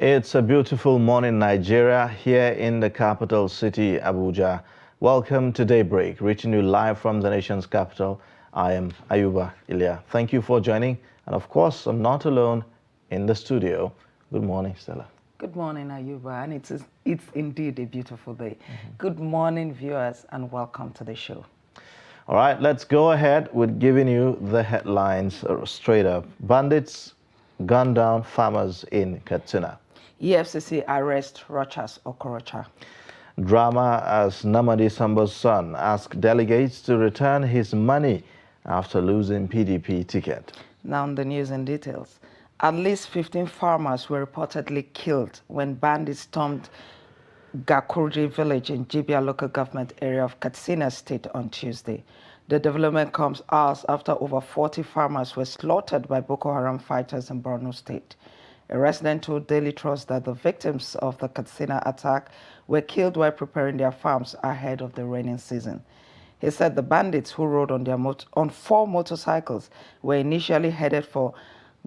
It's a beautiful morning, Nigeria, here in the capital city, Abuja. Welcome to Daybreak, reaching you live from the nation's capital. I am Ayuba Ilya. Thank you for joining. And of course, I'm not alone in the studio. Good morning, Stella. Good morning, Ayuba, and it's indeed a beautiful day. Good morning, viewers, and welcome to the show. All right, let's go ahead with giving you the headlines straight up. Bandits gun down farmers in Katsina. EFCC arrest Rochas Okorocha. Drama as Namadi Sambo's son asked delegates to return his money after losing PDP ticket. Now the news and details. At least 15 farmers were reportedly killed when bandits stormed Gakurji village in Jibia local government area of Katsina State on Tuesday. The development comes hours after over 40 farmers were slaughtered by Boko Haram fighters in Borno State. A resident told Daily Trust that the victims of the Katsina attack were killed while preparing their farms ahead of the rainy season. He said the bandits who rode on 4 motorcycles were initially headed for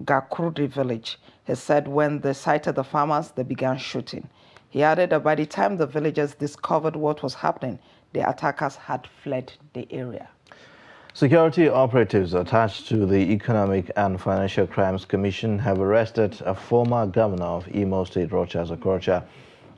Gakurji village. He said when they sighted the farmers, they began shooting. He added that by the time the villagers discovered what was happening, the attackers had fled the area. Security operatives attached to the Economic and Financial Crimes Commission have arrested a former governor of Imo State, Rochas Okorocha.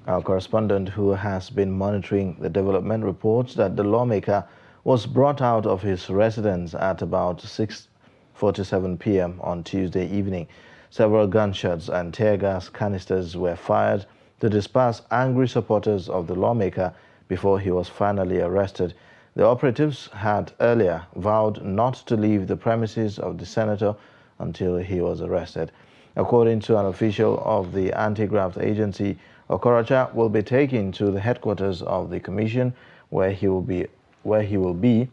Our correspondent, who has been monitoring the development, reports that the lawmaker was brought out of his residence at about 6:47 p.m. on Tuesday evening. Several gunshots and tear gas canisters were fired to disperse angry supporters of the lawmaker before he was finally arrested. The operatives had earlier vowed not to leave the premises of the senator until he was arrested. According to an official of the anti-graft agency, Okorocha will be taken to the headquarters of the commission, where he will be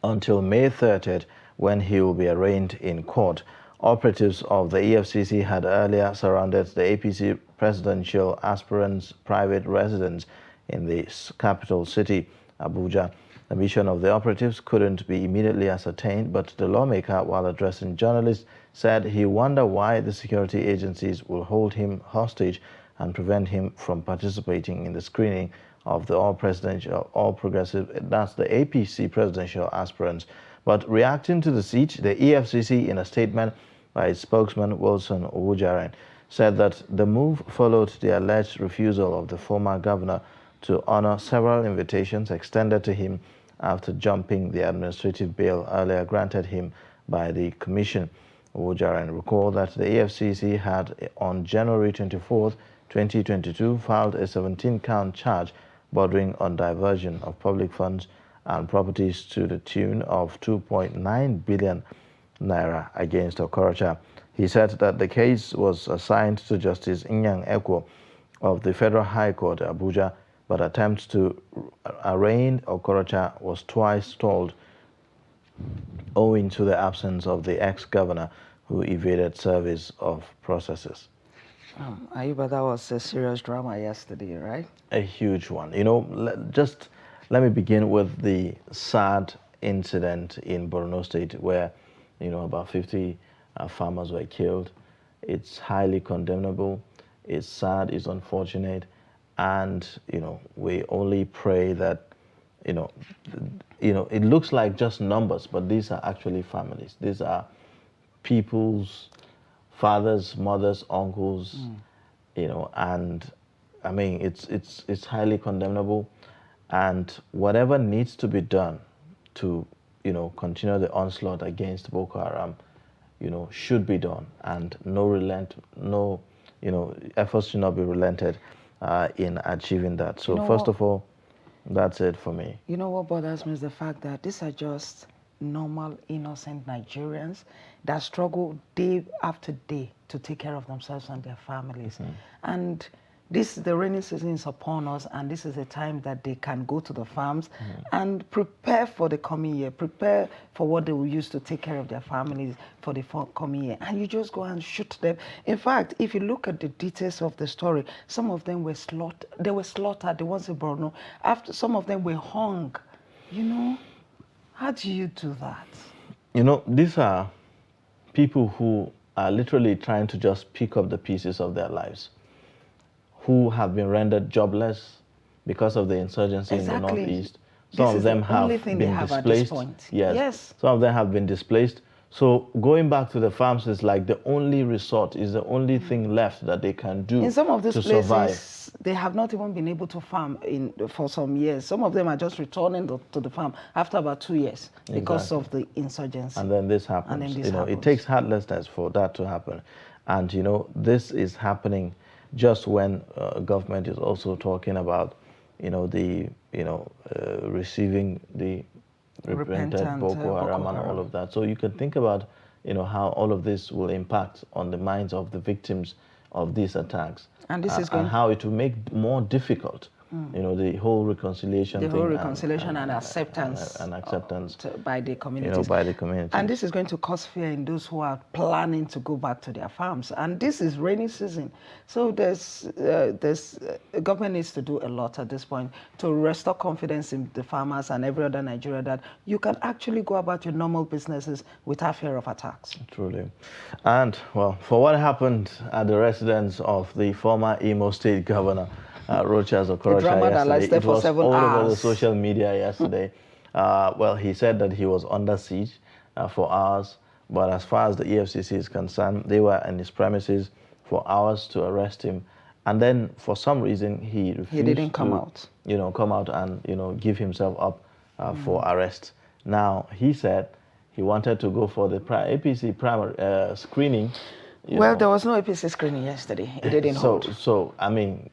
until May 30th, when he will be arraigned in court. Operatives of the EFCC had earlier surrounded the APC presidential aspirant's private residence in the capital city, Abuja. The mission of the operatives couldn't be immediately ascertained, but the lawmaker, while addressing journalists, said he wondered why the security agencies will hold him hostage and prevent him from participating in the screening of the all progressive, that's the APC presidential aspirants. But reacting to the siege, the EFCC, in a statement by its spokesman Wilson Owujaren, said that the move followed the alleged refusal of the former governor to honor several invitations extended to him after jumping the administrative bail earlier granted him by the commission. Owujaren recalled that the EFCC had, on January 24, 2022, filed a 17-count charge bordering on diversion of public funds and properties to the tune of 2.9 billion naira against Okorocha. He said that the case was assigned to Justice Inyang Ekwo of the Federal High Court, Abuja, but attempts to arraign Okorocha was twice stalled owing to the absence of the ex-governor who evaded service of processes. Ayuba, that was a serious drama yesterday, right? A huge one. You know, let me begin with the sad incident in Borno State where, you know, about 50 farmers were killed. It's highly condemnable. It's sad. It's unfortunate. And, you know, we only pray that, you know, it looks like just numbers, but these are actually families. These are people's fathers, mothers, uncles, you know, and I mean, it's highly condemnable. And whatever needs to be done to, you know, continue the onslaught against Boko Haram, you know, should be done, and efforts should not be relented in achieving that. So first of all, that's it for me. You know what bothers me is the fact that these are just normal, innocent Nigerians that struggle day after day to take care of themselves and their families. And the rainy season is upon us, and this is a time that they can go to the farms and prepare for the coming year, prepare for what they will use to take care of their families for the coming year. And you just go and shoot them. In fact, if you look at the details of the story, some of them were slaughtered. They were slaughtered, the ones in Borno. After, some of them were hung. You know, how do you do that? You know, these are people who are literally trying to just pick up the pieces of their lives. who have been rendered jobless because of the insurgency in the Northeast. Some of them have been displaced. Yes. Some of them have been displaced. So going back to the farms is like the only resort, is the only thing left that they can do in some of these places, survive. They have not even been able to farm for some years. Some of them are just returning to the farm after about 2 years because of the insurgency. And then this happens. It takes heartlessness for that to happen. And, this is happening just when government is also talking about, receiving the repentant Boko Haram and all of that. So you can think about, how all of this will impact on the minds of the victims of these attacks, and this is going and how it will make more difficult, the whole reconciliation and acceptance by the communities. By the community. And this is going to cause fear in those who are planning to go back to their farms. And this is rainy season, so government needs to do a lot at this point to restore confidence in the farmers and every other Nigeria that you can actually go about your normal businesses without fear of attacks. Truly. And well, for what happened at the residence of the former Imo State Governor, Rochas Okorocha, yesterday, it was all over the social media yesterday. Well, he said that he was under siege for hours, but as far as the EFCC is concerned, they were in his premises for hours to arrest him. And then, for some reason, he refused he didn't come out. Come out and, give himself up for arrest. Now, he said he wanted to go for the APC primary screening. Well, there was no APC screening yesterday. It didn't hold. So, I mean,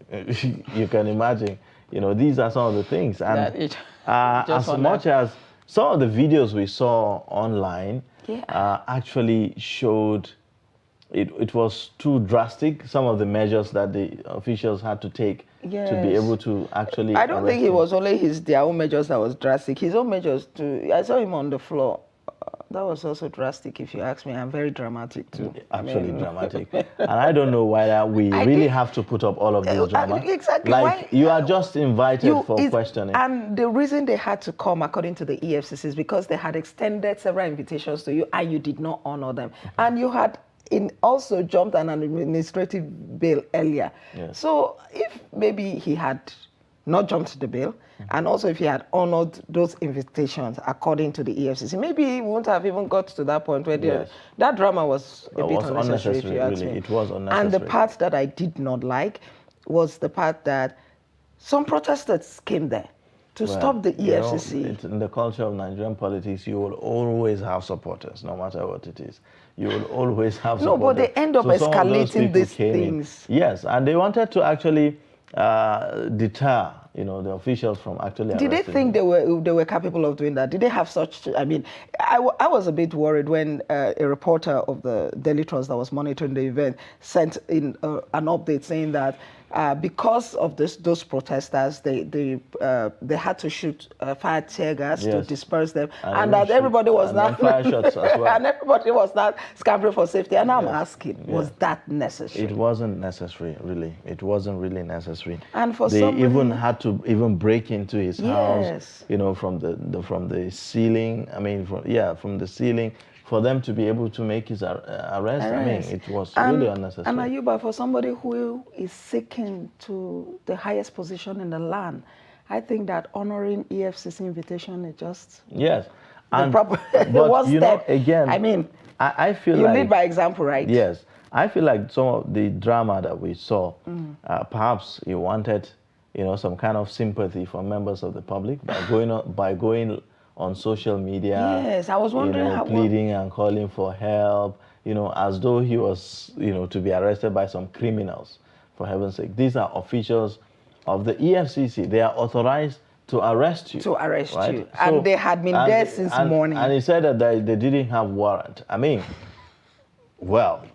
you can imagine, these are some of the things. And as much as some of the videos we saw online actually showed it was too drastic, some of the measures that the officials had to take to be able to actually I don't think it was only their own measures that was drastic. His own measures too. I saw him on the floor. That was also drastic, if you ask me. I'm very dramatic too. Absolutely dramatic. And I don't know why we really have to put up all of this drama. Exactly. Like, you are just invited for questioning. And the reason they had to come, according to the EFCC, is because they had extended several invitations to you and you did not honor them. And you had also jumped an administrative bail earlier. Yes. So if maybe he had not jumped the bail, and also if he had honored those invitations according to the EFCC, maybe he wouldn't have even got to that point where that drama was a bit unnecessary, if you ask me. It was unnecessary. And the part that I did not like was the part that some protesters came there to stop the EFCC. In the culture of Nigerian politics, you will always have supporters, no matter what it is. You will always have supporters. No, but they end up escalating these things. Yes, and they wanted to actually deter, the officials from actually arresting Did they think they were capable of doing that? Did they have such? I mean, I was a bit worried when a reporter of the Daily Trust that was monitoring the event sent in an update saying that because of those protesters, they had to shoot fire tear gas to disperse them, and that everybody was not fire shots as well. and everybody was not scampering for safety. And I'm asking, was that necessary? It wasn't necessary, really. It wasn't really necessary. And for they even had to break into his house, from the ceiling. I mean, from the ceiling, for them to be able to make his arrest. I mean, it was really unnecessary. And Ayuba, for somebody who is seeking to the highest position in the land, I think that honoring EFCC invitation is just and proper. But again, I mean, I feel you like lead by example, right? Yes, I feel like some of the drama that we saw, perhaps you wanted, some kind of sympathy from members of the public by going on social media. Yes, I was wondering pleading and calling for help, as though he was, to be arrested by some criminals, for heaven's sake. These are officials of the EFCC. They are authorized to arrest you. You. And they had been there since morning. And he said that they didn't have warrant. I mean, well,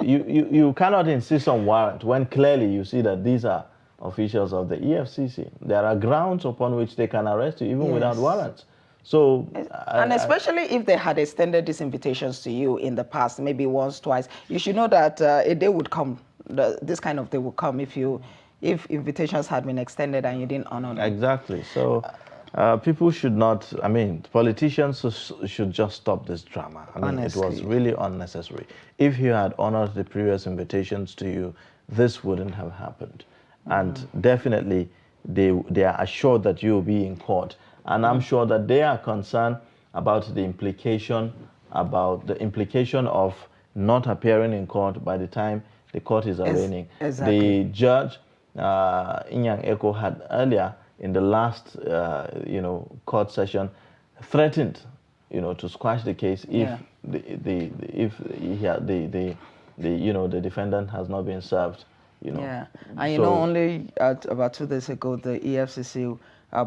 you cannot insist on warrant when clearly you see that these are officials of the EFCC. There are grounds upon which they can arrest you even without warrants. So, and especially if they had extended these invitations to you in the past, maybe once, twice, you should know that a day would come, this kind of day would come if invitations had been extended and you didn't honor them. Exactly. So people should not, politicians should just stop this drama. Honestly. It was really unnecessary. If you had honored the previous invitations to you, this wouldn't have happened. and definitely they are assured that you will be in court. And I'm sure that they are concerned about the implication of not appearing in court by the time the court is arraigning. Exactly. The judge, Inyang Eko, had earlier in the last, court session, threatened, to squash the case if the defendant has not been served. Yeah, and only about 2 days ago, the EFCC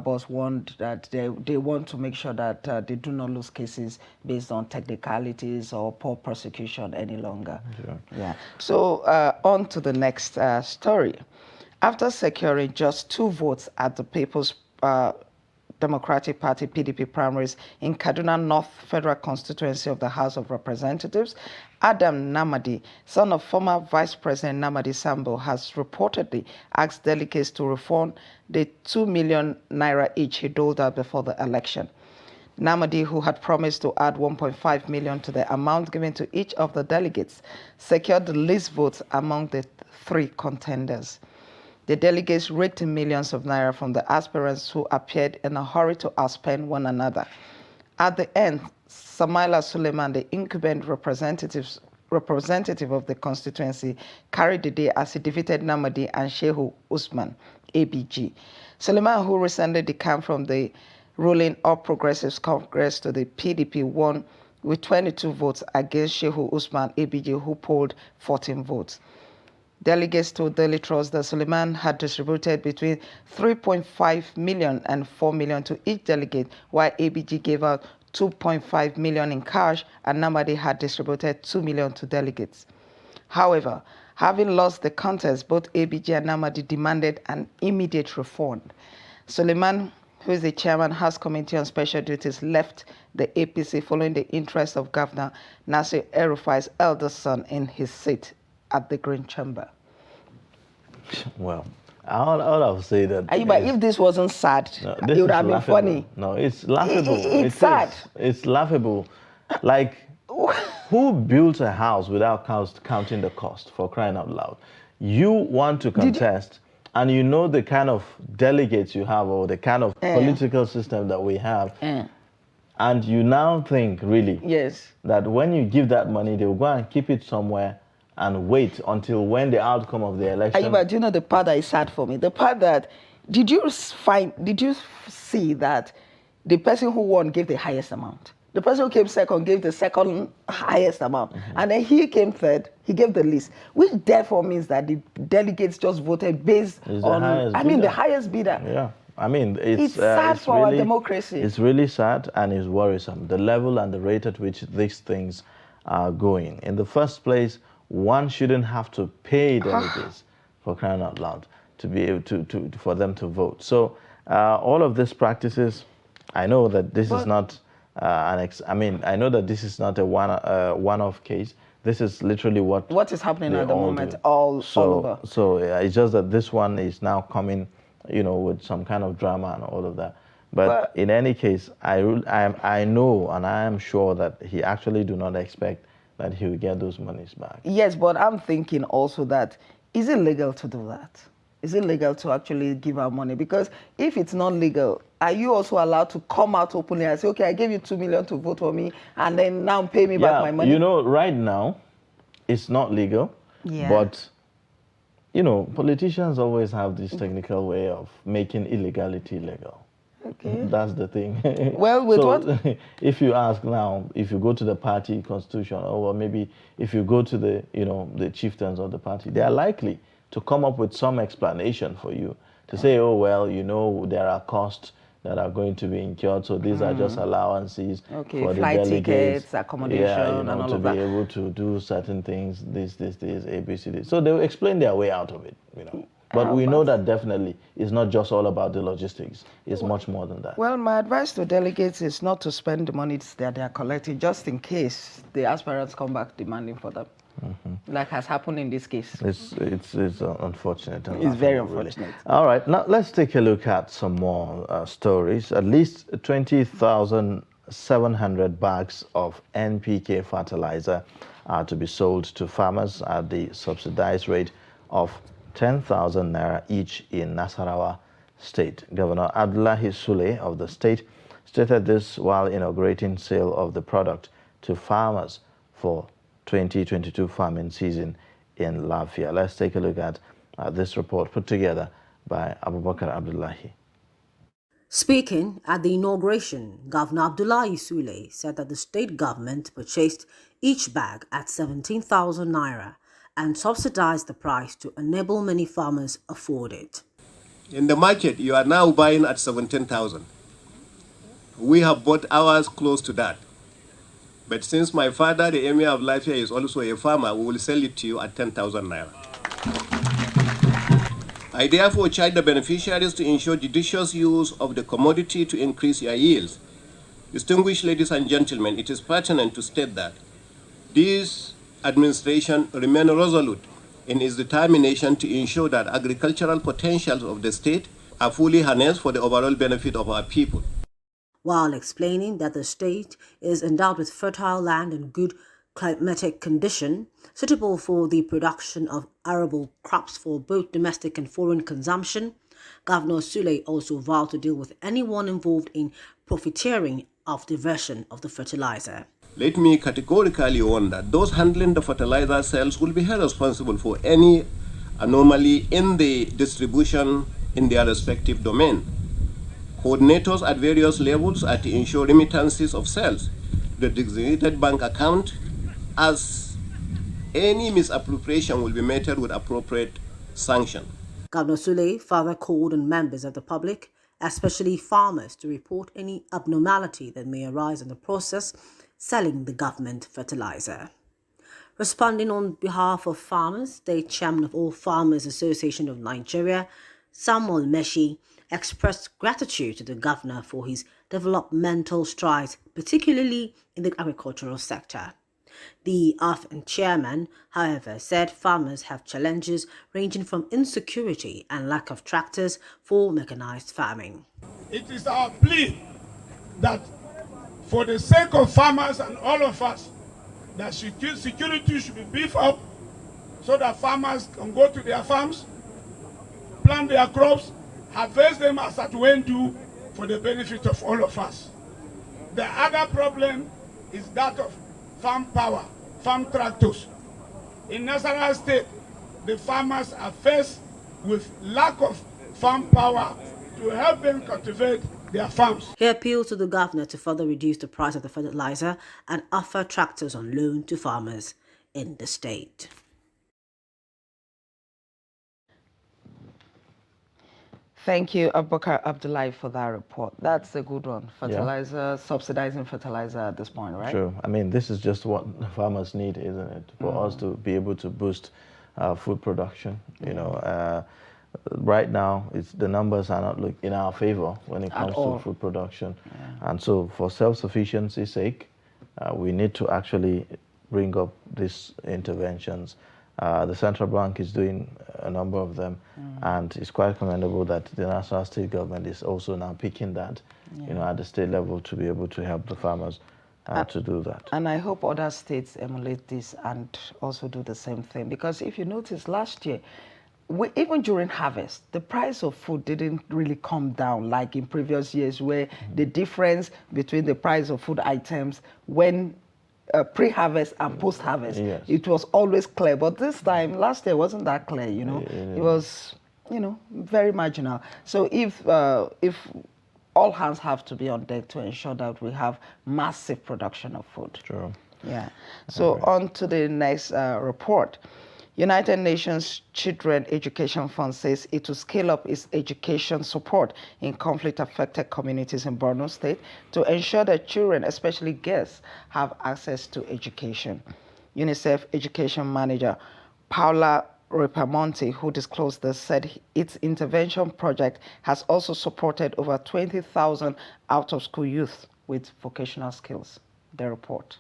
boss warned that they want to make sure that they do not lose cases based on technicalities or poor prosecution any longer. Yeah. So on to the next story. After securing just 2 votes at the People's Democratic Party (PDP) primaries in Kaduna North Federal Constituency of the House of Representatives, Adam Namadi, son of former Vice President Namadi Sambo, has reportedly asked delegates to refund the 2 million naira each he doled out before the election. Namadi, who had promised to add 1.5 million to the amount given to each of the delegates, secured the least votes among the 3 contenders. The delegates raked in millions of naira from the aspirants who appeared in a hurry to outspend one another. At the end, Samaila Suleiman, the incumbent representative of the constituency, carried the day as he defeated Namadi and Shehu Usman, ABG. Suleiman, who recently decamped from the ruling All Progressives Congress to the PDP, won with 22 votes against Shehu Usman, ABG, who polled 14 votes. Delegates told Daily Trust that Suleiman had distributed between 3.5 million and 4 million to each delegate, while ABG gave out 2.5 million in cash and Namadi had distributed 2 million to delegates. However, having lost the contest, both ABG and Namadi demanded an immediate refund. Suleiman, who is the chairman House Committee on Special Duties, left the APC following the interest of Governor Nasir El-Rufai's eldest son in his seat at the Green Chamber. Well, all I'll say that if this wasn't sad, it would have been funny. No, it's laughable. It's sad. It's laughable. Like, who built a house without counting the cost, for crying out loud? You want to contest, and you know the kind of delegates you have or the kind of political system that we have, and you now think, really, that when you give that money, they will go and keep it somewhere and wait until when the outcome of the election... But do you know the part that is sad for me? The part that, did you see that the person who won gave the highest amount? The person who came second gave the second highest amount. And then he came third, he gave the least, which therefore means that the delegates just voted based on, the highest bidder. Yeah. I mean, it's sad for our democracy. It's really sad and it's worrisome, the level and the rate at which these things are going. In the first place, one shouldn't have to pay delegates, for crying out loud, to be able for them to vote. So all of these practices, I know that this is not I know that this is not a one-off case. This is literally what is happening at the moment all over. So it's just that this one is now coming, with some kind of drama and all of that. But in any case, I know and I am sure that he actually do not expect that he will get those monies back. Yes, but I'm thinking also that, is it legal to do that? Is it legal to actually give out money? Because if it's not legal, are you also allowed to come out openly and say, okay, I gave you 2 million to vote for me, and then now pay me back my money? Right now, it's not legal, but, politicians always have this technical way of making illegality legal. Okay. That's the thing. Well, with what? If you ask now, if you go to the party constitution, or maybe if you go to the, the chieftains of the party, they are likely to come up with some explanation for you to say, oh, well, there are costs that are going to be incurred, so these are just allowances for the flight delegates, tickets, accommodation, and all to of be that. able to do certain things, this, ABCD. So they will explain their way out of it, But we know that definitely it's not just all about the logistics. It's much more than that. Well, my advice to delegates is not to spend the money that they are collecting just in case the aspirants come back demanding for them. Like has happened in this case. It's unfortunate. It's very unfortunate. Really. All right, now let's take a look at some more stories. At least 20,700 bags of NPK fertilizer are to be sold to farmers at the subsidized rate of 10,000 naira each in Nasarawa State. Governor Abdullahi Sule of the state stated this while inaugurating sale of the product to farmers for 2022 farming season in Lafia. Let's take a look at this report put together by Abubakar Abdullahi. Speaking at the inauguration, Governor Abdullahi Sule said that the state government purchased each bag at 17,000 naira and subsidized the price to enable many farmers afford it. In the market, you are now buying at 17,000. We have bought ours close to that. But since my father, the Emir of Lafia, is also a farmer, we will sell it to you at 10,000 naira. I therefore charge the beneficiaries to ensure judicious use of the commodity to increase your yields. Distinguished ladies and gentlemen, it is pertinent to state that this administration remains resolute in its determination to ensure that agricultural potentials of the state are fully harnessed for the overall benefit of our people. While explaining that the state is endowed with fertile land and good climatic condition suitable for the production of arable crops for both domestic and foreign consumption, Governor Sule also vowed to deal with anyone involved in profiteering of diversion of the fertilizer. Let me categorically warn that those handling the fertilizer sales will be held responsible for any anomaly in the distribution in their respective domain. Coordinators at various levels are to ensure remittances of sales to the designated bank account, as any misappropriation will be meted with appropriate sanction. Governor Sule further called on members of the public, especially farmers, to report any abnormality that may arise in the process selling the government fertilizer. Responding on behalf of farmers, State Chairman of All Farmers Association of Nigeria, Samuel Meshi, expressed gratitude to the governor for his developmental strides, particularly in the agricultural sector. The AFN chairman, however, said farmers have challenges ranging from insecurity and lack of tractors for mechanized farming. It is our plea that for the sake of farmers and all of us, that security should be beefed up so that farmers can go to their farms, plant their crops, harvest them as at when due for the benefit of all of us. The other problem is that of farm power, farm tractors. In Nasarawa State, the farmers are faced with lack of farm power to help them cultivate their farms. He appealed to the governor to further reduce the price of the fertilizer and offer tractors on loan to farmers in the state. Thank you, Abubakar Abdullahi, for that report. That's a good one. Fertilizer, subsidizing fertilizer at this point, right? True. I mean, this is just what farmers need, isn't it? For us to be able to boost food production. You know, right now, the numbers are not in our favor when it comes to food production. Yeah. And so for self-sufficiency's sake, we need to actually bring up these interventions. The central bank is doing a number of them, and it's quite commendable that the national state government is also now picking that, you know, at the state level to be able to help the farmers to do that. And I hope other states emulate this and also do the same thing, because if you notice last year, even during harvest, the price of food didn't really come down like in previous years, where the difference between the price of food items when pre-harvest and post-harvest, it was always clear. But this time, last year wasn't that clear, you know. It was, you know, very marginal. So if all hands have to be on deck to ensure that we have massive production of food. True. Yeah. So on to the next report. United Nations Children Education Fund says it will scale up its education support in conflict-affected communities in Borno State to ensure that children, especially girls, have access to education. UNICEF Education Manager Paula Ripamonti, who disclosed this, said its intervention project has also supported over 20,000 out-of-school youth with vocational skills. The report.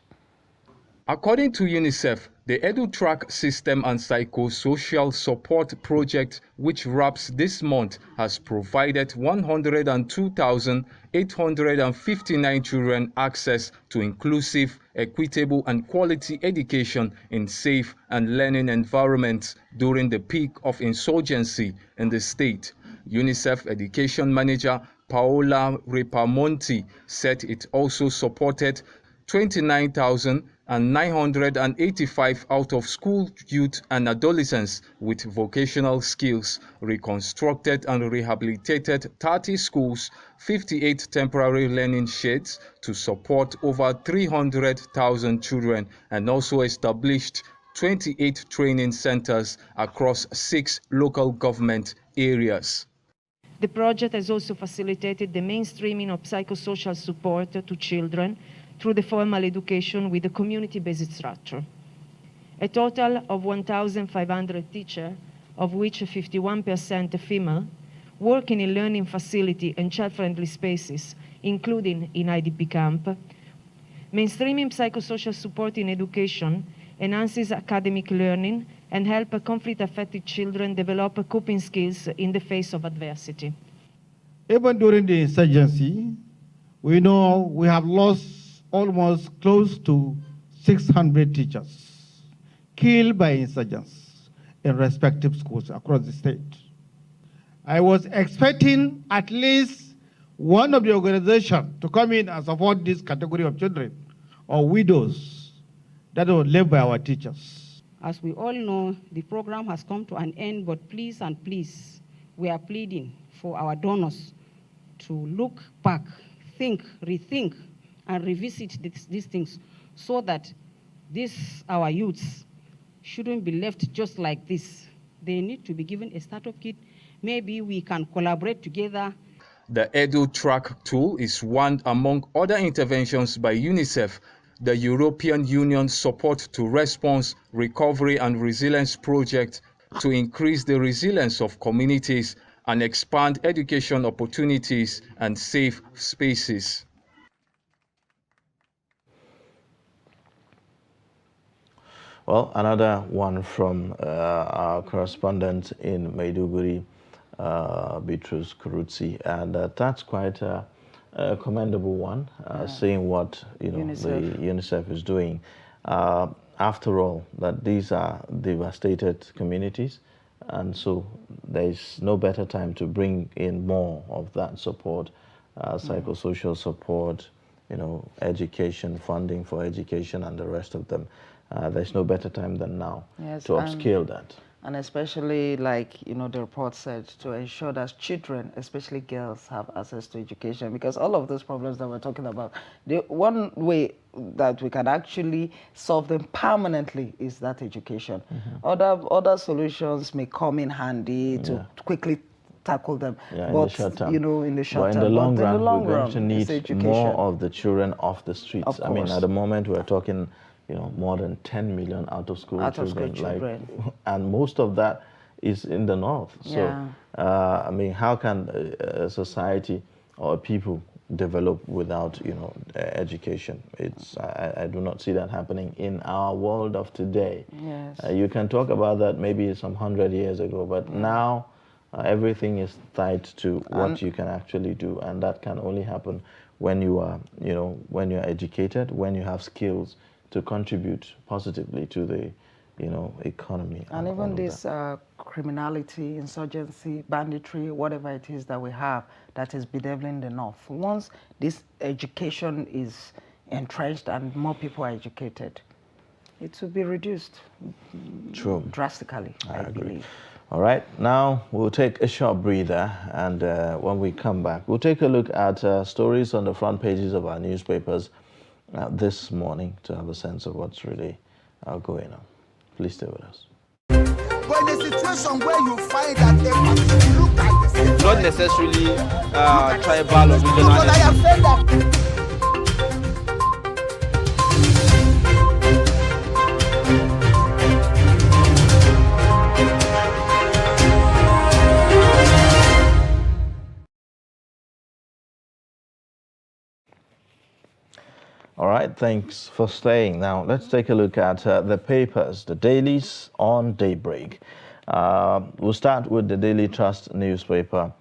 According to UNICEF, the EduTrack System and Psychosocial Support Project, which wraps this month, has provided 102,859 children access to inclusive, equitable and quality education in safe and learning environments during the peak of insurgency in the state. UNICEF Education Manager Paola Ripamonti said it also supported 29,985 out-of-school youth and adolescents with vocational skills, reconstructed and rehabilitated 30 schools, 58 temporary learning sheds to support over 300,000 children, and also established 28 training centers across 6 local government areas. The project has also facilitated the mainstreaming of psychosocial support to children through the formal education with a community-based structure. A total of 1,500 teachers, of which 51% female, working in learning facility and child-friendly spaces, including in IDP camp. Mainstreaming psychosocial support in education enhances academic learning and help conflict-affected children develop coping skills in the face of adversity. Even during the insurgency, we know we have lost almost close to 600 teachers killed by insurgents in respective schools across the state. I was expecting at least one of the organizations to come in and support this category of children or widows that were left by our teachers. As we all know, the program has come to an end, but please and please, we are pleading for our donors to look back, think, rethink, and revisit these things so that our youths shouldn't be left just like this. They need to be given a startup kit. Maybe we can collaborate together. The EduTrack tool is one among other interventions by UNICEF, the European Union Support to Response, Recovery and Resilience Project, to increase the resilience of communities and expand education opportunities and safe spaces. Well, another one from our correspondent in Maiduguri, Beatrice Kurutsi, and that's quite a commendable one, seeing what UNICEF. The UNICEF is doing. After all, that these are devastated communities, and so there is no better time to bring in more of that support, psychosocial support, education, funding for education, and the rest of them. There's no better time than now to upscale that. And especially, like, the report said, to ensure that children, especially girls, have access to education. Because all of those problems that we're talking about, the one way that we can actually solve them permanently is that education. Mm-hmm. Other solutions may come in handy to quickly tackle them. Yeah, but, in the short term. In the short term. But in the long run, we're going to need more of the children off the streets. I mean, at the moment, we're talking more than 10 million out-of-school children. And most of that is in the north. So, I mean, how can a society or people develop without, education? I do not see that happening in our world of today. Yes. You can talk about that maybe some 100 years ago, but now everything is tied to what you can actually do, and that can only happen when you are, when you're educated, when you have skills to contribute positively to the, economy. And even this criminality, insurgency, banditry, whatever it is that we have that is bedeviling the north. Once this education is entrenched and more people are educated, it will be reduced drastically, I believe. All right, now we'll take a short breather, and when we come back, we'll take a look at stories on the front pages of our newspapers this morning to have a sense of what's really going on. Please stay with us. But in a situation where you find that a look at the not necessarily tribal or regional. But I have said that. All right, thanks for staying. Now, let's take a look at the papers, the dailies on Daybreak. We'll start with the Daily Trust newspaper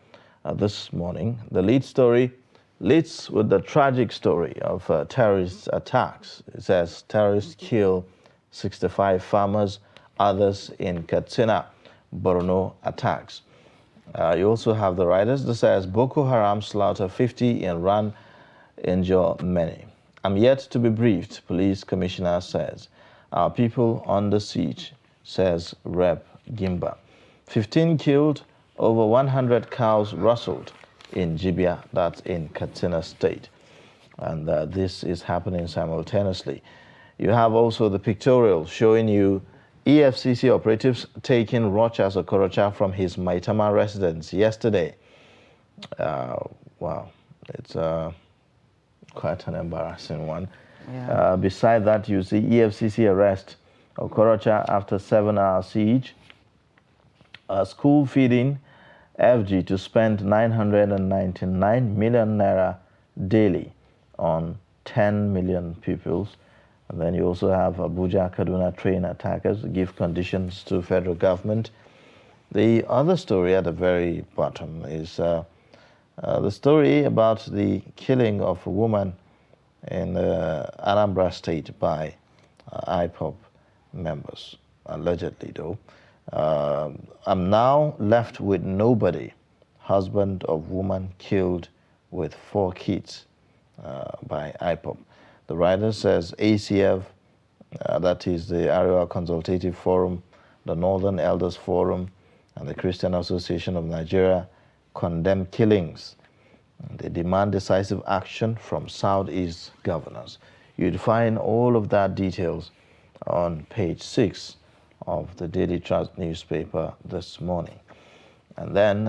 this morning. The lead story leads with the tragic story of terrorist attacks. It says terrorists kill 65 farmers, others in Katsina, Borno attacks. You also have the writers that says Boko Haram slaughter 50 in Ran, injure many. I'm yet to be briefed, police commissioner says. Our people under siege, says Rep. Gimba. 15 killed, over 100 cows rustled in Jibia, that's in Katsina State. And this is happening simultaneously. You have also the pictorial showing you EFCC operatives taking Rochas Okorocha from his Maitama residence yesterday. Wow, it's quite an embarrassing one. Yeah. Beside that, you see EFCC arrest Okorocha after 7-hour siege. School feeding FG to spend 999 million naira daily on 10 million pupils. And then you also have Abuja Kaduna train attackers give conditions to federal government. The other story at the very bottom is the story about the killing of a woman in Anambra State by IPOB members, allegedly though. I'm now left with nobody. Husband of woman killed with 4 kids by IPOB. The writer says ACF, that is the Area Consultative Forum, the Northern Elders Forum, and the Christian Association of Nigeria condemn killings. They demand decisive action from Southeast governors. You'd find all of that details on page 6 of the Daily Trust newspaper this morning. And then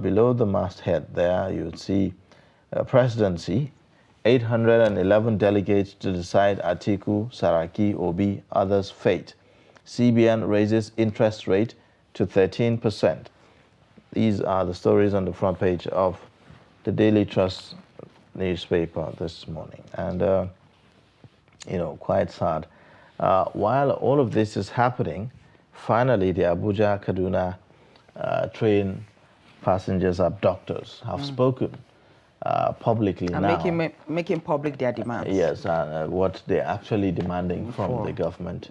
below the masthead there, you'd see presidency, 811 delegates to decide Atiku, Saraki, Obi, others' fate. CBN raises interest rate to 13%. These are the stories on the front page of the Daily Trust newspaper this morning. And, you know, quite sad. While all of this is happening, finally the Abuja Kaduna train passengers abductors have spoken publicly and now. making public their demands. Yes, and what they're actually demanding from the government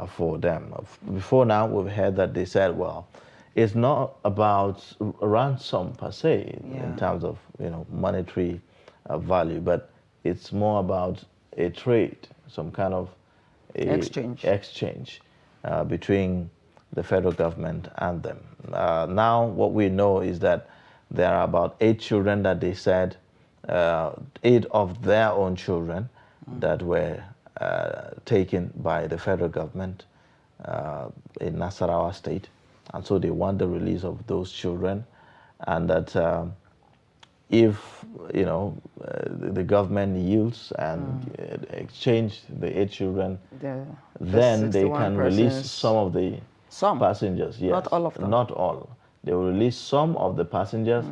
for them. Before now, we've heard that they said, well, it's not about ransom per se in terms of, you know, monetary value, but it's more about a trade, some kind of exchange between the federal government and them. Now, what we know is that there are about 8 children that they said, 8 of their own children that were taken by the federal government in Nasarawa State. And so they want the release of those children, and that if, you know, the government yields and exchange the 8 children, then they can release some of the passengers. Yes, not all of them. Not all. They will release some of the passengers,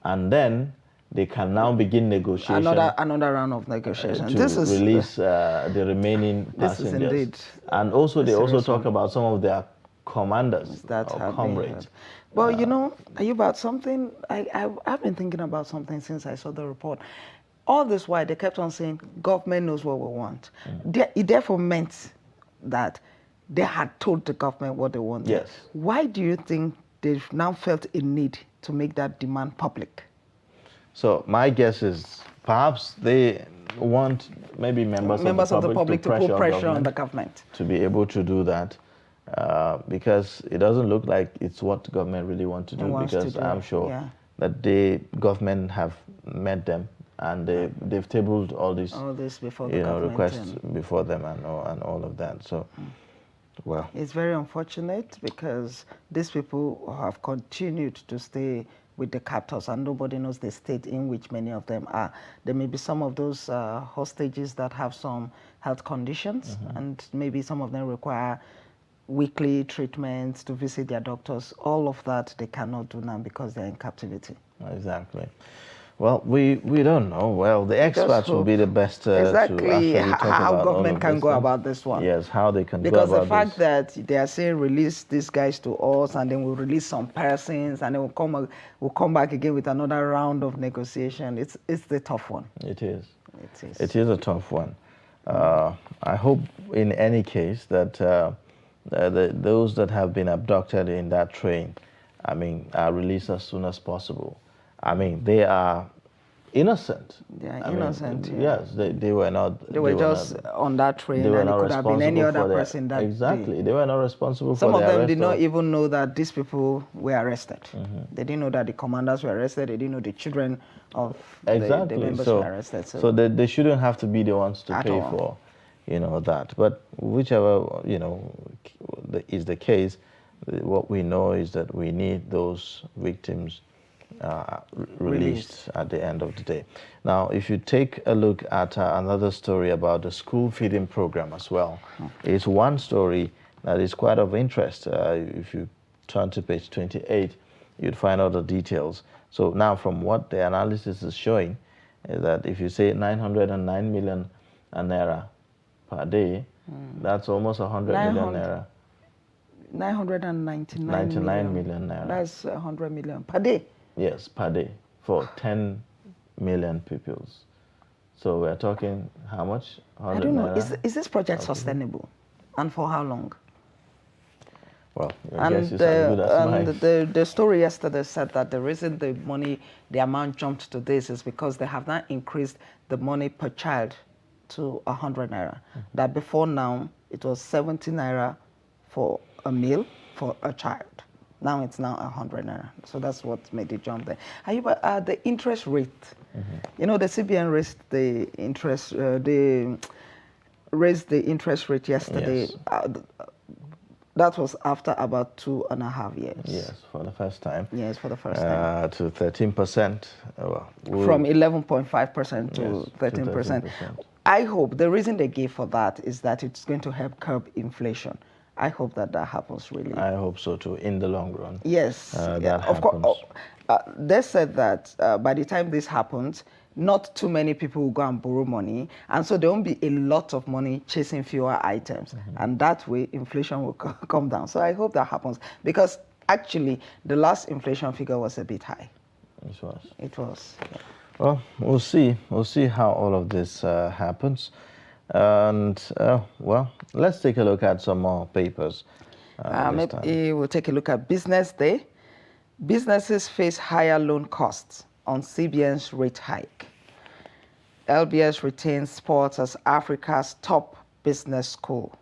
and then they can now begin negotiation. Another round of negotiation. To release the remaining passengers. This is indeed. And also, they also talk about some of their commanders or comrades. Well, you know, are you about something? I've been thinking about something since I saw the report. All this while, they kept on saying, government knows what we want. It therefore meant that they had told the government what they wanted. Yes. Why do you think they've now felt a need to make that demand public? So my guess is perhaps they want maybe members of the public to put pressure on the government to be able to do that. Because it doesn't look like it's what the government really wants to do, because I'm sure that the government have met them and they've tabled all this before the government, requests before them and all of that. So, well, it's very unfortunate because these people have continued to stay with the captors, and nobody knows the state in which many of them are. There may be some of those hostages that have some health conditions, and maybe some of them require weekly treatments to visit their doctors. All of that they cannot do now because they're in captivity. Exactly. Well, we don't know. Well, the experts will be the best to exactly actually talk how about government all of can these go things. about this one. Yes, how they can because go about the fact this. that they are saying release these guys to us and then we'll release some persons and then we'll come back again with another round of negotiation. It's the tough one. It is. It is. It is a tough one. I hope in any case that those that have been abducted in that train, I mean, are released as soon as possible. I mean, they are innocent. They are innocent. Yeah. Yes, they were not. They were just on that train, and it could have been any other person that exactly. day. They were not responsible Some for of the them arrest did not even know that these people were arrested. They didn't know that the commanders were arrested. They didn't know the children of the members were arrested. So they shouldn't have to be the ones to pay all. for, that. But whichever is the case, what we know is that we need those victims released at the end of the day. Now, if you take a look at another story about the school feeding program as well, it's one story that is quite of interest. If you turn to page 28, you'd find out the details. So now from what the analysis is showing, is that if you say 909 million naira per day, that's almost 100 million naira. 999 million naira. That's 100 million per day. Yes, per day for 10 million pupils. So we're talking how much? I don't know. Is this project sustainable? And for how long? Well, I guess it's as good as mine. The story yesterday said that the reason the amount jumped to this is because they have not increased the money per child to 100 naira. That before now, it was 70 naira for a meal for a child. Now it's now 100 naira. So that's what made it jump there. The interest rate, the CBN raised the interest, they raised the interest rate yesterday. Yes. That was after about 2.5 years. Yes, for the first time. Yes, for the first time. To 13%. From 11.5% to 13%. I hope the reason they gave for that is that it's going to help curb inflation. I hope that happens, really. I hope so, too, in the long run. Yes. Of course. They said that by the time this happens, not too many people will go and borrow money, and so there won't be a lot of money chasing fewer items, and that way inflation will come down. So I hope that happens, because actually the last inflation figure was a bit high. It was. It was. Yeah. Well, we'll see. We'll see how all of this happens. And, well, let's take a look at some more papers. Maybe we'll take a look at Business Day. Businesses face higher loan costs on CBN's rate hike. LBS retains sports as Africa's top business school.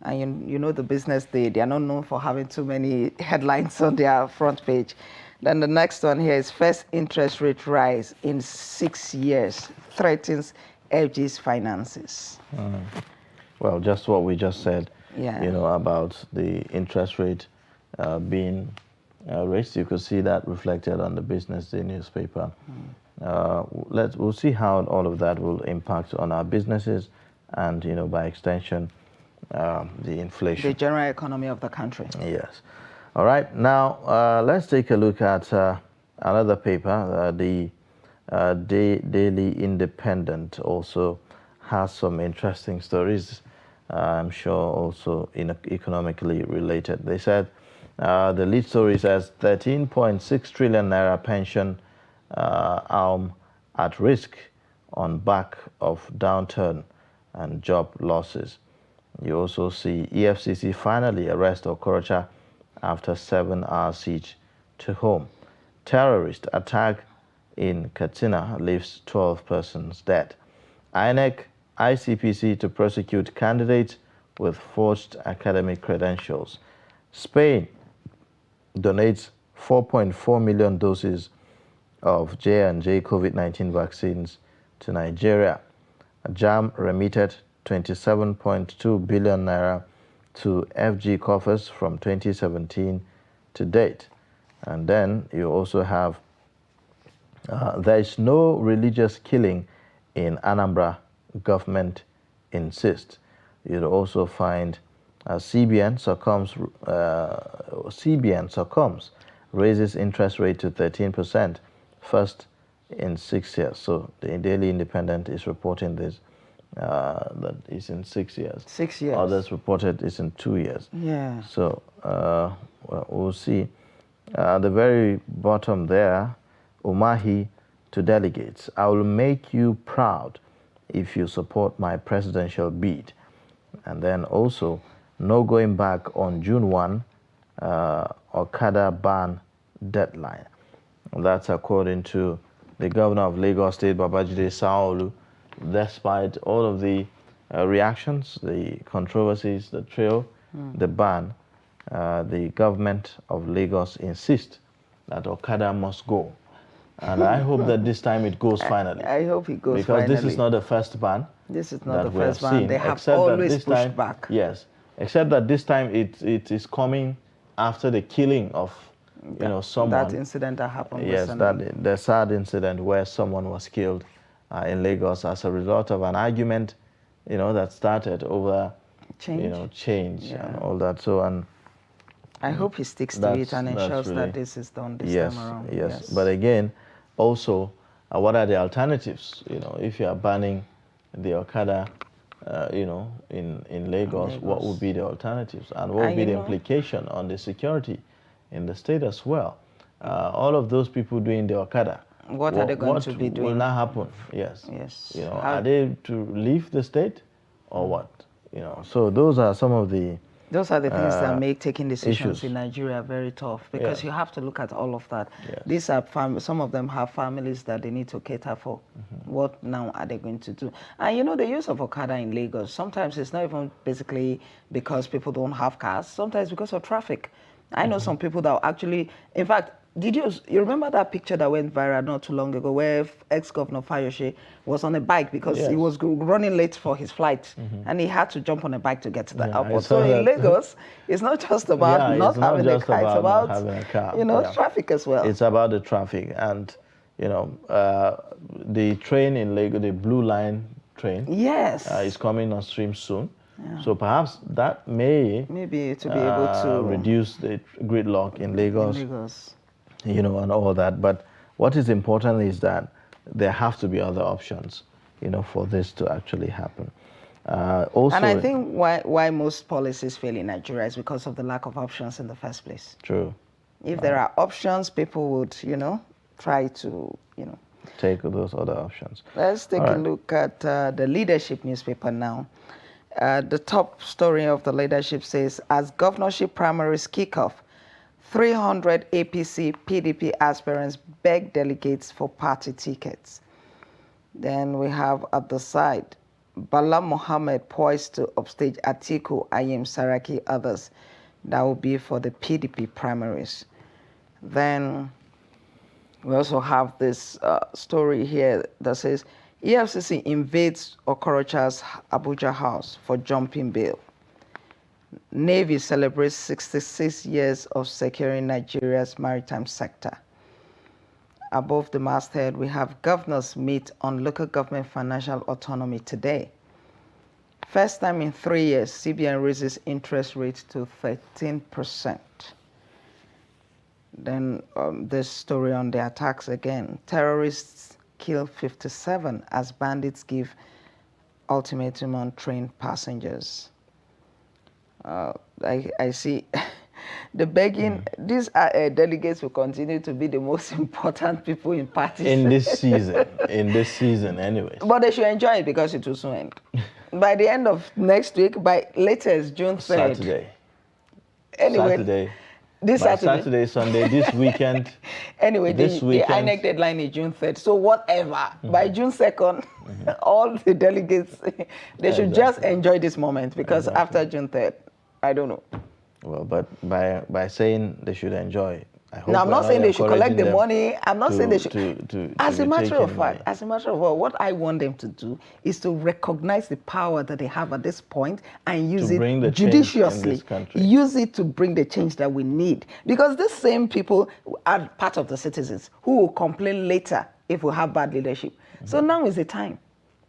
And you know the Business Day, they are not known for having too many headlines on their front page. Then the next one here is first interest rate rise in 6 years threatens FG's finances. Well, just what we just said, yeah. About the interest rate being raised. You could see that reflected on the Business Day newspaper. We'll see how all of that will impact on our businesses and, by extension, the inflation. The general economy of the country. Yes. All right. Now, let's take a look at another paper. The Daily Independent also has some interesting stories, I'm sure also economically related. They said, the lead story says 13.6 trillion naira pension arm at risk on back of downturn and job losses. You also see EFCC finally arrest Okorocha after 7-hour siege to home. Terrorist attack in Katsina leaves 12 persons dead. INEC, ICPC to prosecute candidates with forged academic credentials. Spain donates 4.4 million doses of J&J COVID-19 vaccines to Nigeria. JAM remitted 27.2 billion naira to FG coffers from 2017 to date. And then you also have there is no religious killing in Anambra, government insists. You'll also find CBN succumbs, raises interest rate to 13%, first in 6 years. So the Daily Independent is reporting this, that it's in 6 years. 6 years. Others reported it's in 2 years. Yeah. So well, we'll see. The very bottom there, Umahi to delegates, I will make you proud if you support my presidential bid. And then also, no going back on June 1, Okada ban deadline. That's according to the governor of Lagos State, Babajide Sanwo-Olu. Despite all of the reactions, the controversies, the trail, the ban, the government of Lagos insists that Okada must go. And I hope that this time it goes finally. I hope it goes because finally. This is not the first ban. This is not the we have first ban. seen, They have except always that this pushed time, back. Yes, except that this time it is coming after the killing of someone. That incident that happened Yes, recently. the sad incident where someone was killed in Lagos as a result of an argument, that started over change and all that. So and I hope he sticks to it and ensures really, that this is done this time around. Yes, but again, also, what are the alternatives? If you are banning the Okada, in Lagos, what would be the alternatives? And what would be the implication on the security in the state as well? All of those people doing the Okada, what are they going to be doing? What will not happen? Yes. Yes. Are they to leave the state or what? So those are some of the things that make taking decisions issues in Nigeria very tough, because you have to look at all of that. Yes. These are some of them have families that they need to cater for. What now are they going to do? And the use of Okada in Lagos, sometimes it's not even basically because people don't have cars, sometimes because of traffic. I know some people that actually, in fact, you remember that picture that went viral not too long ago where ex-governor Fayose was on a bike because he was running late for his flight and he had to jump on a bike to get to the airport. So in Lagos, it's not just about not having a car, it's about having a car. Traffic as well. It's about the traffic and, the train in Lagos, the Blue Line train, is coming on stream soon. Yeah. So perhaps that maybe to be able to reduce the gridlock in Lagos. And all that. But what is important is that there have to be other options, for this to actually happen. Also, and I think why most policies fail in Nigeria is because of the lack of options in the first place. True. If there are options, people would, try to, take those other options. Let's take a look at the Leadership newspaper now. The top story of the Leadership says, as governorship primaries kick off, 300 APC PDP aspirants beg delegates for party tickets. Then we have at the side, Bala Mohammed poised to upstage Atiku, Ayim, Saraki, others. That will be for the PDP primaries. Then we also have this story here that says, EFCC invades Okorocha's Abuja house for jumping bail. Navy celebrates 66 years of securing Nigeria's maritime sector. Above the masthead, we have governors meet on local government financial autonomy today. First time in 3 years, CBN raises interest rate to 13%. Then this story on the attacks again. Terrorists kill 57 as bandits give ultimatum on train passengers. I see the begging, these delegates will continue to be the most important people in parties. In this season, anyways. But they should enjoy it because it will soon end. By the end of next week, by latest June 3rd. Saturday. Anyway, Saturday. This Saturday, Sunday, this weekend. Anyway, the INEC deadline is June 3rd. So whatever, by June 2nd, all the delegates, they should just enjoy this moment because after June 3rd, I don't know. Well, but by saying they should enjoy, I hope. No, I'm not saying they should collect the money. I'm not saying they should. As a matter of fact, what I want them to do is to recognize the power that they have at this point and use it judiciously. Use it to bring the change that we need. Because these same people are part of the citizens who will complain later if we have bad leadership. So now is the time.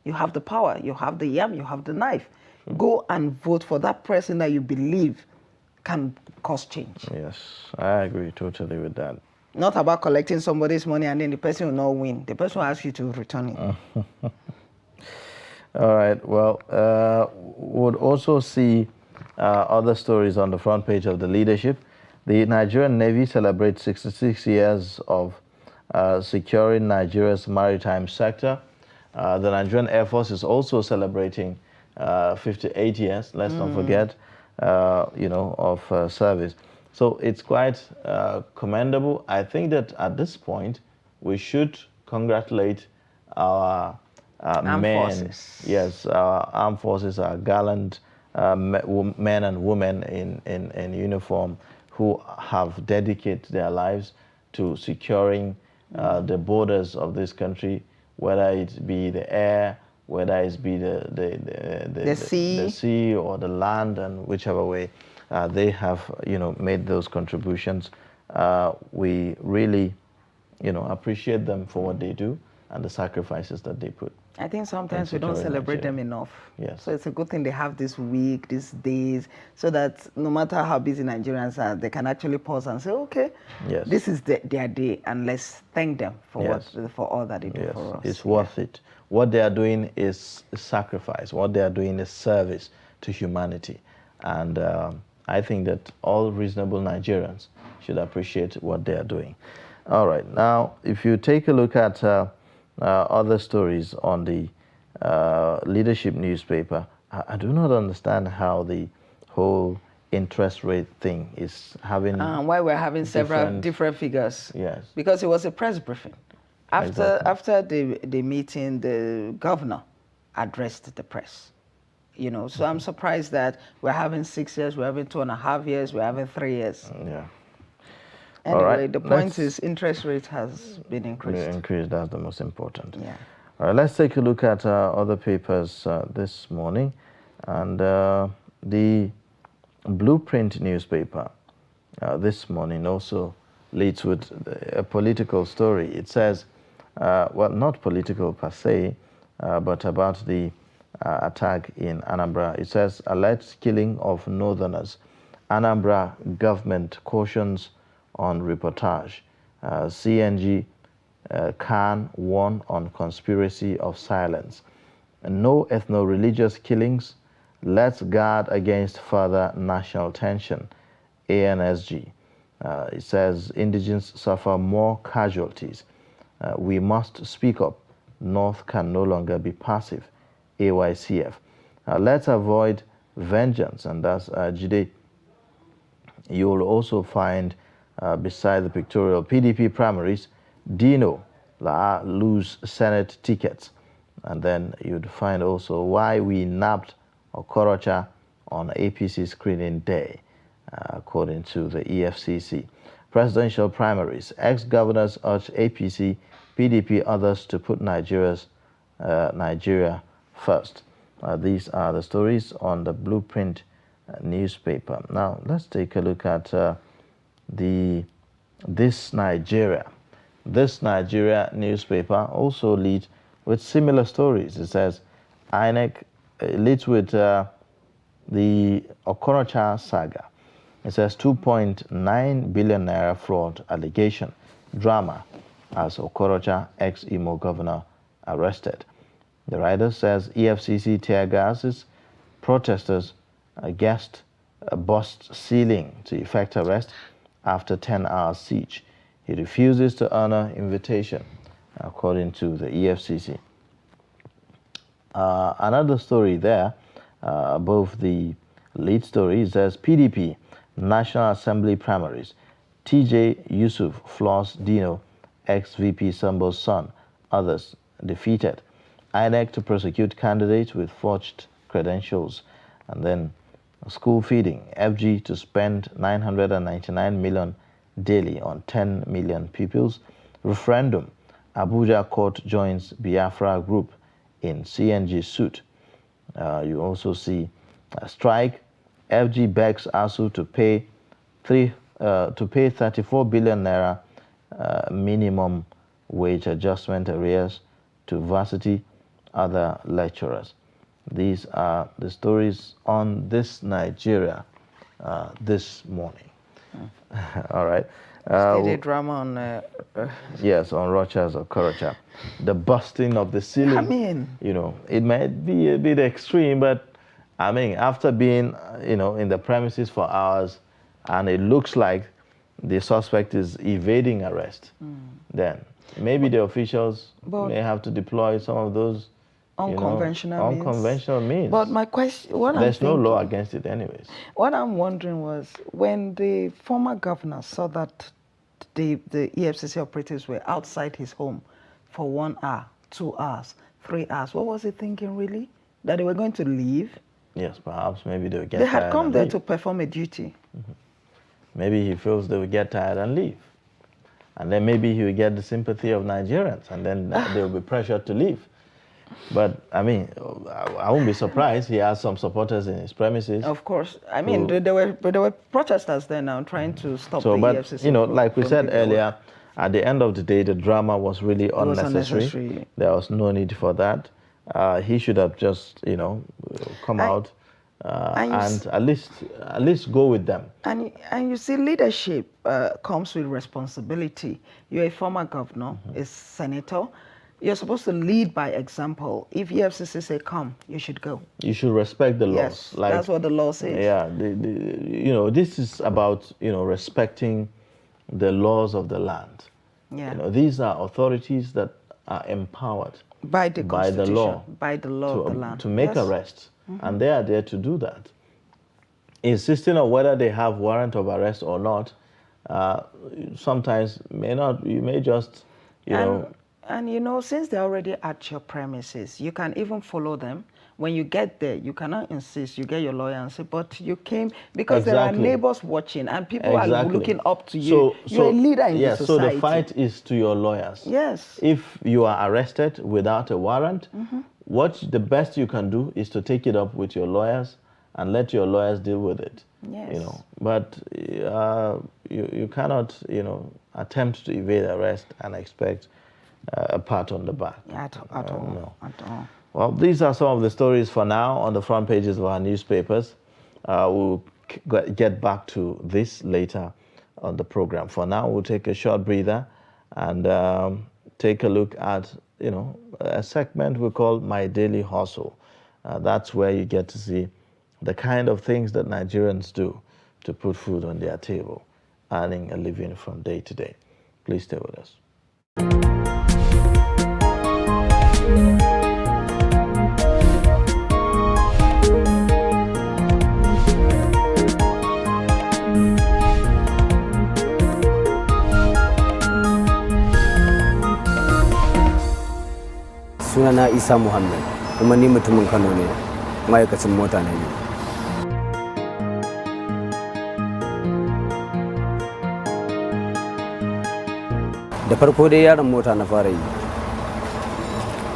You have the power, you have the yam, you have the knife. Go and vote for that person that you believe can cause change. Yes, I agree totally with that. Not about collecting somebody's money and then the person will not win. The person will ask you to return it. All right. Well, would also see other stories on the front page of the leadership. The Nigerian Navy celebrates 66 years of securing Nigeria's maritime sector. The Nigerian Air Force is also celebrating 58 years, let's not forget, of service. So it's quite commendable. I think that at this point, we should congratulate our Armed forces. Yes, our armed forces, our gallant men and women in uniform who have dedicated their lives to securing the borders of this country, whether it be the air, whether it be the sea or the land, and whichever way they have made those contributions. We really appreciate them for what they do and the sacrifices that they put. I think sometimes we don't celebrate them enough. Yes. So it's a good thing they have this week, these days, so that no matter how busy Nigerians are, they can actually pause and say, okay, yes, this is their day, and let's thank them for for all that they do for us. It's worth it. What they are doing is sacrifice. What they are doing is service to humanity. And I think that all reasonable Nigerians should appreciate what they are doing. All right. Now, if you take a look at other stories on the leadership newspaper, I do not understand how the whole interest rate thing is having why we're having several different figures. Yes. Because it was a press briefing. After the meeting, the governor addressed the press. So I'm surprised that we're having 6 years, we're having 2.5 years, we're having 3 years. Yeah. Anyway, all right, the point is interest rate has been increased. Increased, that's the most important. Yeah. All right, let's take a look at other papers this morning. And the Blueprint newspaper this morning also leads with a political story. It says, well, not political per se, but about the attack in Anambra. It says, alleged killing of northerners. Anambra government cautions on reportage. CNG Khan warn on conspiracy of silence. No ethno-religious killings. Let's guard against further national tension. ANSG. It says indigents suffer more casualties. We must speak up. North can no longer be passive. AYCF. Let's avoid vengeance. And that's Jide. You will also find beside the pictorial PDP primaries, Dino lose Senate tickets. And then you'd find also why we nabbed Okorocha on APC screening day, according to the EFCC. Presidential primaries. Ex-governors urge APC, PDP, others to put Nigeria first. These are the stories on the Blueprint newspaper. Now, let's take a look at This Nigeria. This Nigeria newspaper also leads with similar stories. It says INEC leads with the Okorocha saga. It says 2.9 billion naira fraud allegation. Drama as Okorocha, ex-Imo governor, arrested. The writer says EFCC tear gases, protesters guessed bust ceiling to effect arrest after 10-hour siege. He refuses to honor invitation, according to the EFCC. Another story there, above the lead story, says PDP National Assembly primaries. TJ Yusuf floors Dino, ex-VP Sambo's son. Others defeated. INEC to prosecute candidates with forged credentials. And then school feeding. FG to spend 999 million daily on 10 million pupils. Referendum. Abuja court joins Biafra group in CNG suit. You also see a strike. FG begs ASU to pay 34 billion naira minimum wage adjustment arrears to varsity other lecturers. These are the stories on This Nigeria this morning. All right. Steady drama on... yes, on Rochas or Okorocha. The busting of the ceiling. I mean... You know, it might be a bit extreme, but I mean, after being, you know, in the premises for hours, and it looks like the suspect is evading arrest, then maybe the officials may have to deploy some of those unconventional means. But my question, there's no law against it anyways. What I'm wondering was, when the former governor saw that the EFCC operatives were outside his home for 1 hour, 2 hours, 3 hours, what was he thinking really? That they were going to leave? Yes, perhaps maybe they would get tired. They had come there to perform a duty. Maybe he feels they will get tired and leave. And then maybe he will get the sympathy of Nigerians, and then they will be pressured to leave. But, I mean, I won't be surprised. He has some supporters in his premises. Of course. I mean, there were protesters there now trying to stop the EFCC. You know, like we said earlier, at the end of the day, the drama was really unnecessary. There was no need for that. He should have just, you know, come out and at least go with them. And you see, leadership comes with responsibility. You're a former governor, a senator. You're supposed to lead by example. If EFCC say come, you should go. You should respect the laws. Yes, that's what the law says. Yeah, you know, this is about, you know, respecting the laws of the land. Yeah. You know, these are authorities that are empowered by the Constitution, by the law of the land to make arrests, and they are there to do that. Insisting on whether they have warrant of arrest or not, sometimes you may just, you know. And you know, since they're already at your premises, you can even follow them. When you get there, you cannot insist. You get your lawyer and say, but you came, because there are neighbors watching and people are looking up to you. You're a leader in the society. So the fight is to your lawyers. Yes. If you are arrested without a warrant, the best you can do is to take it up with your lawyers and let your lawyers deal with it. Yes. You know, but you cannot, you know, attempt to evade arrest and expect a pat on the back. At all. Well, these are some of the stories for now on the front pages of our newspapers. We'll get back to this later on the program. For now, we'll take a short breather and take a look at, you know, a segment we call My Daily Hustle. That's where you get to see the kind of things that Nigerians do to put food on their table, earning a living from day to day. Please stay with us. Sunana Isa Muhammad, kuma ni mutumin Kano ne, ma'aikacin mota ne. Da farko dai yaron mota na fara yi.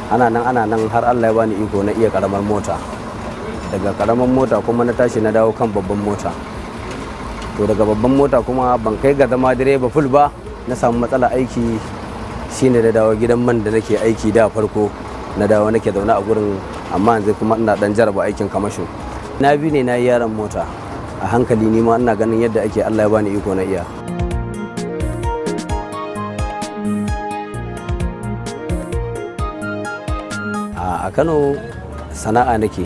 Ana nan har Allah ya bani iko na iya karamar mota. Daga karamar mota kuma na tashi na dawo kan babban mota. To daga babban mota kuma ban kai ga zama direba full ba, na samu matsala aiki, shine da dawo gidan man da nake aiki da farko. Na dawo nake zaune a gurin, amma yanzu kuma ina dan jaraba aikin kamasho. Na bi ne na yi yaron mota, a hankali ni ma ina ganin yadda ake, Allah ya bani iko na iya. A Kano sana'a nake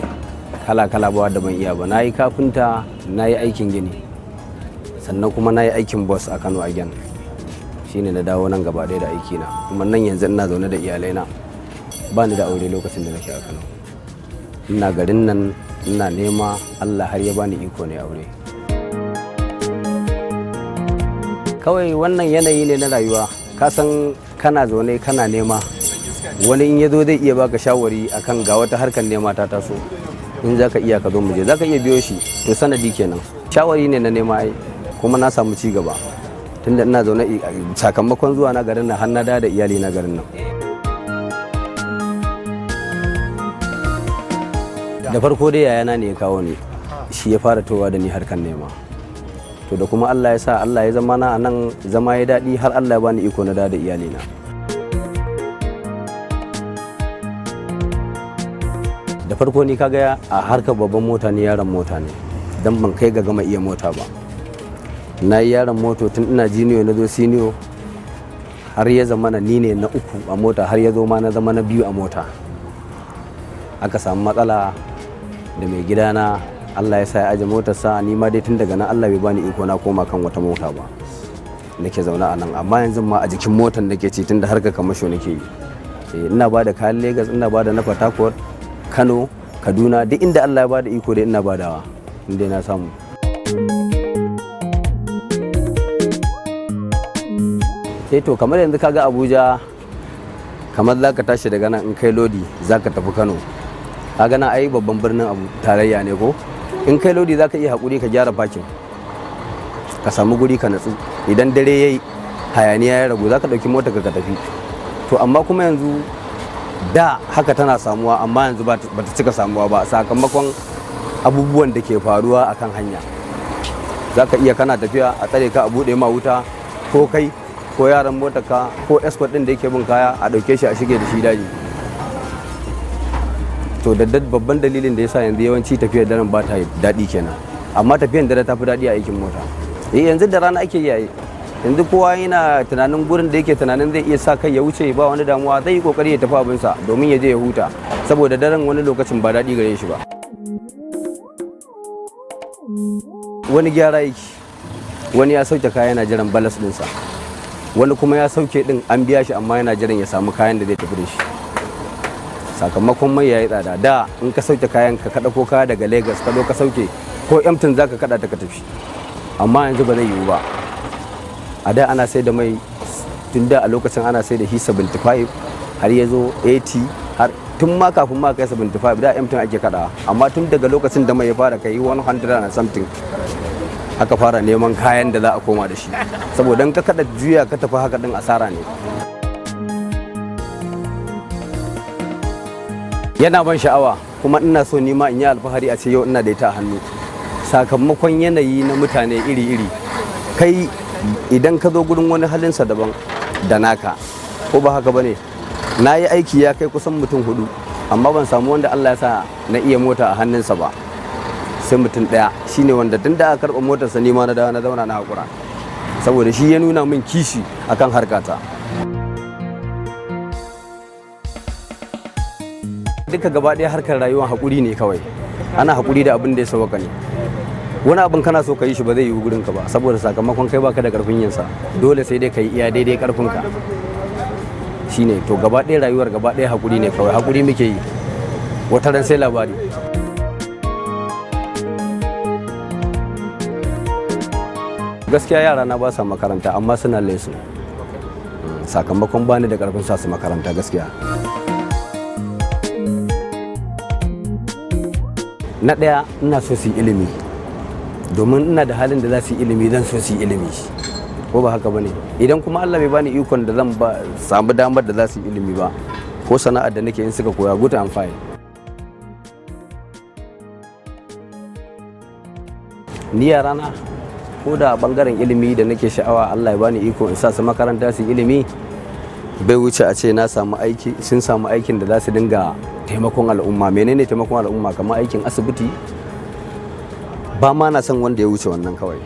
kala-kala ba da ban iya ba. Na yi kafinta, na yi aikin gini, sannan kuma na yi aikin boss a Kano again. Shine na dawo nan gaba ɗaya da aikina, kuma nan yanzu ina zaune da iyalaina. Ba ni da aure lokacin da nake a Kano. Ina garin nan, ina nema, Allah har ya bani iko ne aure. Kawai wannan yanayi ne na rayuwa, ka san kana zaune kana nema, wani in ya zo zai iya baka shawari akan ga wata harkar nema ta taso, in za ka iya ka zo mu je, za ka iya biyo shi, to sanadi kenan. Shawari ne na nema ai, kuma na samu ci gaba, tunda ina zaune sakamakon zuwa na garin nan har na da iyali na garin nan. Da farko dai yayana ne ya kawo ni, shi ya fara towa da ni harkar nema. To da kuma Allah ya sa Allah ya zama na nan, zama ya daɗi har Allah ya bani iko na da iyalina. Da farko ni kaga a harkar babban mota ne, yaron mota ne, dan ban kai ga gama iya mota ba. na yi yaron moto tun ina jiniyo na zo siniyo har ya zama ni ne na 3 a mota har ya zo ma na zama na 2 a mota. Aka samu matsala da mai gidana, Allah ya sa ya aje motarsa, ni ma dai tun daga nan Allah bai bani iko na koma kan wata mota ba. Nake zaune a nan, amma yanzu ma a jikin motar nake ci tun da harkar kamasho nake yi. Ina ba da kayan Lagos, ina ba da na Port Harcourt, Kano, Kaduna, duk inda Allah ya ba da iko dai ina badawa inda na samu. To kamar yanzu kaga Abuja, kamar za ka tashi daga nan in kai lodi za ka tafi Kano. Kaga na ai babban birnin tarayya ne ko? In kai lodi za ka iya haƙuri ka gyara fakin, ka samu guri ka natsu. Idan dare yayi hayaniya ya ragu za ka ɗauki motar ka tafi. To amma kuma yanzu da haka tana samuwa, amma yanzu ba ta cika samuwa ba sakamakon abubuwan da ke faruwa akan hanya. Za ka iya kana tafiya a tsare ka a buɗe ma wuta, ko kai ko yaran motarka ko escort ɗin da yake bin kaya a ɗauke shi a shige da shi daji. To da babban dalilin da yasa yanzu yawanci tafiyar daren ba ta daɗi kenan, amma tafiyar dare ta fi daɗi a aikin mota. Yanzu da rana ake yayi, yanzu kowa yana tunanin gurin da yake tunanin zai iya sa kai ya wuce ba wani damuwa, zai yi kokari ya tafi abinsa domin ya je ya huta, saboda daren wani lokacin ba daɗi gare shi ba. Wani gyara yake, wani ya sauke kaya yana jiran balas ɗinsa, wani kuma ya sauke ɗin an biya shi amma yana jiran ya samu kayan da zai tafi da shi. Sakamakon mai yayi tsada, da in ka sauke kayan ka kada ko kaya daga Lagos ka zo ka sauke ko emtin zaka kada ta ka tafi, amma yanzu ba zai yiwu ba. A da ana sai da mai, tun da a lokacin ana sai da shi 75 har ya zo 80, har tun ma kafin ma kai 75 da emtin ake kada, amma tun daga lokacin da mai ya fara kai 100 and something aka fara neman kayan da za a koma da shi, saboda in ka kada juya ka tafi haka din asara ne. Yana ban sha'awa, kuma ina so nima in yi alfahari a ce yau ina da ita a hannu, sakamakon yanayi na mutane iri-iri. Kai idan ka zo gurin wani halinsa daban da naka, ko ba haka bane? Na yi aiki ya kai kusan mutum 4, amma ban samu wanda Allah ya sa na iya mota a hannunsa ba, sai mutum 1 shine wanda tun da aka karɓa motarsa nima na zauna na haƙura, saboda shi ya nuna min kishi akan harkata. Duka gaba ɗaya harkar rayuwa haƙuri ne kawai, ana haƙuri da abin da ya sauka ne. Wani abin kana so ka yi shi ba zai yi gurin ka ba, saboda sakamakon kai baka da karfin yinsa, dole sai dai ka yi iya daidai karfin ka. Shine to gaba ɗaya rayuwar gaba ɗaya haƙuri ne kawai, haƙuri muke yi, wata ran sai labari. Gaskiya yara na ba sa makaranta, amma suna lesson, sakamakon bani da karfin sa su makaranta gaskiya. Na ɗaya, ina so su yi ilimi, domin ina da halin da za su yi ilimi, zan so su yi ilimi, ko ba haka bane? Idan kuma Allah bai bani ikon da zan samu damar da za su yi ilimi ba, ko sana'ar da nake in suka koya, good and fine. Ni yarana, ko da bangaren ilimi da nake sha'awa Allah ya bani iko in sa su makaranta su yi ilimi, bai wuce a ce na samu aiki, sun samu aikin da za su dinga taimakon al'umma. Menene taimakon al'umma? Kamar aikin asibiti, ba ma na son wanda ya wuce wannan kawai.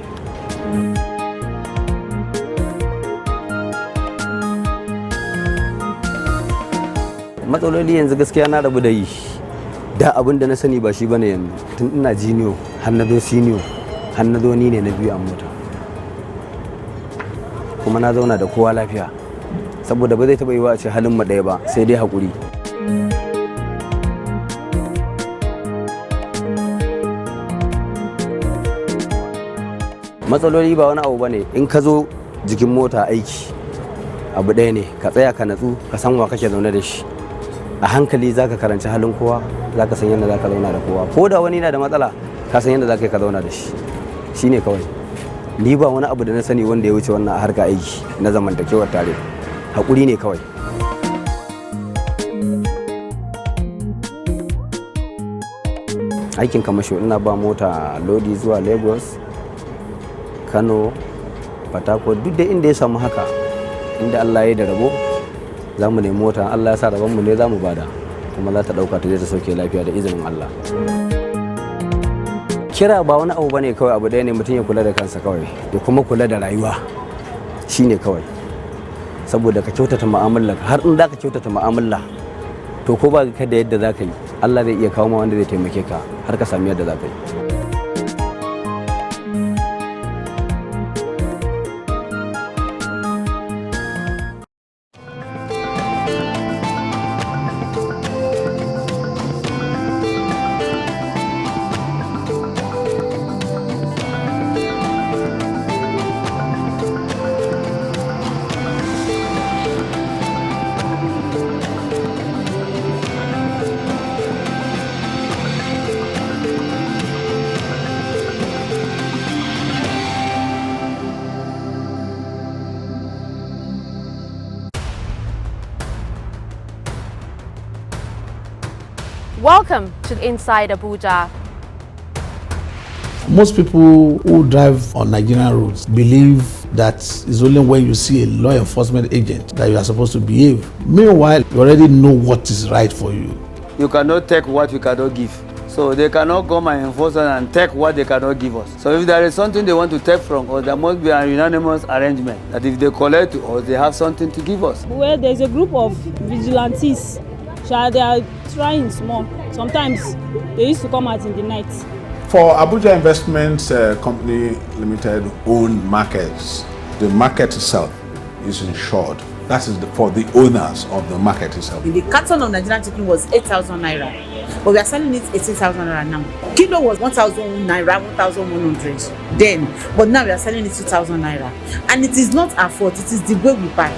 Matsaloli yanzu gaskiya na rabu da yi, da abin da na sani ba shi bane yanzu. Tun ina jiniyo har na zo siniyo, har na zo ni ne na 2 a mota, kuma na zauna da kowa lafiya, saboda ba zai taɓa yi wa a ce halin mu ɗaya ba, sai dai haƙuri. Matsaloli ba wani abu bane, in ka zo jikin mota aiki abu ɗaya ne, ka tsaya ka natsu, ka san wa kake zaune da shi, a hankali zaka karanci halin kowa, zaka san yadda zaka zauna da kowa, ko da wani na da matsala ka san yadda zaka yi ka zauna da shi, shine kawai. Ni ba wani abu da na sani wanda ya wuce wannan a harka aiki na zamantakewar tare, haƙuri ne kawai. Aikin kamasho ina ba mota lodi zuwa Lagos, Kano, Port Harcourt, duk da inda ya samu haka, inda Allah ya yi da rabo za mu nemi mota, Allah ya sa rabonmu ne za mu bada, kuma za ta ɗauka ta je ta sauke lafiya da izinin Allah. kira ba wani abu bane kawai, abu ɗaya ne mutum ya kula da kansa kawai ya kuma kula da rayuwa shine kawai, saboda ka kyautata mu'amala, har in za ka kyautata mu'amala to ko ba ka da yadda za ka yi, Allah zai iya kawo ma wanda zai taimake ka har ka sami yadda za ka yi. Welcome to Inside Abuja. Most people who drive on Nigerian roads believe that it's only when you see a law enforcement agent that you are supposed to behave. Meanwhile, you already know what is right for you. You cannot take what you cannot give. So they cannot come and enforce us and take what they cannot give us. So if there is something they want to take from us, there must be a unanimous arrangement that if they collect to us, they have something to give us. Well, there's a group of vigilantes. They are trying small. Sometimes they used to come out in the night. For Abuja Investments Company Limited owned markets, the market itself is insured. That is for the owners of the market itself. The carton of Nigerian chicken was 8,000 naira, but we are selling it 18,000 naira now. Kilo was 1,000 naira, 1,100 then, but now we are selling it 2,000 naira. And it is not our fault, it is the way we buy.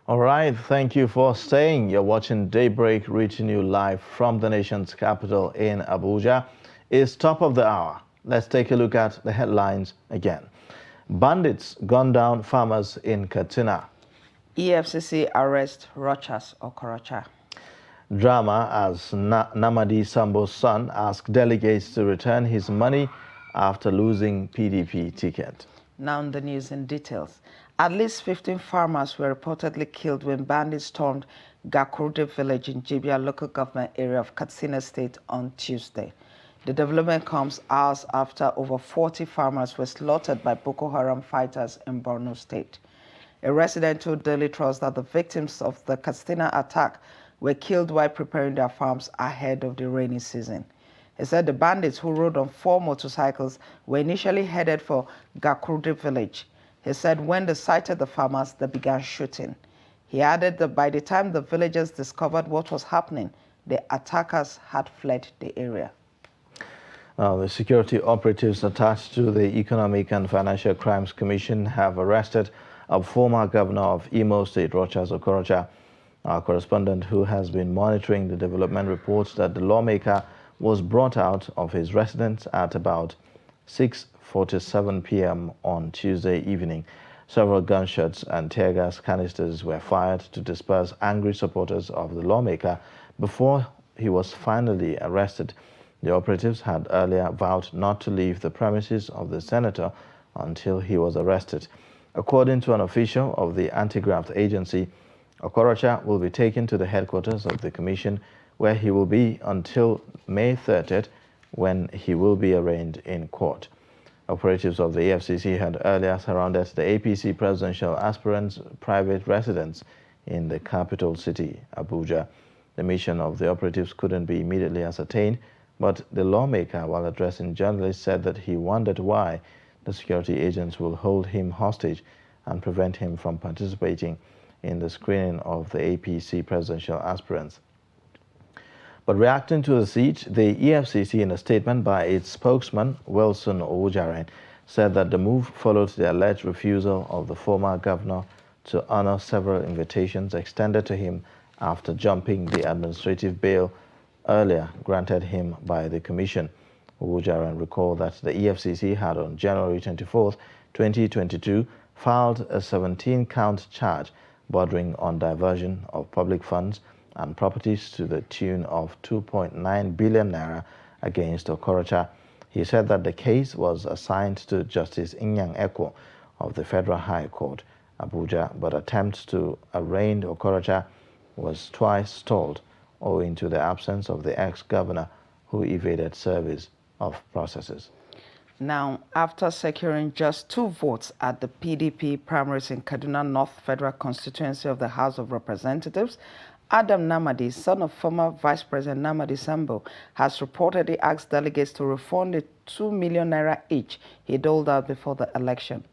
All right, thank you for staying. You're watching Daybreak, reaching you live from the nation's capital in Abuja. It's top of the hour. Let's take a look at the headlines again. Bandits gun down farmers in Katsina. EFCC arrest Rochas Okorocha. Drama as Namadi Sambo's son asked delegates to return his money after losing PDP ticket. Now the news in details. At least 15 farmers were reportedly killed when bandits stormed Gakurde village in Jibia local government area of Katsina State on Tuesday. The development comes hours after over 40 farmers were slaughtered by Boko Haram fighters in Borno State. A resident told Daily Trust that the victims of the Katsina attack were killed while preparing their farms ahead of the rainy season. He said the bandits, who rode on 4 motorcycles, were initially headed for Gakurdi village. He said when they sighted the farmers, they began shooting. He added that by the time the villagers discovered what was happening, the attackers had fled the area. Now, the security operatives attached to the Economic and Financial Crimes Commission have arrested a former governor of Imo State, Rochas Okorocha. Our correspondent, who has been monitoring the development, reports that the lawmaker was brought out of his residence at about 6:47 p.m. on Tuesday evening. Several gunshots and tear gas canisters were fired to disperse angry supporters of the lawmaker before he was finally arrested. The operatives had earlier vowed not to leave the premises of the senator until he was arrested. According to an official of the anti-graft agency, Okorocha will be taken to the headquarters of the commission, where he will be until May 30th, when he will be arraigned in court. Operatives of the EFCC had earlier surrounded the APC presidential aspirant's private residence in the capital city, Abuja. The mission of the operatives couldn't be immediately ascertained, but the lawmaker, while addressing journalists, said that he wondered why the security agents will hold him hostage and prevent him from participating in the screening of the APC presidential aspirants. But reacting to the siege, the EFCC, in a statement by its spokesman, Wilson Owujaren, said that the move followed the alleged refusal of the former governor to honor several invitations extended to him after jumping the administrative bail earlier granted him by the commission. Owujaren recalled that the EFCC had on January 24, 2022, filed a 17-count charge bordering on diversion of public funds and properties to the tune of 2.9 billion naira against Okorocha. He said that the case was assigned to Justice Inyang Ekwo of the Federal High Court, Abuja, but attempts to arraign Okorocha was twice stalled owing to the absence of the ex-governor who evaded service of processes. Now, after securing just 2 votes at the PDP primaries in Kaduna North Federal Constituency of the House of Representatives, Adam Namadi, son of former Vice President Namadi Sambo, has reportedly asked delegates to refund the 2 million naira each he doled out before the election.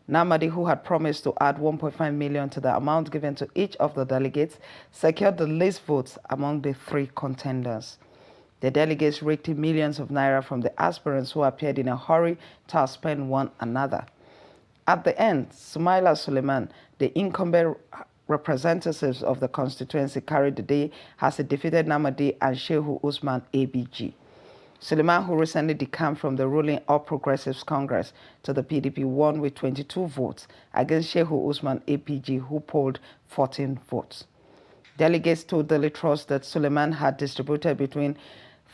Namadi, who had promised to add 1.5 million to the amount given to each of the delegates, secured the least votes among the 3 contenders. The delegates raked in millions of naira from the aspirants who appeared in a hurry to outspend one another. At the end, Sumaila Suleiman, the incumbent representatives of the constituency, carried the day as he defeated Namadi and Shehu Usman ABG. Suleiman, who recently decamped from the ruling All Progressives Congress to the PDP, won with 22 votes against Shehu Usman APG, who polled 14 votes. Delegates told Daily Trust that Suleiman had distributed between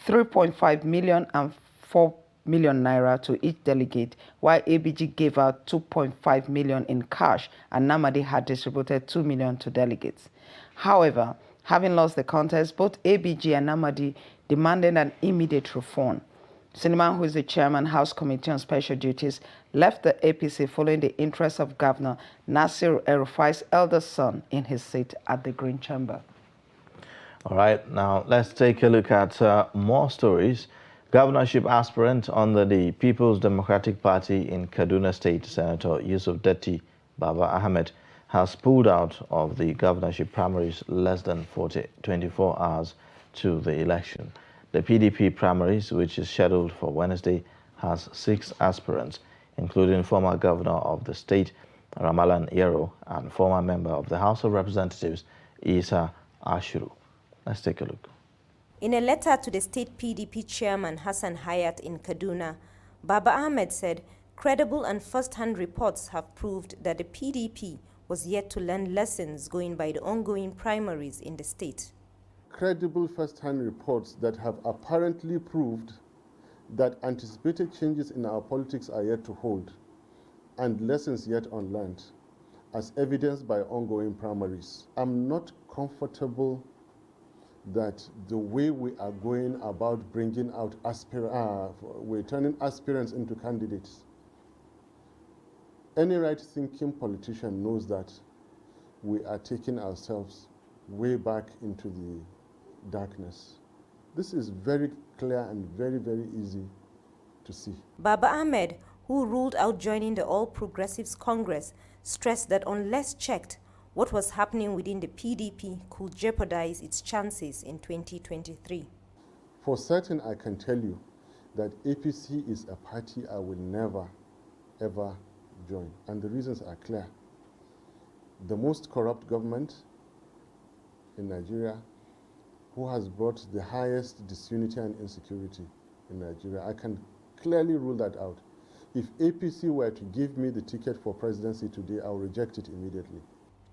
3.5 million and 4 million naira to each delegate, while ABG gave out 2.5 million in cash and Namadi had distributed 2 million to delegates. However, having lost the contest, both ABG and Namadi demanded an immediate refund. Suleiman, who is the chairman, House Committee on Special Duties, left the APC following the interest of Governor Nasir El-Rufai's eldest son in his seat at the Green Chamber. All right, now let's take a look at more stories. Governorship aspirant under the People's Democratic Party in Kaduna State, Senator Yusuf Detti Baba Ahmed, has pulled out of the governorship primaries less than 24 hours to the election. The PDP primaries, which is scheduled for Wednesday, has 6 aspirants, including former governor of the state, Ramalan Yero, and former member of the House of Representatives, Isa Ashuru. Let's take a look. In a letter to the state PDP chairman Hassan Hayat in Kaduna, Baba Ahmed said credible and first-hand reports have proved that the PDP was yet to learn lessons going by the ongoing primaries in the state. Credible first-hand reports that have apparently proved that anticipated changes in our politics are yet to hold and lessons yet unlearned, as evidenced by ongoing primaries. I'm not comfortable that the way we are going about bringing out we're turning aspirants into candidates. Any right-thinking politician knows that we are taking ourselves way back into the darkness. This is very clear and very, very easy to see. Baba Ahmed, who ruled out joining the All Progressives Congress, stressed that unless checked, what was happening within the PDP could jeopardize its chances in 2023. For certain, I can tell you that APC is a party I will never, ever join. And the reasons are clear. The most corrupt government in Nigeria, who has brought the highest disunity and insecurity in Nigeria. I can clearly rule that out. If APC were to give me the ticket for presidency today, I will reject it immediately.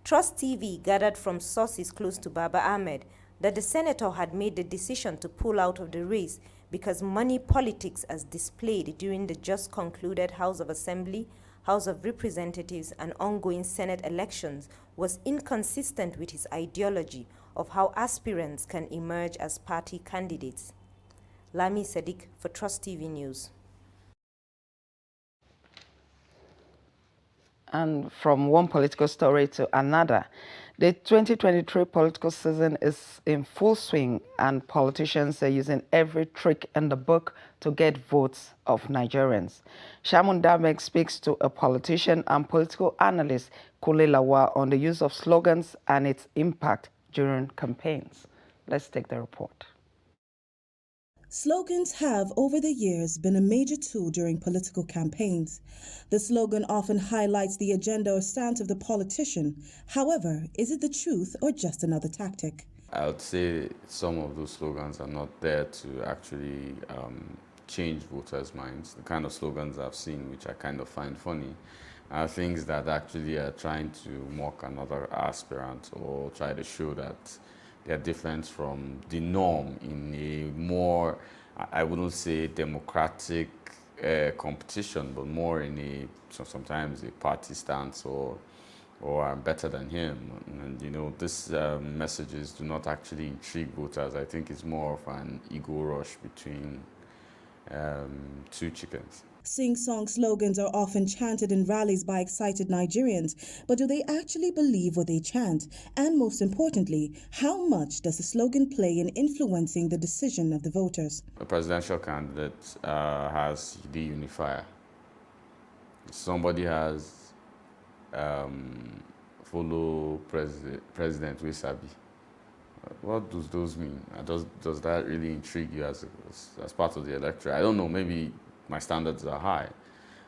Trust TV gathered from sources close to Baba Ahmed that the senator had made the decision to pull out of the race because money politics as displayed during the just concluded House of Assembly, House of Representatives and ongoing Senate elections was inconsistent with his ideology of how aspirants can emerge as party candidates. Lami Sadiq for Trust TV News. And from one political story to another, the 2023 political season is in full swing and politicians are using every trick in the book to get votes of Nigerians. Shamun Damek speaks to a politician and political analyst, Kule Lawa, on the use of slogans and its impact during campaigns. Let's take the report. Slogans have, over the years, been a major tool during political campaigns. The slogan often highlights the agenda or stance of the politician. However, is it the truth or just another tactic? I would say some of those slogans are not there to actually change voters' minds. The kind of slogans I've seen, which I kind of find funny, are things that actually are trying to mock another aspirant or try to show that they're different from the norm in a more, I wouldn't say democratic competition, but more in a, sometimes a party stance or I'm better than him. And you know, these messages do not actually intrigue voters. I think it's more of an ego rush between two chickens. Sing-song slogans are often chanted in rallies by excited Nigerians, but do they actually believe what they chant? And most importantly, how much does the slogan play in influencing the decision of the voters? A presidential candidate has the unifier. Somebody has follow President Wesabi. What does those mean? Does that really intrigue you as part of the electorate? I don't know, maybe my standards are high.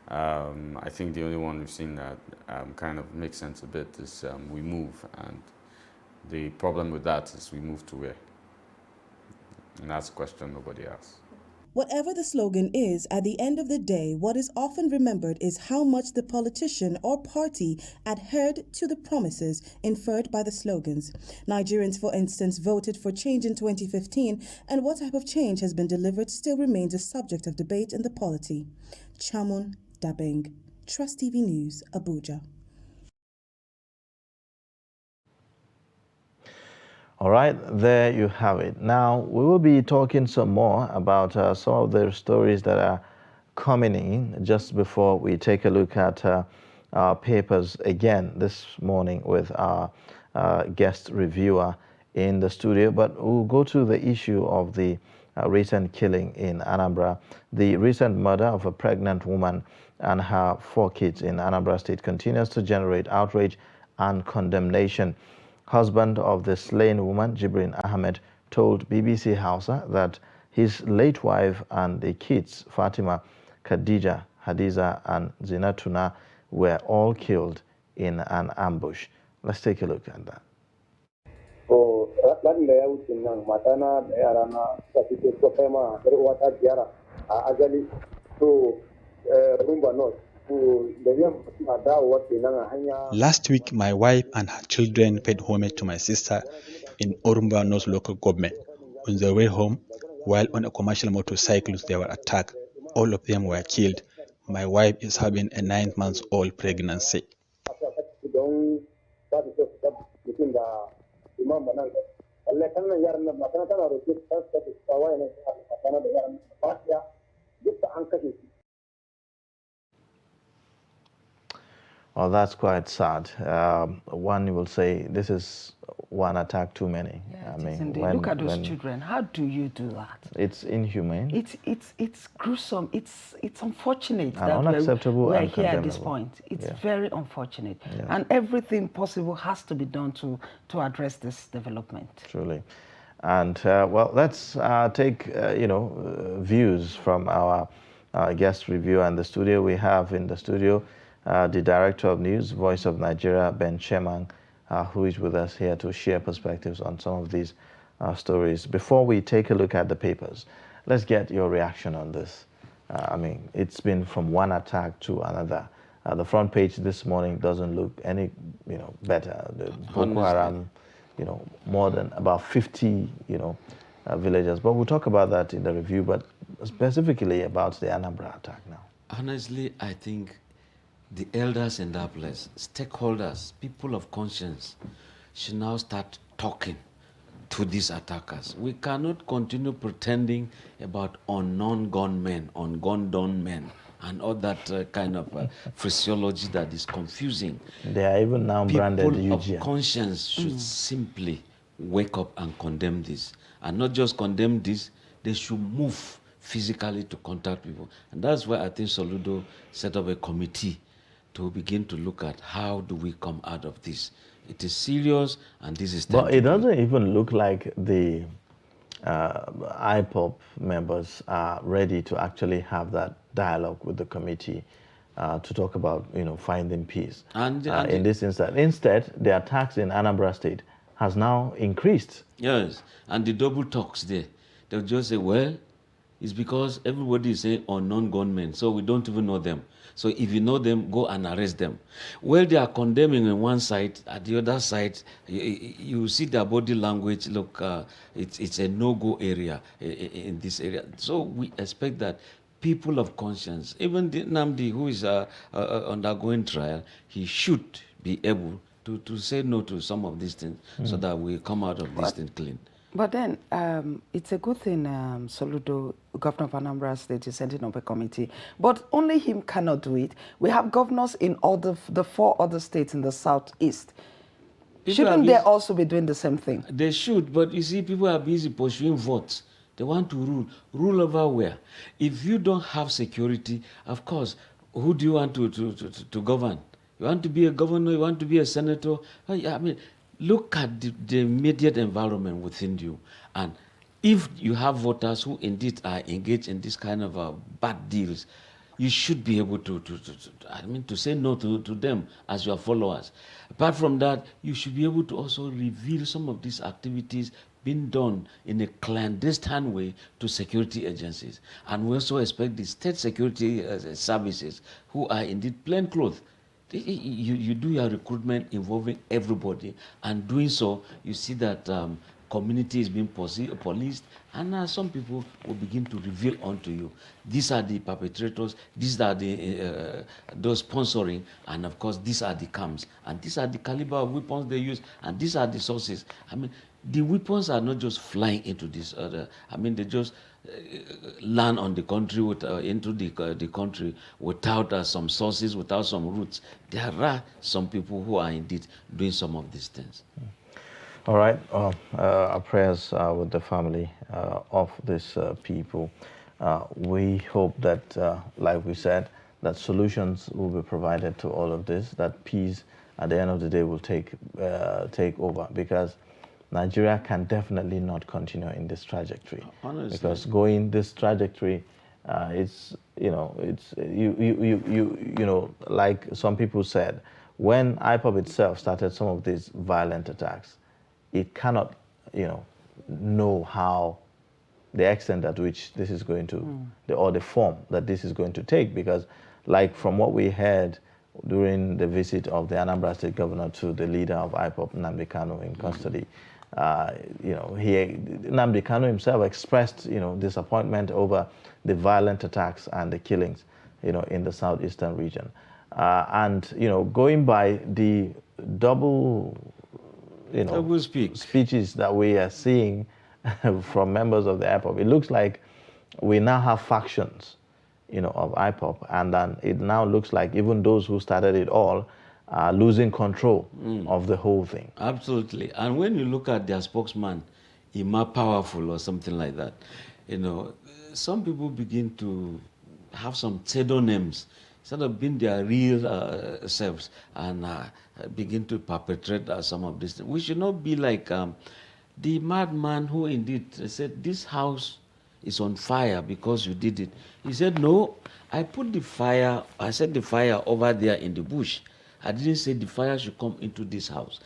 I think the only one we've seen that kind of makes sense a bit is We Move, and the problem with that is we move to where? And that's a question nobody asks. Whatever the slogan is, at the end of the day, what is often remembered is how much the politician or party adhered to the promises inferred by the slogans. Nigerians, for instance, voted for change in 2015, and what type of change has been delivered still remains a subject of debate in the polity. Chamun Dabeng, Trust TV News, Abuja. All right, there you have it. Now, we will be talking some more about some of the stories that are coming in just before we take a look at our papers again this morning with our guest reviewer in the studio. But we'll go to the issue of the recent killing in Anambra. The recent murder of a pregnant woman and her 4 kids in Anambra State continues to generate outrage and condemnation. Husband of the slain woman, Jibrin Ahmed, told BBC Hausa that his late wife and the kids, Fatima, Khadija, Hadiza, and Zinatuna, were all killed in an ambush. Let's take a look at that. Last week, my wife and her children paid homage to my sister in Orumba North local government. On their way home, while on a commercial motorcycle, they were attacked. All of them were killed. My wife is having a 9-month-old pregnancy. Well, that's quite sad. One will say this is one attack too many. Yeah, I mean, look at those children. How do you do that? It's inhumane. It's gruesome. It's unfortunate and that unacceptable we're and here at this point. It's very unfortunate, and everything possible has to be done to address this development. Truly. And well, let's take views from our guest reviewer in the studio. We have in the studio the Director of News, Voice of Nigeria, Ben Chemang, who is with us here to share perspectives on some of these stories. Before we take a look at the papers, let's get your reaction on this. I mean, it's been from one attack to another. The front page this morning doesn't look any, better. The Boko Haram, more than about 50, villagers. But we'll talk about that in the review, but specifically about the Anambra attack now. Honestly, I think the elders in that place, stakeholders, people of conscience, should now start talking to these attackers. We cannot continue pretending about unknown gunmen, ungunned men, and all that kind of phraseology that is confusing. They are even now branded UGM. People of conscience should simply wake up and condemn this. And not just condemn this, they should move physically to contact people. And that's why I think Soludo set up a committee to begin to look at how do we come out of this. It is serious, and this is... But it doesn't even look like the IPOP members are ready to actually have that dialogue with the committee to talk about, finding peace. And in this instance, instead, the attacks in Anambra State has now increased. Yes, and the double talks there. They'll just say, well, it's because everybody is saying unknown gunmen, so we don't even know them. So if you know them, go and arrest them. Well, they are condemning on one side. At the other side, you see their body language. Look, it's a no-go area in this area. So we expect that people of conscience, even Namdi, who is undergoing trial, he should be able to say no to some of these things so that we come out of this thing clean. But then it's a good thing Soludo, Governor of Anambra State, is setting up a committee. But only him cannot do it. We have governors in all the 4 other states in the southeast. Shouldn't they also be doing the same thing? They should, but you see, people are busy pursuing votes. They want to rule. Rule over where? If you don't have security, of course, who do you want to govern? You want to be a governor? You want to be a senator? I mean, look at the immediate environment within you. And if you have voters who indeed are engaged in this kind of bad deals, you should be able to say no to them as your followers. Apart from that, you should be able to also reveal some of these activities being done in a clandestine way to security agencies. And we also expect the state security services, who are indeed plainclothes. You do your recruitment involving everybody, and doing so, you see that community is being policed, and some people will begin to reveal onto you. These are the perpetrators, these are the those sponsoring, and of course, these are the camps, and these are the caliber of weapons they use, and these are the sources. I mean, the weapons are not just flying into this other. I mean, they just land on the country into the country without some sources, without some roots. There are some people who are indeed doing some of these things. All right. Our prayers with the family of these people. We hope that, like we said, that solutions will be provided to all of this, that peace at the end of the day will take over, because Nigeria can definitely not continue in this trajectory. Honestly. Because going this trajectory, it's like some people said, when IPOB itself started some of these violent attacks, it cannot, know how the extent at which this is going to, or the form that this is going to take, because, like from what we heard during the visit of the Anambra State Governor to the leader of IPOB, Nnamdi Kanu, in custody, Nnamdi Kanu himself expressed, disappointment over the violent attacks and the killings, in the southeastern region, and going by the double speeches that we are seeing from members of the IPOB, it looks like we now have factions, of IPOB, and then it now looks like even those who started it all losing control of the whole thing. Absolutely. And when you look at their spokesman, Ima Powerful or something like that, you know, some people begin to have some pseudonyms instead of being their real selves and begin to perpetrate some of these things. We should not be like the madman who indeed said, this house is on fire because you did it. He said, no, I set the fire over there in the bush. I didn't say the fire should come into this house.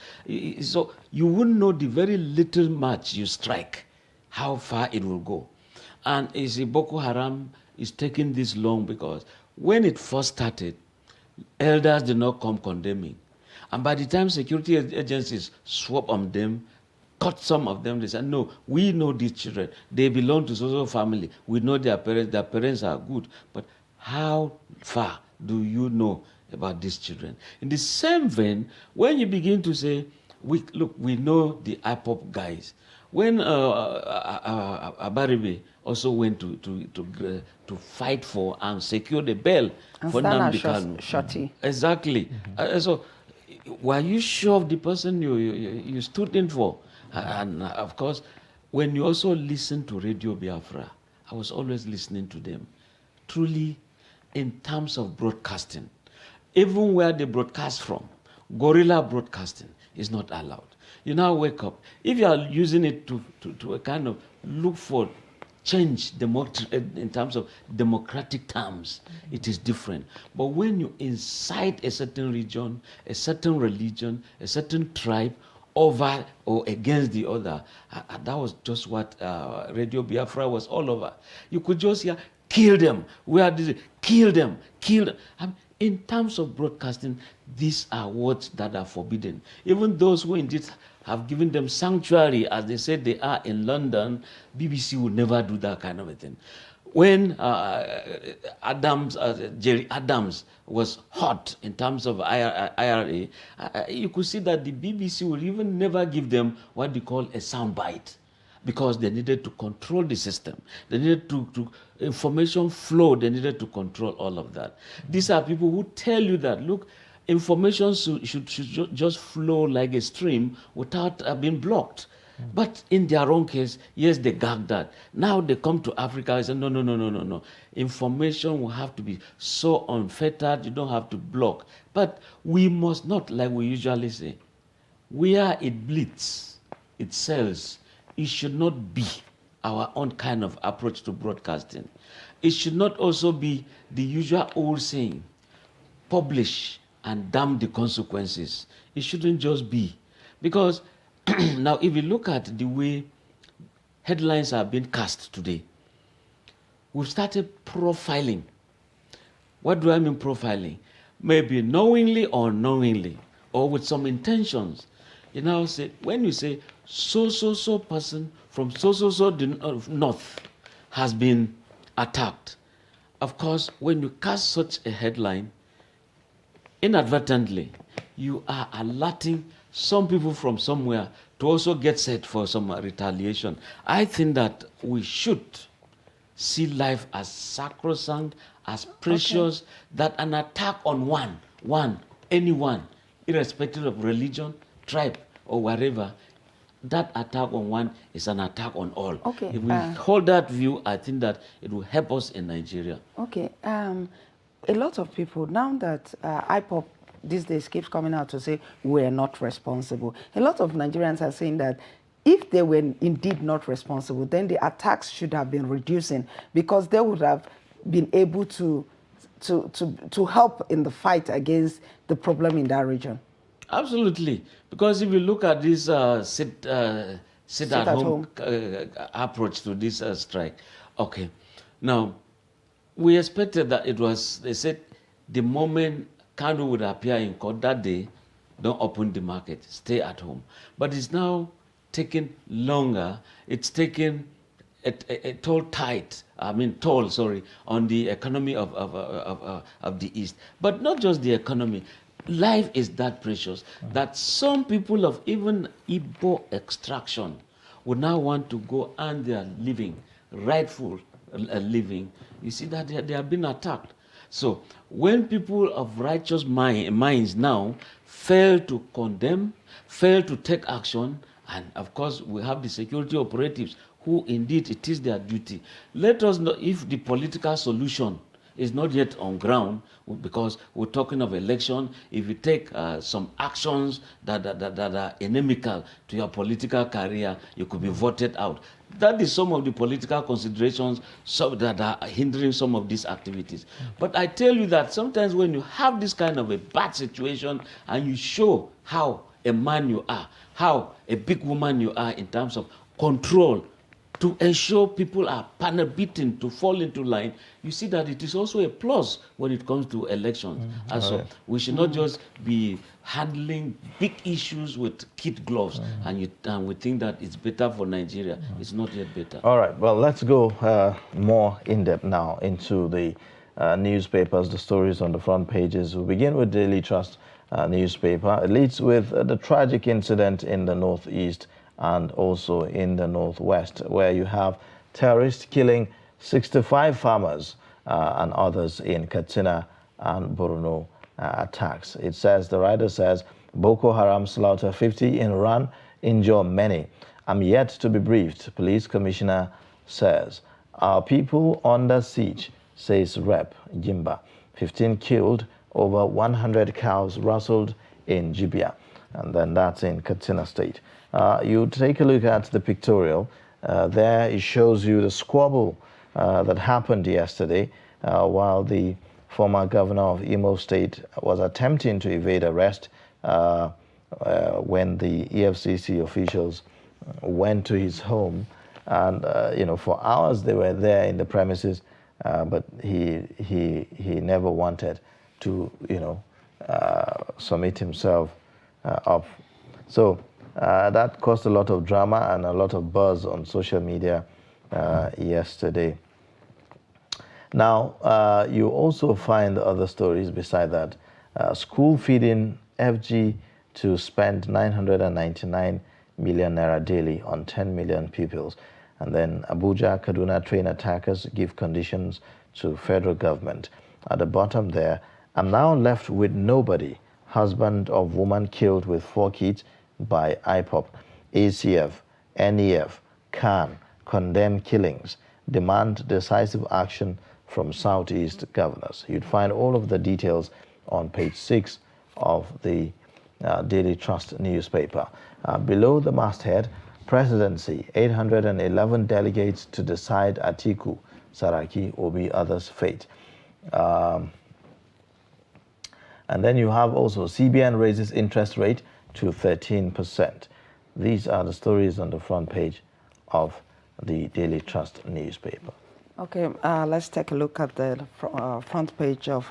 So you wouldn't know the very little match you strike, how far it will go. And you see, Boko Haram is taking this long because when it first started, elders did not come condemning. And by the time security agencies swap on them, cut some of them, they said, no, we know these children. They belong to social family. We know their parents are good. But how far do you know about these children? In the same vein, when you begin to say, we know the IPOP guys. When Abaribe also went to fight for and secure the bail for Nnamdi Kanu. Shorty. Exactly. So, were you sure of the person you stood in for? And of course, when you also listen to Radio Biafra, I was always listening to them. Truly, in terms of broadcasting, even where they broadcast from, guerrilla broadcasting is not allowed. You now wake up. If you are using it to a kind of look for change in terms of democratic terms, it is different. But when you incite a certain region, a certain religion, a certain tribe over or against the other, that was just what Radio Biafra was all over. You could just hear, kill them, kill them, kill them. In terms of broadcasting, these are words that are forbidden. Even those who indeed have given them sanctuary, as they said they are in London, BBC would never do that kind of a thing. When Jerry Adams was hot in terms of IRA, you could see that the BBC would even never give them what they call a soundbite, because they needed to control the system. They needed to information flow. They needed to control all of that. These are people who tell you that, look, information should just flow like a stream without being blocked. But in their own case, yes, they gag that. Now they come to Africa and say, no. Information will have to be so unfettered, you don't have to block. But we must not, like we usually say, where it bleeds, it sells. It should not be our own kind of approach to broadcasting. It should not also be the usual old saying, publish and damn the consequences. It shouldn't just be. Because now if you look at the way headlines are being cast today, we've started profiling. What do I mean profiling? Maybe knowingly or unknowingly, or with some intentions. You now say, when you say so person from the north has been attacked, of course, when you cast such a headline, inadvertently, you are alerting some people from somewhere to also get set for some retaliation. I think that we should see life as sacrosanct, as precious, that an attack on anyone, irrespective of religion, tribe, or whatever, that attack on one is an attack on all. Okay. If we hold that view, I think that it will help us in Nigeria. Okay. A lot of people, now that IPOP these days keeps coming out to say we're not responsible, a lot of Nigerians are saying that if they were indeed not responsible, then the attacks should have been reducing, because they would have been able to help in the fight against the problem in that region. Absolutely, because if you look at this sit at home approach to this strike, okay, now we expected that they said the moment Kanu would appear in court that day, don't open the market, stay at home. But it's now taking longer. It's taking a toll on the economy of the East. But not just the economy. Life is that precious that some people of even Igbo extraction would now want to go earn their living, rightful living. You see that they have been attacked. So when people of righteous minds now fail to condemn, fail to take action, and of course we have the security operatives who indeed it is their duty. Let us know if the political solution is not yet on ground, because we're talking of election. If you take some actions that are inimical to your political career, you could be voted out. That is some of the political considerations that are hindering some of these activities. But I tell you that sometimes when you have this kind of a bad situation and you show how a man you are, how a big woman you are in terms of control, to ensure people are panel beaten to fall into line, you see that it is also a plus when it comes to elections. And so we should not just be handling big issues with kid gloves and we think that it's better for Nigeria. It's not yet better. All right, well, let's go more in-depth now into the newspapers, the stories on the front pages. We'll begin with Daily Trust newspaper. It leads with the tragic incident in the northeast and also in the northwest, where you have terrorists killing 65 farmers and others in Katsina and Borno attacks. It says, the writer says, Boko Haram slaughter 50 in Ran, injure many. I'm yet to be briefed, police commissioner says. Our people under siege, says Rep. Jimba. 15 killed, over 100 cows rustled in Jibia. And then that's in Katsina State. You take a look at the pictorial. There it shows you the squabble that happened yesterday while the former governor of Imo State was attempting to evade arrest when the EFCC officials went to his home. And, for hours they were there in the premises, but he never wanted to, submit himself up. So that caused a lot of drama and a lot of buzz on social media yesterday. Now, you also find other stories beside that. School feeding FG to spend 999 million naira daily on 10 million pupils. And then Abuja, Kaduna train attackers give conditions to federal government. At the bottom there, I'm now left with nobody. Husband of woman killed with 4 kids by IPOP. ACF, NEF, CAN condemn killings. Demand decisive action from Southeast governors. You'd find all of the details on page 6 of the Daily Trust newspaper. Below the masthead, presidency, 811 delegates to decide Atiku, Saraki, Obi, others' fate. And then you have also CBN raises interest rate to 13%. These are the stories on the front page of the Daily Trust newspaper. Okay, let's take a look at the front page of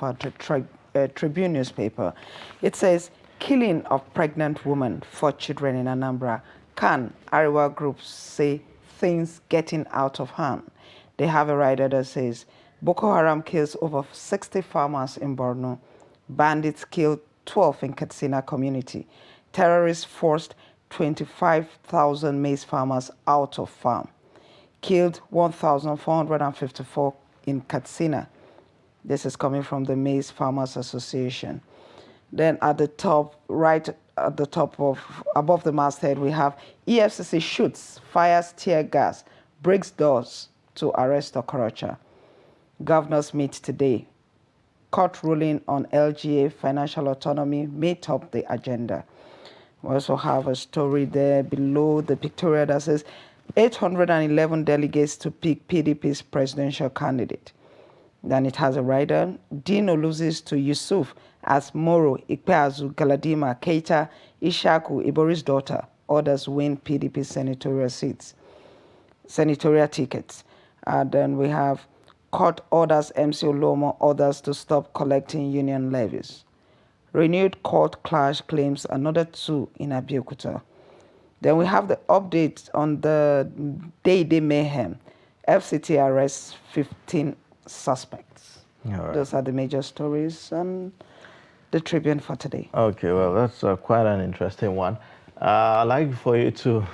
Tribune newspaper. It says, killing of pregnant woman, 4 children in Anambra. Can Ariwa groups say things getting out of hand? They have a rider that says, Boko Haram kills over 60 farmers in Borno. Bandits killed 12 in Katsina community. Terrorists forced 25,000 maize farmers out of farm. Killed 1,454 in Katsina. This is coming from the Maize Farmers Association. Then at the top, right at the top of, above the masthead, we have EFCC shoots, fires tear gas, breaks doors to arrest Okorocha. Governors meet today. Court ruling on LGA financial autonomy may top the agenda. We also have a story there below the pictorial that says 811 delegates to pick PDP's presidential candidate. Then it has a rider. Dino loses to Yusuf as Moro, Ikpeazu, Galadima, Keita, Ishaku, Ibori's daughter. Others win PDP senatorial tickets. And then we have court orders MC Olomo others to stop collecting union levies. Renewed court clash claims another 2 in Abeokuta. Then we have the update on the day-day mayhem. FCT arrests 15 suspects. Right. Those are the major stories on the Tribune for today. Okay, well, that's quite an interesting one. I'd like for you to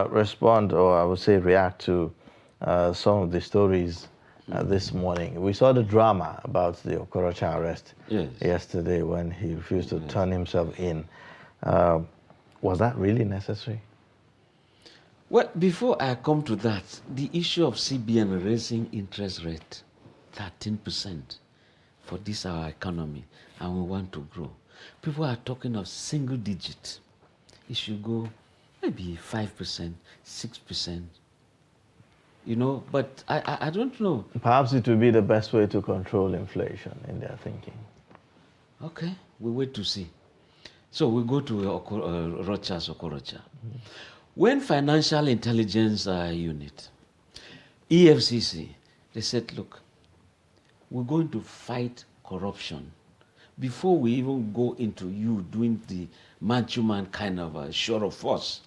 respond, or I would say react to some of the stories this morning. We saw the drama about the Okorocha arrest Yes. yesterday when he refused to turn himself in. Was that really necessary? Well, before I come to that, the issue of CBN raising interest rate, 13% for this our economy, and we want to grow. People are talking of single digit. It should go maybe 5%, 6%. You know, but I don't know. Perhaps it would be the best way to control inflation in their thinking. Okay, we wait to see. So we go to Rocha's Okorocha. When Financial Intelligence Unit, EFCC, they said, look, we're going to fight corruption. Before we even go into you doing the man-to-man kind of show of force,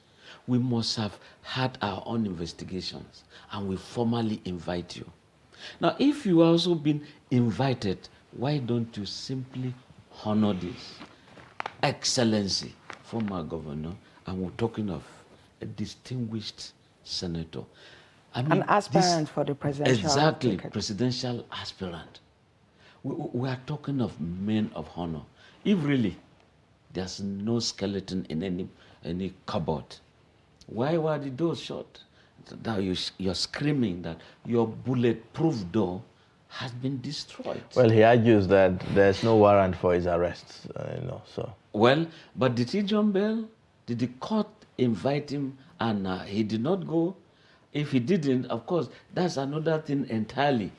we must have had our own investigations, and we formally invite you. Now, if you also been invited, why don't you simply honor this? Excellency, former governor, and we're talking of a distinguished senator. I mean, an aspirant for the presidential exactly, ticket. presidential aspirant. We are talking of men of honor. If really there's no skeleton in any cupboard, why were the doors shut? Now you're screaming that your bulletproof door has been destroyed. Well, he argues that there's no warrant for his arrest, so. Well, but did he jump bail? Did the court invite him and he did not go? If he didn't, of course, that's another thing entirely,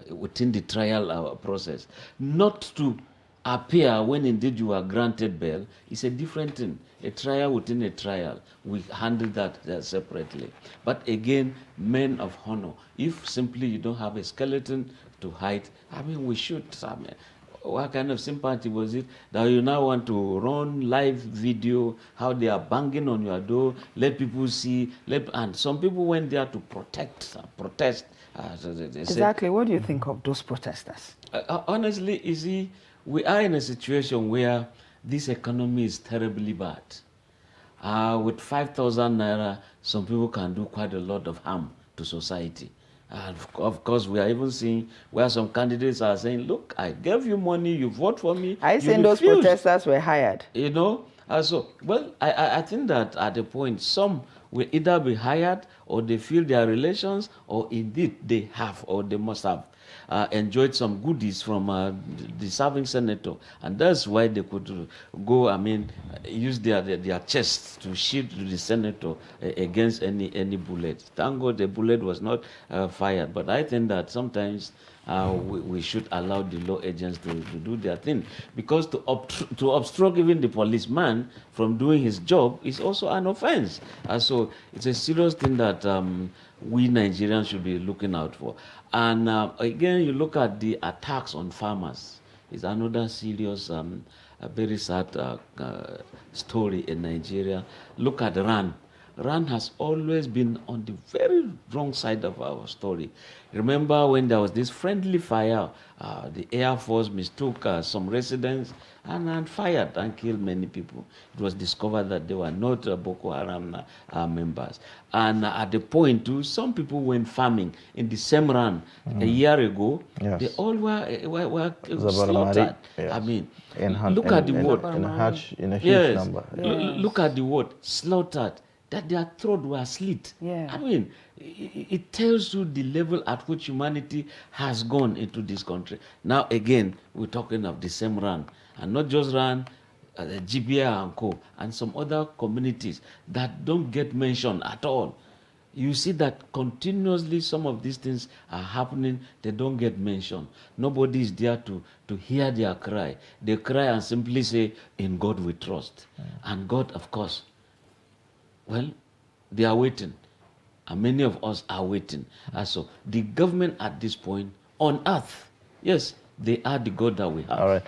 within the trial process. Not to appear when indeed you are granted bail is a different thing. A trial within a trial, we handle that separately. But again, men of honor, if simply you don't have a skeleton to hide, I mean, we should. What kind of sympathy was it that you now want to run live video, how they are banging on your door, let people see, and some people went there to protest. Exactly. What do you think of those protesters? Honestly, you see, we are in a situation where this economy is terribly bad. With 5,000 naira, some people can do quite a lot of harm to society. And of course, we are even seeing where some candidates are saying, look, I gave you money, you vote for me. Are you saying those protesters were hired? You know? I think that at the point, some will either be hired or they feel their relations, or indeed they have or they must have enjoyed some goodies from the serving senator, and that's why they could go, use their chests to shield the senator against any bullet. Thank God the bullet was not fired, but I think that sometimes we should allow the law agents to do their thing, because to obstruct even the policeman from doing his job is also an offense. So it's a serious thing that we Nigerians should be looking out for. And again, you look at the attacks on farmers. It's another serious, very sad story in Nigeria. Look at RAN. RAN has always been on the very wrong side of our story. Remember when there was this friendly fire, the Air Force mistook some residents and fired and killed many people. It was discovered that they were not Boko Haram members. And at the point too, some people went farming in the same RAN a year ago. Yes. They all were slaughtered. Yes. I mean, look at the word. In a huge number. Yes. Look at the word, slaughtered. That their throat were slit. Yeah. I mean, it tells you the level at which humanity has gone into this country. Now, again, we're talking of the same RAN, and not just RAN, GBA and Co., and some other communities that don't get mentioned at all. You see that continuously some of these things are happening, they don't get mentioned. Nobody is there to hear their cry. They cry and simply say, in God we trust. And God, of course, well, they are waiting, and many of us are waiting. And so the government at this point on earth, yes, they are the God that we have. All right.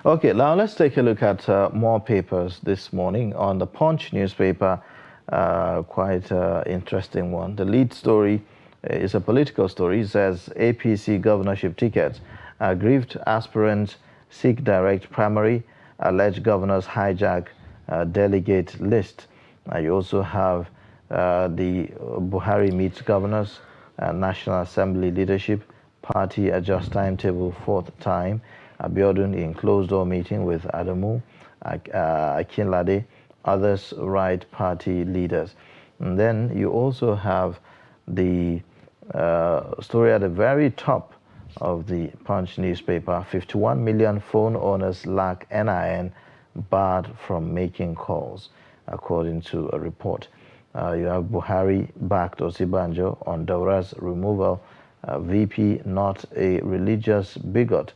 Okay, now let's take a look at more papers this morning. On the Punch newspaper, quite interesting one. The lead story is a political story. It says APC governorship tickets. Aggrieved aspirants seek direct primary. Alleged governors hijack delegate list. You also have the Buhari meets governors. National Assembly leadership, party adjust timetable fourth time. Abiodun in closed-door meeting with Adamu, Akinlade, others write party leaders. And then you also have the story at the very top of the Punch newspaper. 51 million phone owners lack NIN, barred from making calls, according to a report. You have Buhari backed Osibanjo on Daura's removal. VP not a religious bigot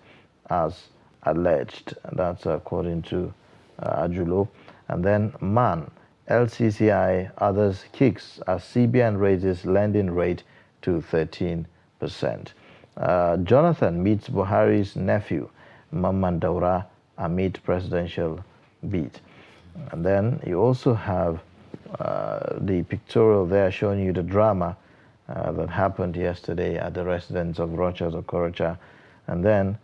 as alleged. That's according to Ajulo. And then Man, LCCI, others kicks as CBN raises lending rate to 13%. Jonathan meets Buhari's nephew, Mamman Daura, amid presidential beat. And then you also have the pictorial there showing you the drama that happened yesterday at the residence of Rochas Okorocha. And then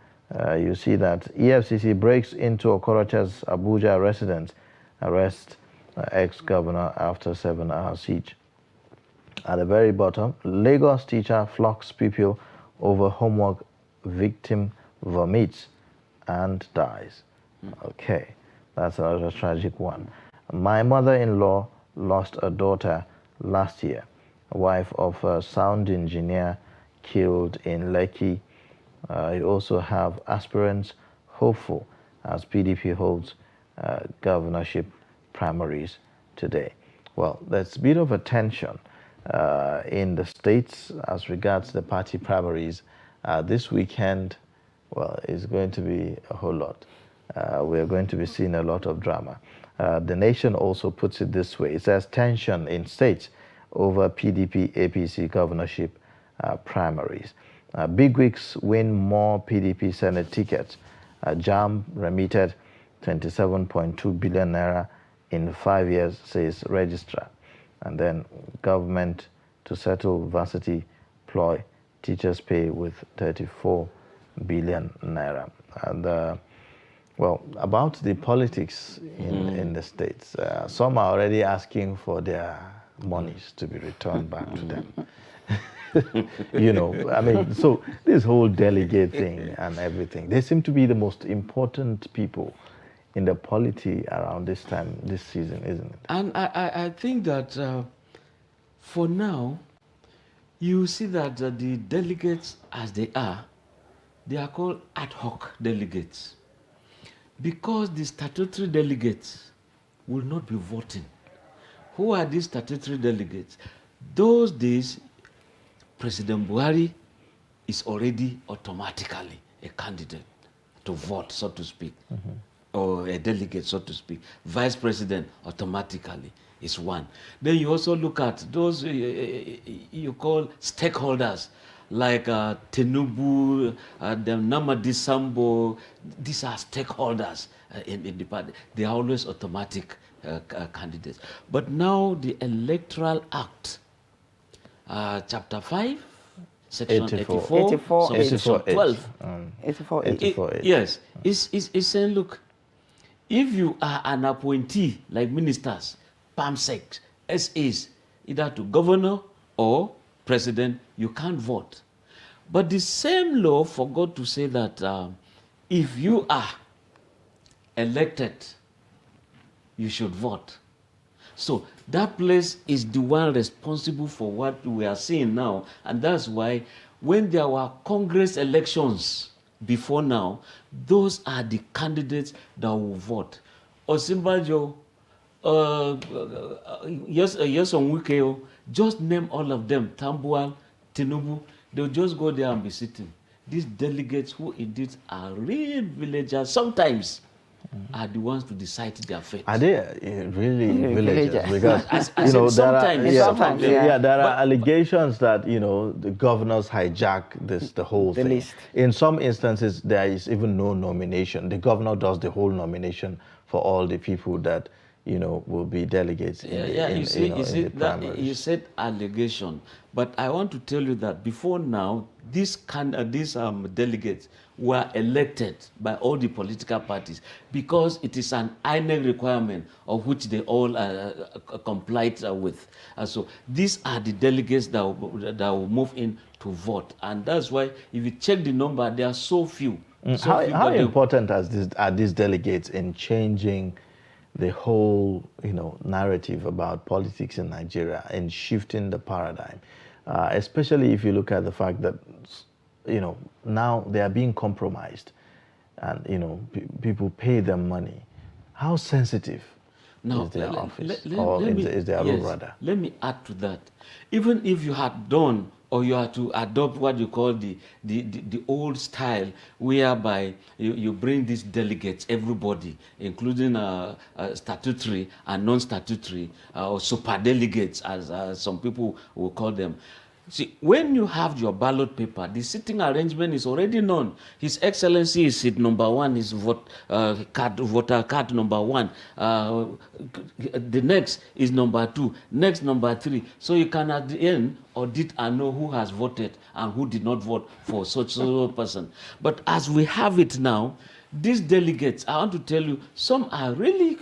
you see that EFCC breaks into Okorocha's Abuja residence, arrest ex-governor after 7-hour siege. At the very bottom, Lagos teacher flocks pupil over homework, victim vomits and dies. Okay, that's another tragic one. My mother-in-law lost a daughter last year, wife of a sound engineer killed in Lekki. You also have aspirants hopeful as PDP holds governorship primaries today. Well, there's a bit of a tension in the states as regards the party primaries. This weekend, well, is going to be a whole lot. We are going to be seeing a lot of drama. The Nation also puts it this way. It says tension in states over PDP APC governorship primaries. Bigwigs win more PDP Senate tickets. JAM remitted 27.2 billion naira in 5 years, says registrar. And then government to settle varsity ploy, teachers pay with 34 billion naira. And well, about the politics in the states, some are already asking for their monies to be returned back to them. You know, I mean, so this whole delegate thing and everything, they seem to be the most important people in the polity around this time, this season, isn't it? And I think that for now, you see that the delegates as they are called ad hoc delegates. Because the statutory delegates will not be voting. Who are these statutory delegates? Those days, President Buhari is already automatically a candidate to vote, so to speak, or a delegate, so to speak. Vice President automatically is one. Then you also look at those you call stakeholders, like Tinubu, Namadi Sambo. These are stakeholders in the party. They are always automatic candidates. But now the Electoral Act, Chapter 5, Section 84, Section 12. 84. Yes, it's saying, look, if you are an appointee, like ministers, PAMSEC, SAs, either to governor or president, you can't vote. But the same law forgot to say that if you are elected, you should vote. So that place is the one responsible for what we are seeing now. And that's why when there were Congress elections before now, those are the candidates that will vote. Osinbajo, yes on Wikeo, just name all of them, Tambuwal, Tinubu, they'll just go there and be sitting. These delegates who indeed are real villagers, sometimes are the ones to decide their fate. Are they really villagers? Because you know, there are allegations that the governors hijack the whole thing. List. In some instances, there is even no nomination. The governor does the whole nomination for all the people that will be delegates. You said allegation, but I want to tell you that before now, these delegates were elected by all the political parties because it is an INEC requirement of which they all complied with. So these are the delegates that will move in to vote. And that's why if you check the number, there are so few. How important are these delegates in changing the whole, narrative about politics in Nigeria and shifting the paradigm, especially if you look at the fact that, now they are being compromised, and people pay them money. How sensitive is their office, is their role rather? Let me add to that. Even if you had done or you are to adopt what you call the old style, whereby you bring these delegates, everybody, including statutory and non-statutory, or super delegates, as some people will call them. See, when you have your ballot paper, the sitting arrangement is already known. His Excellency is seat number 1, his voter card number 1. The next is number 2, next number 3. So you can at the end audit and know who has voted and who did not vote for such a person. But as we have it now, these delegates, I want to tell you, some are really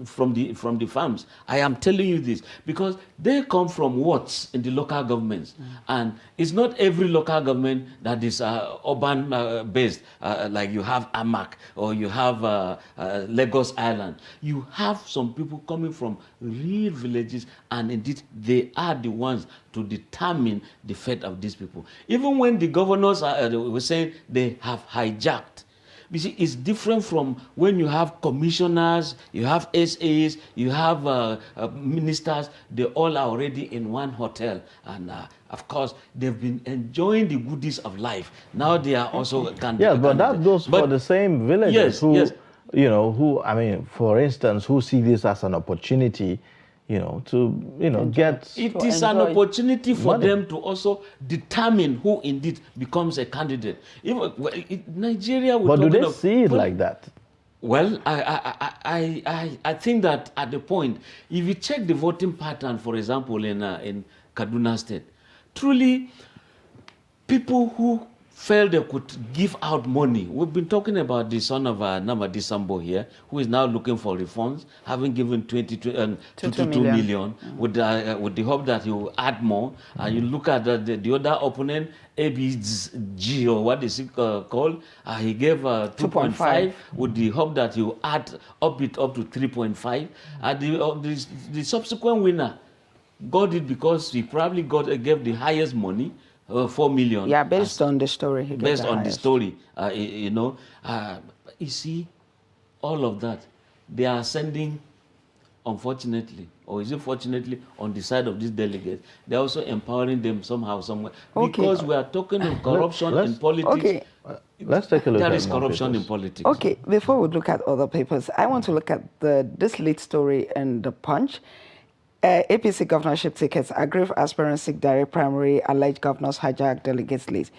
from the farms. I am telling you this because they come from wards in the local governments, and it's not every local government that is urban based, like you have Amak or you have Lagos Island. You have some people coming from real villages, and indeed they are the ones to determine the fate of these people. Even when the governors were saying they have hijacked. You see, it's different from when you have commissioners, you have SAs, you have ministers. They all are already in one hotel, and of course they've been enjoying the goodies of life. Now they are also Yes, but that goes for the same villagers who, I mean, for instance, who see this as an opportunity, to get. It is an opportunity for them to also determine who indeed becomes a candidate. Even Nigeria. But do they see it like that? Well, I think that at the point, if you check the voting pattern, for example, in Kaduna State, truly, people who felt they could give out money. We've been talking about the son of Namadi Sambo here, who is now looking for refunds, having given 22 million with the hope that he will add more. And you look at the other opponent, ABG, or what is it called? He gave 2.5 with the hope that he will add up to 3.5. And the subsequent winner got it because he probably gave the highest money. 4 million. Yeah, based on the story. Based on the story, you see, all of that, they are sending, unfortunately, or is it fortunately, on the side of these delegates, they're also empowering them somehow, somewhere. Because we are talking of corruption in politics. Okay. Let's take a look at There is corruption in politics. Okay, before we look at other papers, I want to look at this lead story in The Punch. APC governorship tickets, aggrieved aspirants seek direct primary, alleged governors hijack delegates list.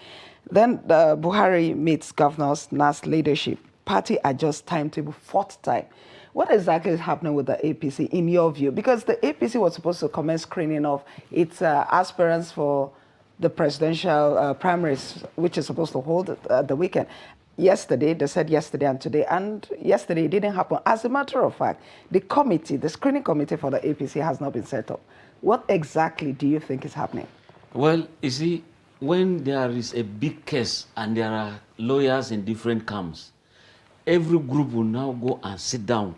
Then Buhari meets governors, NAS leadership. Party adjusts timetable 4th time. What exactly is happening with the APC in your view? Because the APC was supposed to commence screening of its aspirants for the presidential primaries, which is supposed to hold the weekend. Yesterday, they said yesterday and today, and yesterday it didn't happen. As a matter of fact, the screening committee for the APC has not been set up. What exactly do you think is happening? Well, you see, when there is a big case and there are lawyers in different camps, every group will now go and sit down,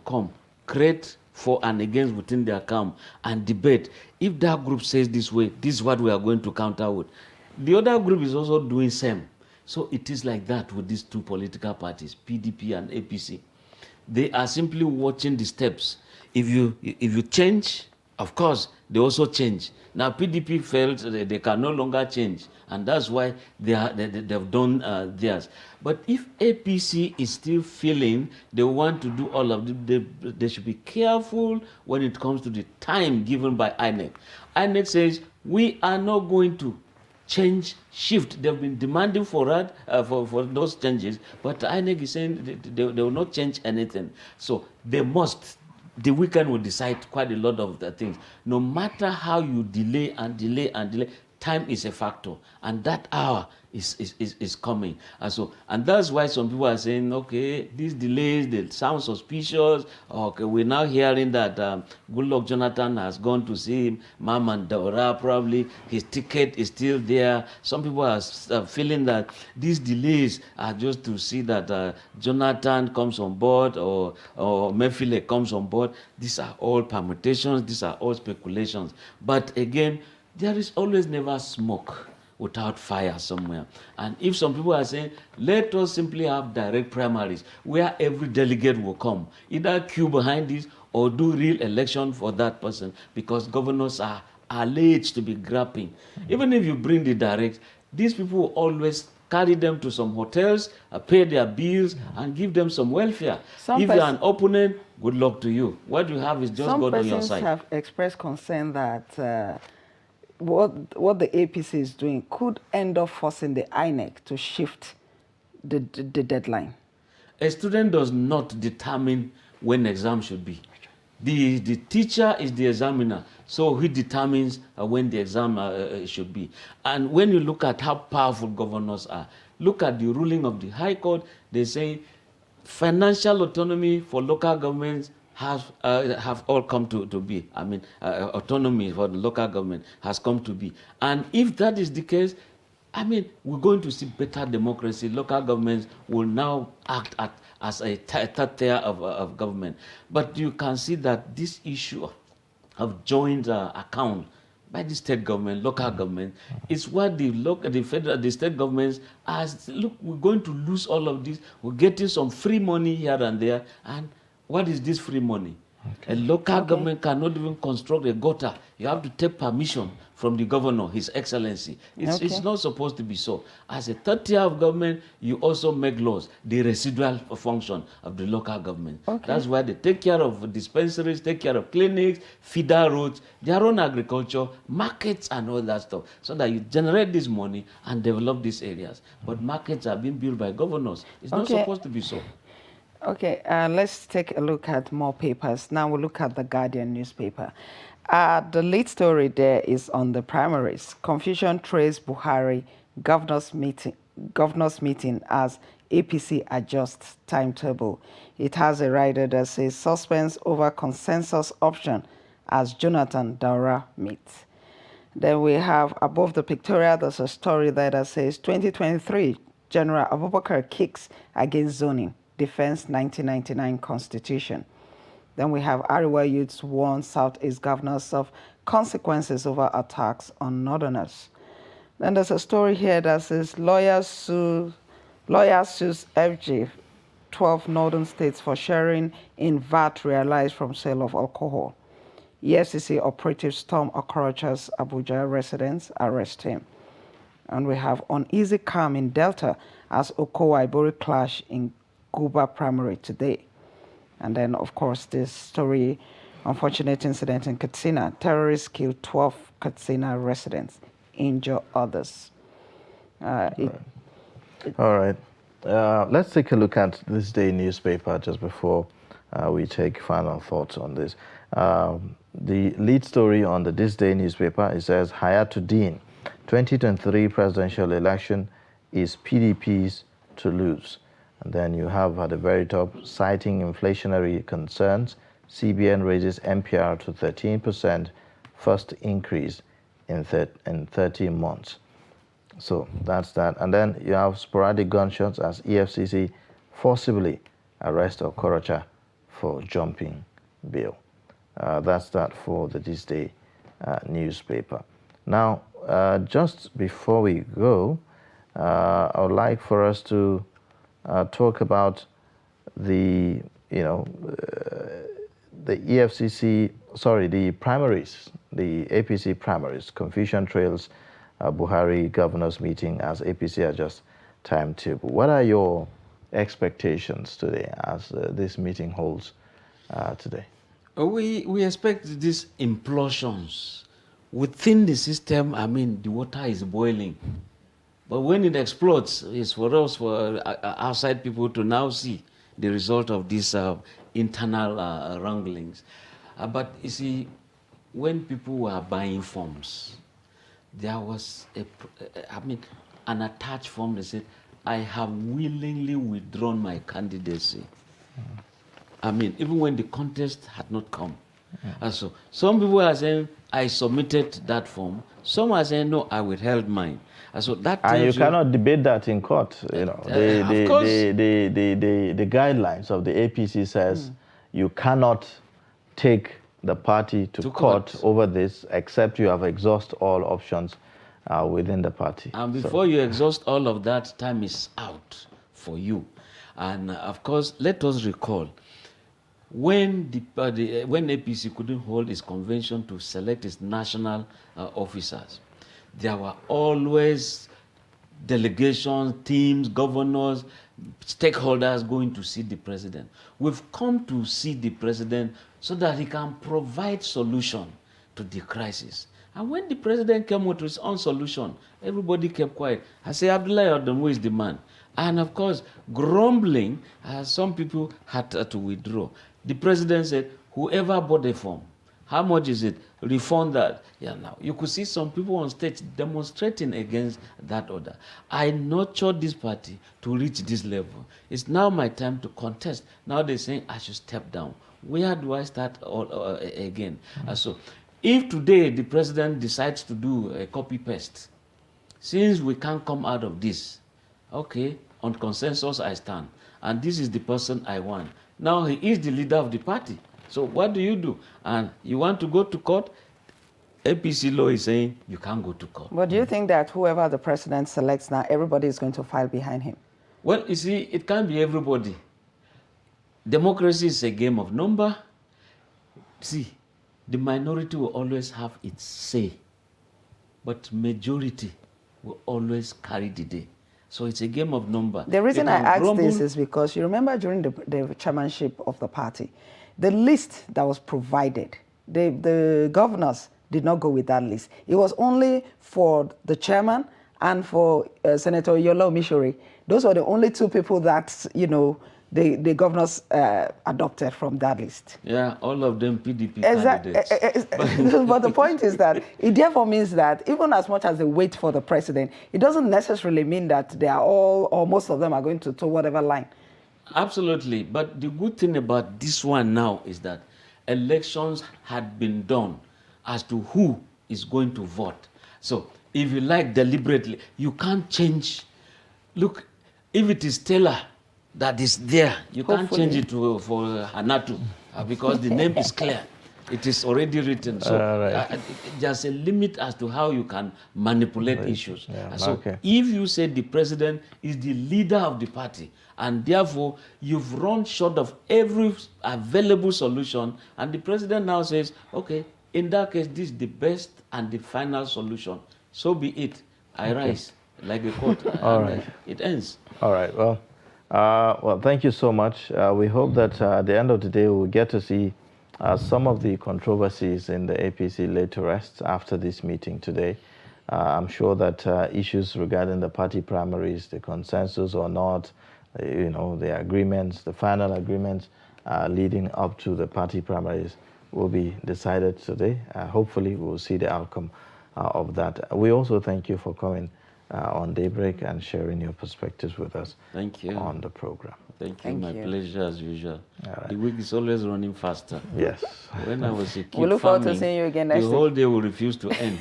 create for and against within their camp and debate. If that group says this way, this is what we are going to counter with. The other group is also doing same. So it is like that with these two political parties, PDP and APC. They are simply watching the steps. If you change, of course, they also change. Now PDP felt they can no longer change, and that's why they've done theirs. But if APC is still feeling they want to do all of it, they should be careful when it comes to the time given by INEC. INEC says, we are not going to shift. They've been demanding for that, for those changes, but INEC is saying they will not change anything. So they must. The weekend will decide quite a lot of the things. No matter how you delay and delay and delay, time is a factor, and that hour is coming. And that's why some people are saying, okay, these delays, they sound suspicious. Okay, we're now hearing that Goodluck Jonathan has gone to see Mam and Daura, probably his ticket is still there. Some people are feeling that these delays are just to see that Jonathan comes on board or Mefile comes on board. These are all permutations, these are all speculations. But again, there is always never smoke without fire somewhere. And if some people are saying, let us simply have direct primaries where every delegate will come, either queue behind this or do real election for that person, because governors are alleged to be grabbing. Even if you bring the direct, these people will always carry them to some hotels, pay their bills, and give them some welfare. If you're an opponent, good luck to you. What you have is just God on your side. Some persons have expressed concern that what the APC is doing could end up forcing the INEC to shift the deadline. A student does not determine when exam should be. The teacher is the examiner, so he determines when the exam should be. And when you look at how powerful governors are, look at the ruling of the High Court. They say financial autonomy for local governments have all come to be. I mean, autonomy for the local government has come to be. And if that is the case, I mean, we're going to see better democracy. Local governments will now act as a third tier of government. But you can see that this issue of joint account by the state government, local government, is what the state governments as look, we're going to lose all of this. We're getting some free money here and there. And what is this free money? Okay. A local government cannot even construct a gutter. You have to take permission from the governor, His Excellency. It's not supposed to be so. As a third tier of government, you also make laws, the residual function of the local government. Okay. That's why they take care of dispensaries, take care of clinics, feeder roads, their own agriculture, markets and all that stuff, so that you generate this money and develop these areas. But markets are being built by governors. It's not supposed to be so. Okay, let's take a look at more papers. Now we'll look at the Guardian newspaper. The lead story there is on the primaries. Confusion trails Buhari governors meeting as APC adjusts timetable. It has a rider that says suspense over consensus option as Jonathan Daura meets. Then we have above the pictorial, there's a story there that says 2023 General Abubakar kicks against zoning. Defense 1999 Constitution. Then we have Ariwa youths warn Southeast governors of consequences over attacks on Northerners. Then there's a story here that says lawyers sues FG 12 Northern states for sharing in VAT realized from sale of alcohol. EFCC operatives storm Okorocha's Abuja residence, arrest him. And we have uneasy calm in Delta as Okowa Ibori clash in Guba primary today. And then, of course, this story, unfortunate incident in Katsina. Terrorists killed 12 Katsina residents, injure others. All right. Let's take a look at this day newspaper just before we take final thoughts on this. The lead story on the This Day newspaper, it says, Hayatuddin, 2023 presidential election is PDP's to lose. And then you have at the very top, citing inflationary concerns, CBN raises MPR to 13%, first increase in 30 months. So that's that. And then you have sporadic gunshots as EFCC forcibly arrest Okorocha for jumping bail. That's that for the This Day newspaper. Now, just before we go, I would like for us to talk about the, the EFCC, the primaries, the APC primaries, confusion trails, Buhari governors meeting as APC adjusts timetable. What are your expectations today as this meeting holds today? We expect these implosions. Within the system, I mean, the water is boiling. But when it explodes, it's for us, for outside people to now see the result of these internal wranglings. But you see, when people were buying forms, there was an attached form that said, I have willingly withdrawn my candidacy. Even when the contest had not come. And so some people are saying, I submitted that form. Some are saying, no, I withheld mine. And so that And you tells cannot debate that in court. You know, of course. the guidelines of the APC says you cannot take the party to court over this except you have exhausted all options within the party. And before you exhaust all of that, time is out for you. And of course, let us recall, when when APC couldn't hold its convention to select its national officers, there were always delegations, teams, governors, stakeholders going to see the president. We've come to see the president so that he can provide solution to the crisis. And when the president came with his own solution, everybody kept quiet. I say, Abdullah Odom is the man. And of course, grumbling, some people had to withdraw. The president said, whoever bought the form, how much is it? Refund that. Yeah, now you could see some people on stage demonstrating against that order. I nurtured this party to reach this level. It's now my time to contest. Now they're saying I should step down. Where do I start all, again? So if today the president decides to do a copy paste, since we can't come out of this, okay, on consensus I stand, and this is the person I want. Now he is the leader of the party. So what do? And you want to go to court? APC law is saying you can't go to court. But do you think that whoever the president selects now, everybody is going to file behind him? Well, you see, it can't be everybody. Democracy is a game of number. See, the minority will always have its say, but majority will always carry the day. So it's a game of number. The reason I ask this is because you remember during the chairmanship of the party, the list that was provided, the governors did not go with that list. It was only for the chairman and for Senator Yola Omishore. Those were the only two people that, the governors adopted from that list. Yeah, all of them PDP candidates. But the point is that it therefore means that even as much as they wait for the president, it doesn't necessarily mean that they are all or most of them are going to toe whatever line. Absolutely. But the good thing about this one now is that elections had been done as to who is going to vote. So if you like deliberately, you can't change. Look, if it is Taylor that is there, you can't change it for Hanatu because the name is clear. It is already written. So there's a limit as to how you can manipulate issues. Yeah, so if you say the president is the leader of the party, and therefore you've run short of every available solution, and the president now says, okay, in that case, this is the best and the final solution. So be it. I rise like a court. All right. It ends. All right. Well, thank you so much. We hope that at the end of the day, we'll get to see some of the controversies in the APC laid to rest after this meeting today. I'm sure that issues regarding the party primaries, the consensus or not, the agreements, the final agreements leading up to the party primaries will be decided today. Hopefully, we'll see the outcome of that. We also thank you for coming on Daybreak and sharing your perspectives with us. Thank you. On the program. Thank you. My pleasure as usual. Right. The week is always running faster. Yes. When I was a kid, we look forward to seeing you again next week. The whole day will refuse to end.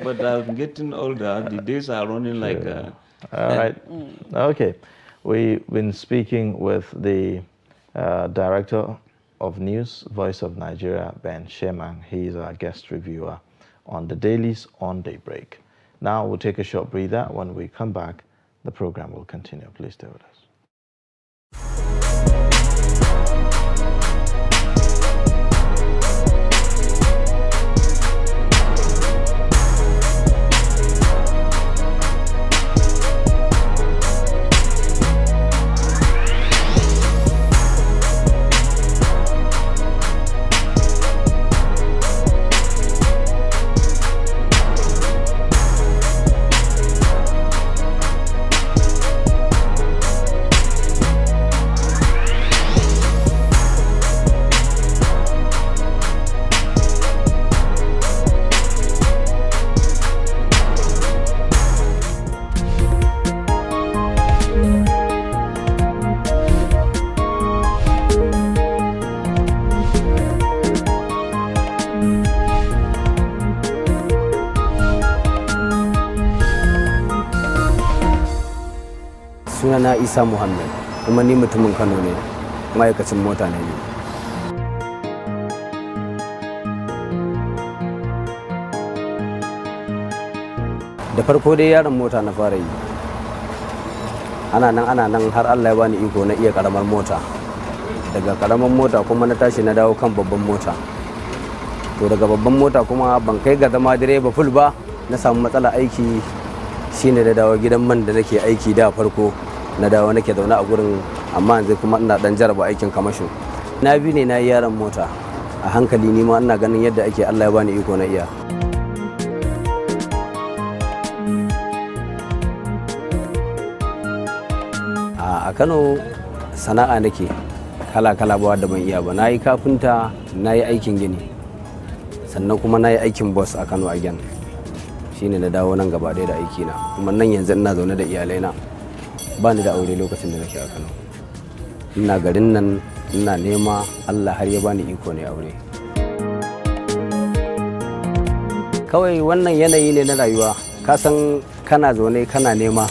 But I'm getting older. The days are running like. All right. Okay. We've been speaking with the Director of News, Voice of Nigeria, Ben Sheman. He is our guest reviewer on the dailies on Daybreak. Now we'll take a short breather. When we come back, the program will continue. Please stay with us. sunana Isa Muhammad kuma ni mutumin Kano ne, ma'aikacin mota ne. Da farko dai yaron mota na fara yi, ana nan har Allah ya bani iko na iya karamar mota. Daga karamar mota kuma na tashi na dawo kan babban mota. To daga babban mota kuma ban kai ga zama direba full ba, na samu matsala aiki, shine da dawo gidan man da nake aiki da farko, na dawo nake zaune a gurin, amma yanzu kuma ina dan jaraba aikin kamasho. Na bi ne na yi yaron mota a hankali, ni ma ina ganin yadda ake, Allah ya bani iko na iya. A Kano sana'a nake kala-kala ba da ban iya ba. Na yi kafinta, na yi aikin gini, sannan kuma na yi aikin bus a Kano again. Shine na dawo nan gaba ɗaya da aikina, kuma nan yanzu ina zaune da iyalaina, ba ni da aure lokacin da nake a Kano. Ina garin nan ina nema, Allah har ya bani iko ne aure. Kawai wannan yanayi ne na rayuwa, ka san kana zaune kana nema,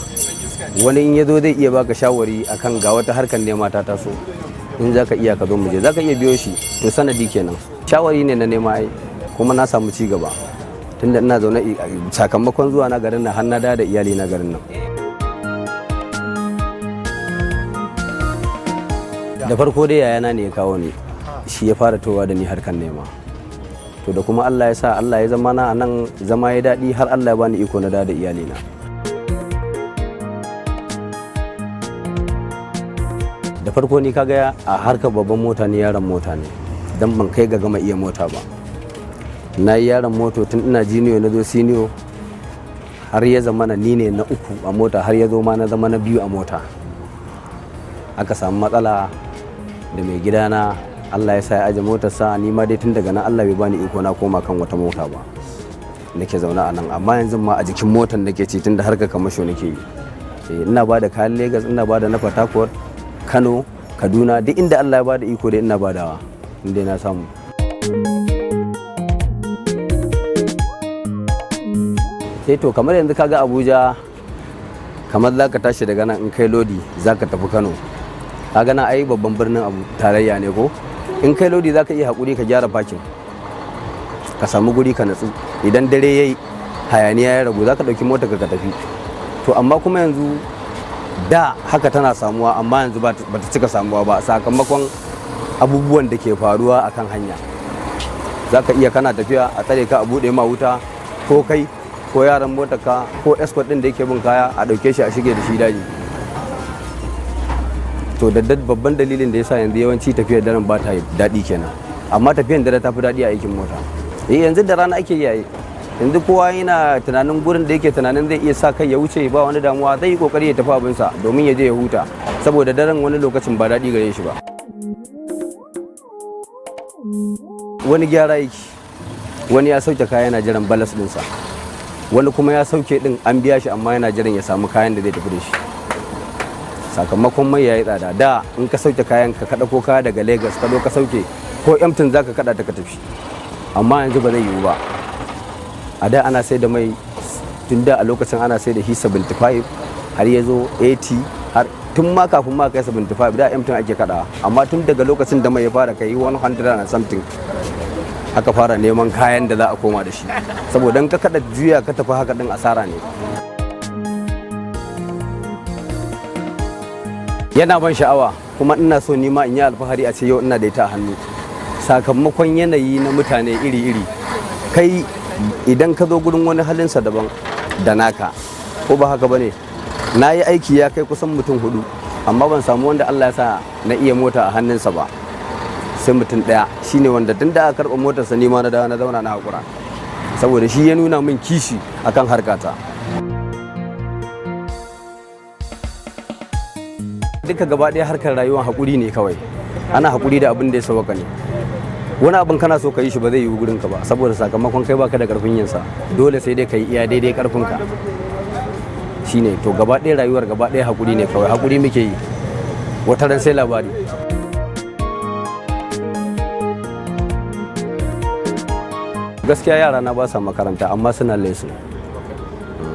wani in ya zo zai iya baka shawari akan ga wata harkar nema ta taso, in za ka iya ka zo mu je, za ka iya biyo shi, to sanadi kenan. Shawari ne na nema ai, kuma na samu ci gaba tunda ina zaune sakamakon zuwa na garin nan, har na da iyali na garin nan. Da farko dai yayana ne ya kawo ni, shi ya fara towa da ni harkar nema. To da kuma Allah ya sa Allah ya zama na anan, zama ya daɗi har Allah ya bani iko na da iyalina. Da farko ni kaga a harkar babban mota ne, yaron mota ne, dan ban kai ga gama iya mota ba. Na yi yaron moto tun ina jiniyo na zo siniyo, har ya zama na ni ne na uku a mota, har ya zo ma na zama na biyu a mota. Aka samu matsala da mai gidana, Allah ya sa ya aje motarsa, ni ma dai tun daga nan Allah bai bani iko na koma kan wata mota ba. Nake zaune a nan, amma yanzu ma a jikin motar nake ci tunda harkar kamasho nake yi. Ina ba da kayan Lagos, ina ba da na Port Harcourt, Kano, Kaduna, duk inda Allah ya bada iko dai ina badawa, inda na samu. Sai to kamar yanzu kaga Abuja, kamar za ka tashi daga nan in kai lodi za ka tafi Kano, kaga na ai babban birnin tarayya ne ko? In kai lodi za ka iya haƙuri ka gyara fakin, ka samu guri ka natsu, idan dare yayi hayaniya ya ragu za ka ɗauki motar ka tafi. To amma kuma yanzu da haka tana samuwa, amma yanzu ba ta cika samuwa ba, sakamakon abubuwan da ke faruwa akan hanya. Za ka iya kana tafiya a tsare ka, a buɗe ma wuta, ko kai ko yaran motarka ko escort ɗin da yake bin kaya a ɗauke shi a shige da shi daji. To da babban dalilin da yasa yanzu yawanci tafiyar daren ba ta daɗi kenan, amma tafiyar dare ta fi daɗi a aikin mota. Yanzu da rana ake yi, yanzu kowa yana tunanin gurin da yake tunanin zai iya sa kai ya wuce ba wani damuwa, zai yi kokari ya tafi abinsa domin ya je ya huta, saboda daren wani lokacin ba daɗi gare shi ba. Wani gyara yake, wani ya sauke kaya yana jiran balas ɗinsa, wani kuma ya sauke ɗin an biya shi amma yana jiran ya samu kayan da zai tafi da shi. Sakamakon mai yayi tsada, da in ka sauke kayan ka kada ko kaya daga Lagos ka zo ka sauke, ko emtin zaka kada ta ka tafi, amma yanzu ba zai yiwu ba. A da ana sai da mai, tun da a lokacin ana sai da shi 75 har ya zo 80, har tun ma kafin ma kai 75 da emtin ake kada, amma tun daga lokacin da mai ya fara kai 100 and something aka fara neman kayan da za a koma da shi, saboda in ka kada juya ka tafi haka din asara ne. Yana ban sha'awa, kuma ina so ni ma in yi alfahari a ce yau ina da ita a hannu, sakamakon yanayi na mutane iri-iri. Kai idan ka zo gurin wani halinsa daban da naka, ko ba haka bane? Na yi aiki ya kai kusan mutum 4, amma ban samu wanda Allah ya sa na iya mota a hannunsa ba, sai mutum ɗaya, shine wanda tun da aka karɓa motarsa ni ma na dawo na zauna na haƙura, saboda shi ya nuna min kishi akan harkata. Duka gaba ɗaya harkar rayuwar haƙuri ne kawai, ana haƙuri da abin da ya sauka ne. Wani abin kana so ka yi shi ba zai yi gurin ka ba, saboda sakamakon kai baka da ƙarfin yinsa, dole sai dai ka yi iya daidai ƙarfinka. Shine to gaba ɗaya rayuwar gaba ɗaya haƙuri ne kawai, haƙuri muke yi, wata ran sai labari. Gaskiya yara na ba sa makaranta, amma suna lesu,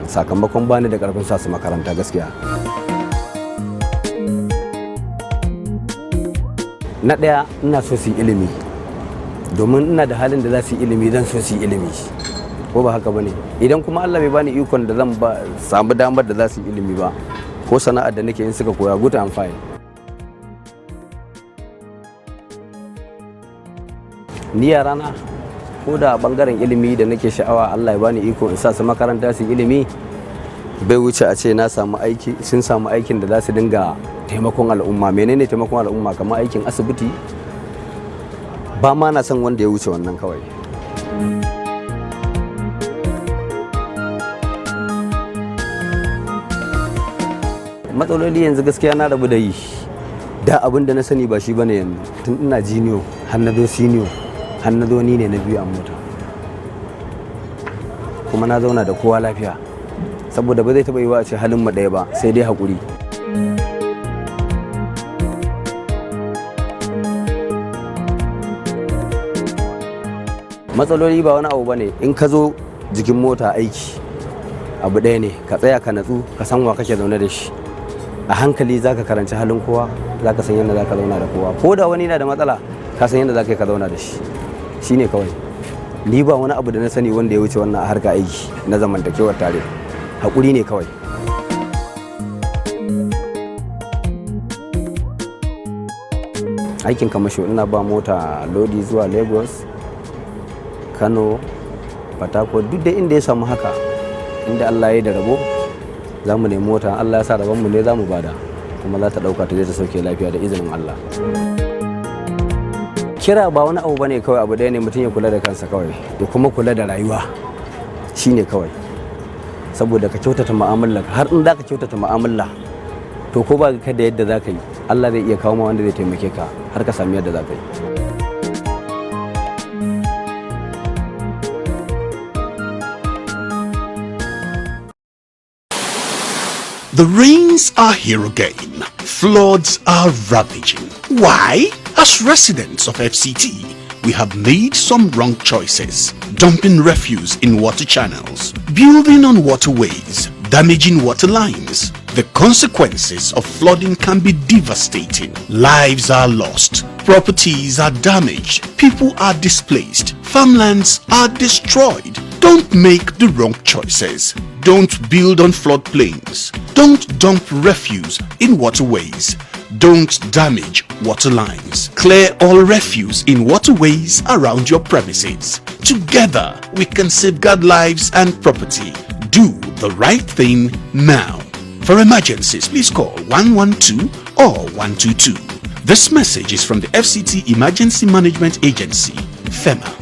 sakamakon bani da ƙarfin sa su makaranta gaskiya. Na ɗaya ina so su yi ilimi, domin ina da halin da za su yi ilimi zan so su yi ilimi. Ko ba haka bane? Idan kuma Allah bai bani ikon da zan samu damar da za su yi ilimi ba, ko sana'ar da nake in suka koya good and fine. Ni yarana ko da bangaren ilimi da nake sha'awa Allah ya bani iko in sa su makaranta su ilimi, bai wuce a ce na samu aiki, sun samu aikin da za su dinga taimakon al'umma. Menene taimakon al'umma? Kamar aikin asibiti. Ba ma na son wanda ya wuce wannan kawai. Matsaloli yanzu gaskiya na rabu da yi, da abin da na sani ba shi bane yanzu. Tun ina jiniyo har na zo siniyo har na zo ni ne na biyu a mota, kuma na zauna da kowa lafiya, saboda ba zai taɓa yiwa a ce halin mu ɗaya ba, sai dai haƙuri. Matsaloli ba wani abu bane, in ka zo jikin mota aiki abu ɗaya ne, ka tsaya ka natsu ka san wa kake zaune da shi. A hankali za ka karanci halin kowa, za ka san yadda za ka zauna da kowa. Ko da wani na da matsala, ka san yadda za ka zauna da shi. Shi ne kawai. Ni ba wani abu da na sani wanda ya wuce wannan a harka aiki na zamantakewar tare. Haƙuri ne kawai. Aikin kamasho ina ba mota lodi zuwa Lagos, Kano, Port Harcourt, duk da inda ya samu haka, inda Allah ya yi da rabo, za mu nemi mota. Allah ya sa rabonmu ne za mu bada, kuma za ta ɗauka ta je ta sauke lafiya da izinin Allah. Kira ba wani abu bane kawai, abu ɗaya ne, mutum ya kula da kansa kawai, ya kuma kula da rayuwa. Shi ne kawai. Saboda ka kyautata mu'amala, har in za ka kyautata mu'amala, to ko ba ka da yadda za ka yi, Allah zai iya kawo ma wanda zai taimake ka har ka sami yadda za ka yi. The rains are here again. Floods are ravaging. Why? As residents of FCT, we have made some wrong choices. Dumping refuse in water channels, building on waterways, damaging water lines. The consequences of flooding can be devastating. Lives are lost, properties are damaged, people are displaced, farmlands are destroyed. Don't make the wrong choices. Don't build on floodplains. Don't dump refuse in waterways. Don't damage water lines. Clear all refuse in waterways around your premises. Together, we can safeguard lives and property. Do the right thing now. For emergencies, please call 112 or 122. This message is from the FCT Emergency Management Agency, FEMA.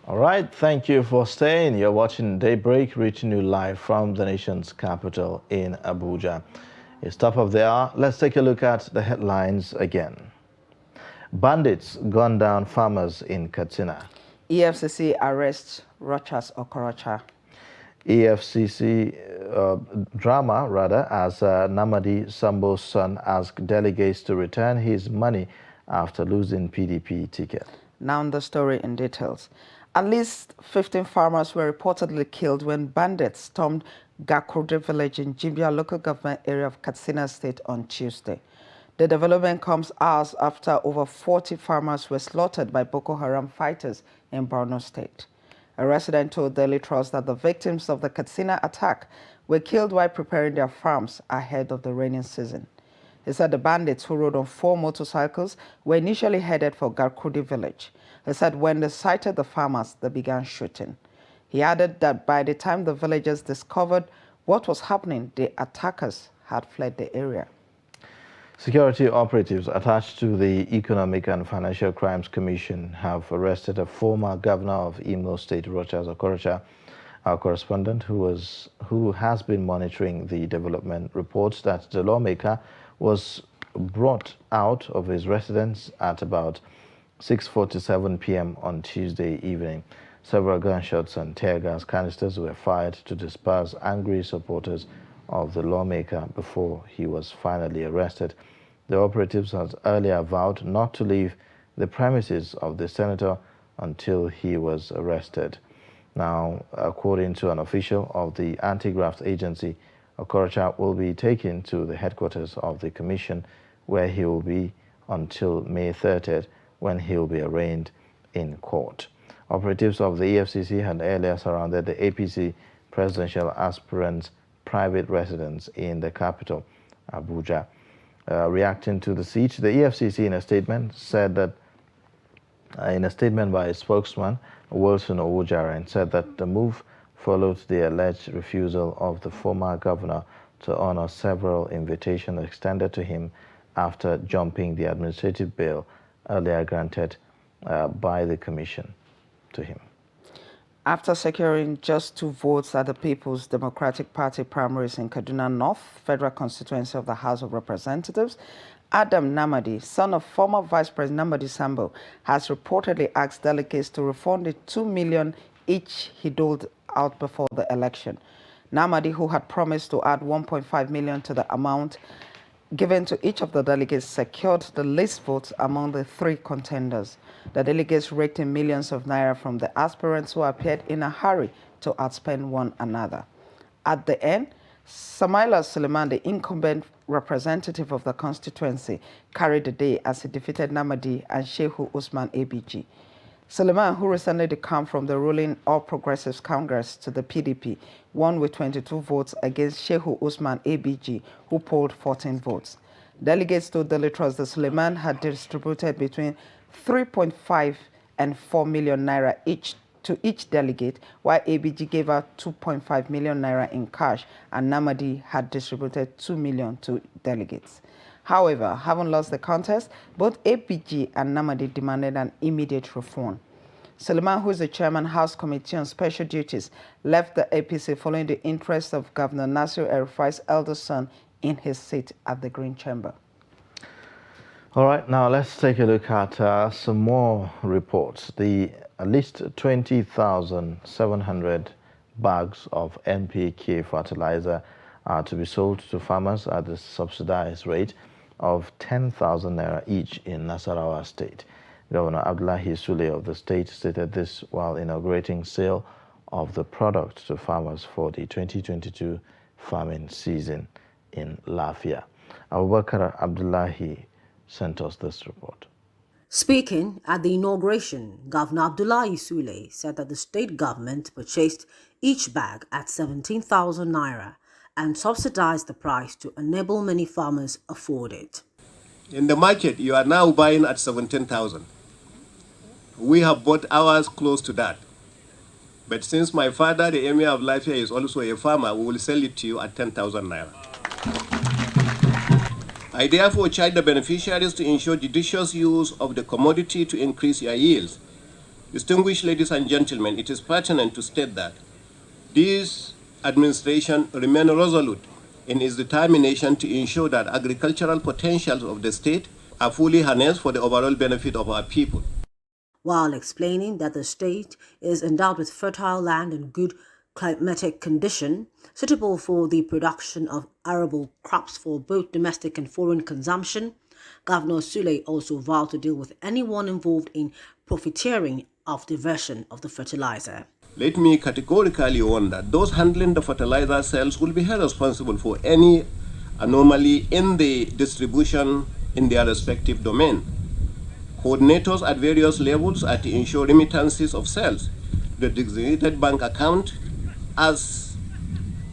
All right, thank you for staying. You're watching Daybreak, reaching you live from the nation's capital in Abuja. It's top of the hour. Let's take a look at the headlines again. Bandits gun down farmers in Katsina. EFCC arrests Rochas Okorocha. EFCC drama, rather, as Namadi Sambo's son asked delegates to return his money after losing PDP ticket. Now the story in details. At least 15 farmers were reportedly killed when bandits stormed Gakurde village in Jimbia local government area of Katsina State on Tuesday. The development comes hours after over 40 farmers were slaughtered by Boko Haram fighters in Borno State. A resident told Daily Trust that the victims of the Katsina attack were killed while preparing their farms ahead of the rainy season. He said the bandits, who rode on 4 motorcycles, were initially headed for Garkudi village. He said when they sighted the farmers, they began shooting. He added that by the time the villagers discovered what was happening, the attackers had fled the area. Security operatives attached to the Economic and Financial Crimes Commission have arrested a former governor of Imo State, Rochas Okorocha. Our correspondent, who has been monitoring the development, reports that the lawmaker was brought out of his residence at about 6:47 p.m. on Tuesday evening. Several gunshots and tear gas canisters were fired to disperse angry supporters of the lawmaker before he was finally arrested. The operatives had earlier vowed not to leave the premises of the senator until he was arrested. Now, according to an official of the anti-graft agency, Okorocha will be taken to the headquarters of the commission, where he will be until May 30th, when he will be arraigned in court. Operatives of the EFCC had earlier surrounded the APC presidential aspirant's private residence in the capital, Abuja. Reacting to the siege, the EFCC in a statement said that, in a statement by its spokesman, Wilson Owojaren, said that the move followed the alleged refusal of the former governor to honor several invitations extended to him after jumping the administrative bail earlier granted by the commission to him. After securing just 2 votes at the People's Democratic Party primaries in Kaduna North, federal constituency of the House of Representatives, Adam Namadi, son of former Vice President Namadi Sambo, has reportedly asked delegates to refund the $2 million each he doled out before the election. Namadi, who had promised to add $1.5 million to the amount given to each of the delegates, secured the least votes among the 3 contenders. The delegates raked in millions of naira from the aspirants who appeared in a hurry to outspend one another. At the end, Samaila Suleiman, the incumbent representative of the constituency, carried the day as he defeated Namadi and Shehu Usman ABG. Suleiman, who recently decamped from the ruling All Progressives Congress to the PDP, won with 22 votes against Shehu Usman ABG, who polled 14 votes. Delegates told Daily Trust that Suleiman had distributed between 3.5 and 4 million naira each to each delegate, while ABG gave out 2.5 million naira in cash, and Namadi had distributed 2 million to delegates. However, having lost the contest, both APG and Namadi demanded an immediate refund. Suleiman, who is the chairman House Committee on Special Duties, left the APC following the interest of Governor Nasir El-Rufai's eldest son in his seat at the Green Chamber. All right, now let's take a look at some more reports. At least 20,700 bags of NPK fertilizer are to be sold to farmers at the subsidized rate of 10,000 naira each in Nasarawa State. Governor Abdullahi Sule of the state stated this while inaugurating sale of the product to farmers for the 2022 farming season in Lafia. Abubakar Abdullahi sent us this report. Speaking at the inauguration, Governor Abdullahi Sule said that the state government purchased each bag at 17,000 naira and subsidized the price to enable many farmers afford it. In the market, you are now buying at 17,000. We have bought ours close to that. But since my father, the Emir of Lafia, is also a farmer, we will sell it to you at 10,000 naira. I therefore charge the beneficiaries to ensure judicious use of the commodity to increase your yields. Distinguished ladies and gentlemen, it is pertinent to state that this administration remains resolute in its determination to ensure that agricultural potentials of the state are fully harnessed for the overall benefit of our people. While explaining that the state is endowed with fertile land and good climatic condition suitable for the production of arable crops for both domestic and foreign consumption, Governor Sule also vowed to deal with anyone involved in profiteering of diversion of the fertilizer. Let me categorically warn that those handling the fertilizer sales will be held responsible for any anomaly in the distribution in their respective domain. Coordinators at various levels are to ensure remittances of sales. the designated bank account, as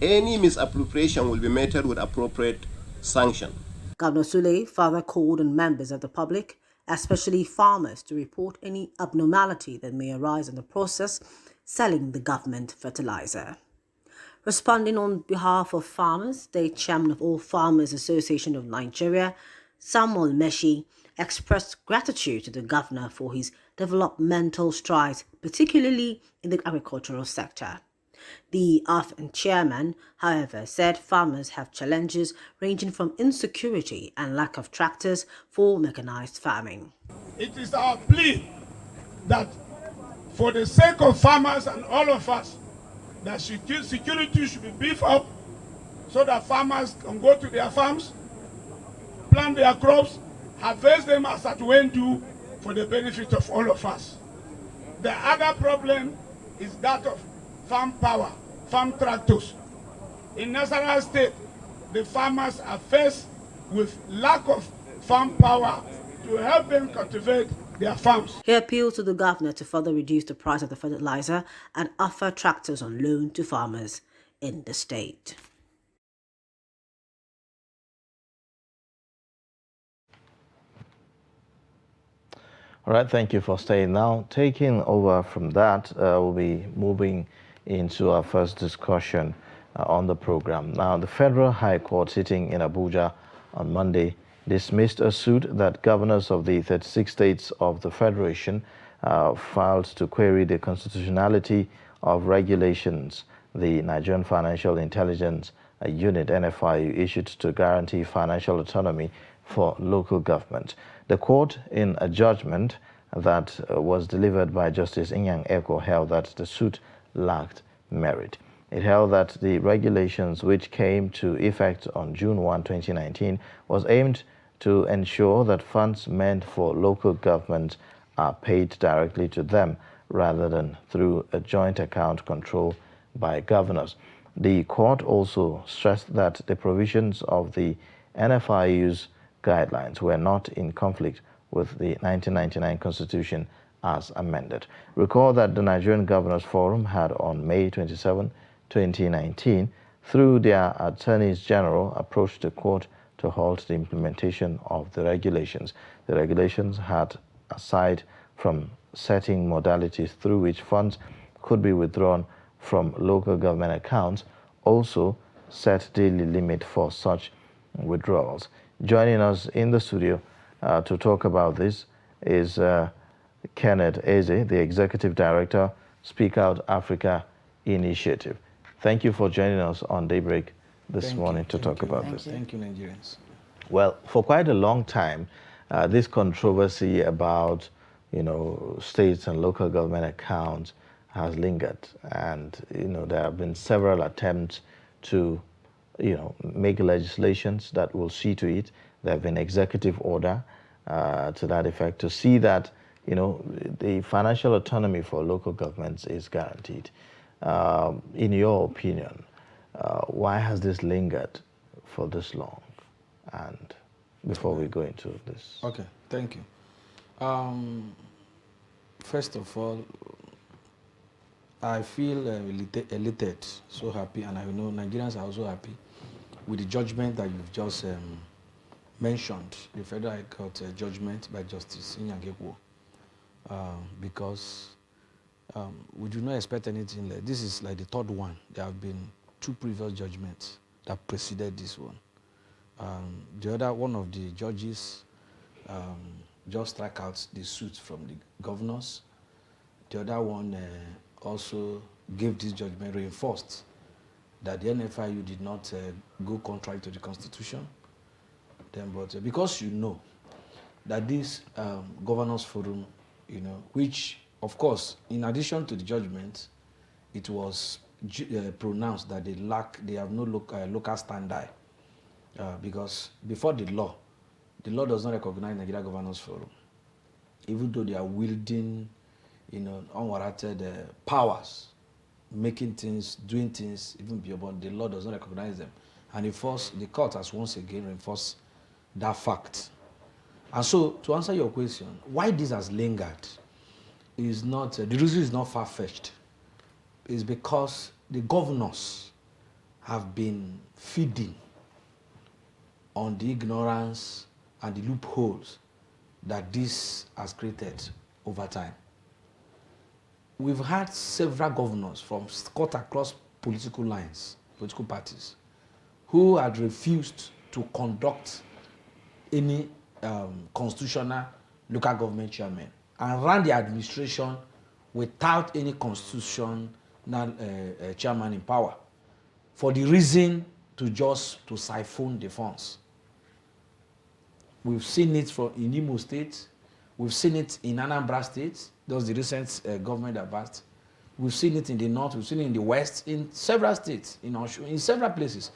any misappropriation will be meted with appropriate sanction. Governor Sule further called on members of the public, especially farmers, to report any abnormality that may arise in the process selling the government fertilizer. Responding on behalf of farmers, the chairman of All Farmers Association of Nigeria, Samuel Meshi, expressed gratitude to the governor for his developmental strides, particularly in the agricultural sector. The AFN chairman, however, said farmers have challenges ranging from insecurity and lack of tractors for mechanized farming. It is our plea that for the sake of farmers and all of us, that security should be beefed up so that farmers can go to their farms, plant their crops, harvest them as at when due for the benefit of all of us. The other problem is that of farm power, farm tractors. In Nasarawa State, the farmers are faced with lack of farm power to help them cultivate their farms. He appealed to the governor to further reduce the price of the fertilizer and offer tractors on loan to farmers in the state. All right, thank you for staying. Now, taking over from that, we'll be moving into our first discussion on the program. Now, the Federal High Court sitting in Abuja on Monday dismissed a suit that governors of the 36 states of the Federation filed to query the constitutionality of regulations the Nigerian Financial Intelligence Unit (NFIU) issued to guarantee financial autonomy for local government. The court, in a judgment that was delivered by Justice Inyang Eko, held that the suit lacked merit. It held that the regulations, which came to effect on June 1, 2019, was aimed to ensure that funds meant for local government are paid directly to them rather than through a joint account controlled by governors. The court also stressed that the provisions of the NFIU's guidelines were not in conflict with the 1999 Constitution as amended. Recall that the Nigerian Governors Forum had on May 27, 2019, through their attorneys general, approached the court to halt the implementation of the regulations. The regulations had, aside from setting modalities through which funds could be withdrawn from local government accounts, also set daily limit for such withdrawals. Joining us in the studio to talk about this is Kenneth Eze, the Executive Director, Speak Out Africa Initiative. Thank you for joining us on Daybreak this morning to talk about this. Thank you, Nigerians. Well, for quite a long time, this controversy about, states and local government accounts has lingered, and there have been several attempts to make legislations that will see to it. There have been executive order to that effect to see that the financial autonomy for local governments is guaranteed. In your opinion, why has this lingered for this long? And before we go into this. Okay, thank you. First of all, I feel elated, so happy, and I know Nigerians are also happy with the judgment that you've just mentioned, the Federal High Court judgment by Justice Inyang Eko, because we do not expect anything like this. Is like the third one. There have been two previous judgments that preceded this one. The other one of the judges just struck out the suit from the governors. The other one also gave this judgment, reinforced that the NFIU did not go contrary to the Constitution. Then, but because that this governors forum, which of course, in addition to the judgment, it was pronounced that they have no local standard, because before the law does not recognize Nigeria Governors Forum, even though they are wielding, unwarranted powers, making things, doing things even beyond the law does not recognize them, and the court has once again reinforced that fact. And so, to answer your question, why this has lingered is not the reason is not far-fetched. is because the governors have been feeding on the ignorance and the loopholes that this has created over time. We've had several governors from cut across political lines, political parties, who had refused to conduct any constitutional local government chairman and ran the administration without any constitutional chairman in power for the reason to siphon the funds. We've seen it in Imo State. We've seen it in Anambra State. That was the recent government that passed. We've seen it in the north. We've seen it in the west, in several states, in several places.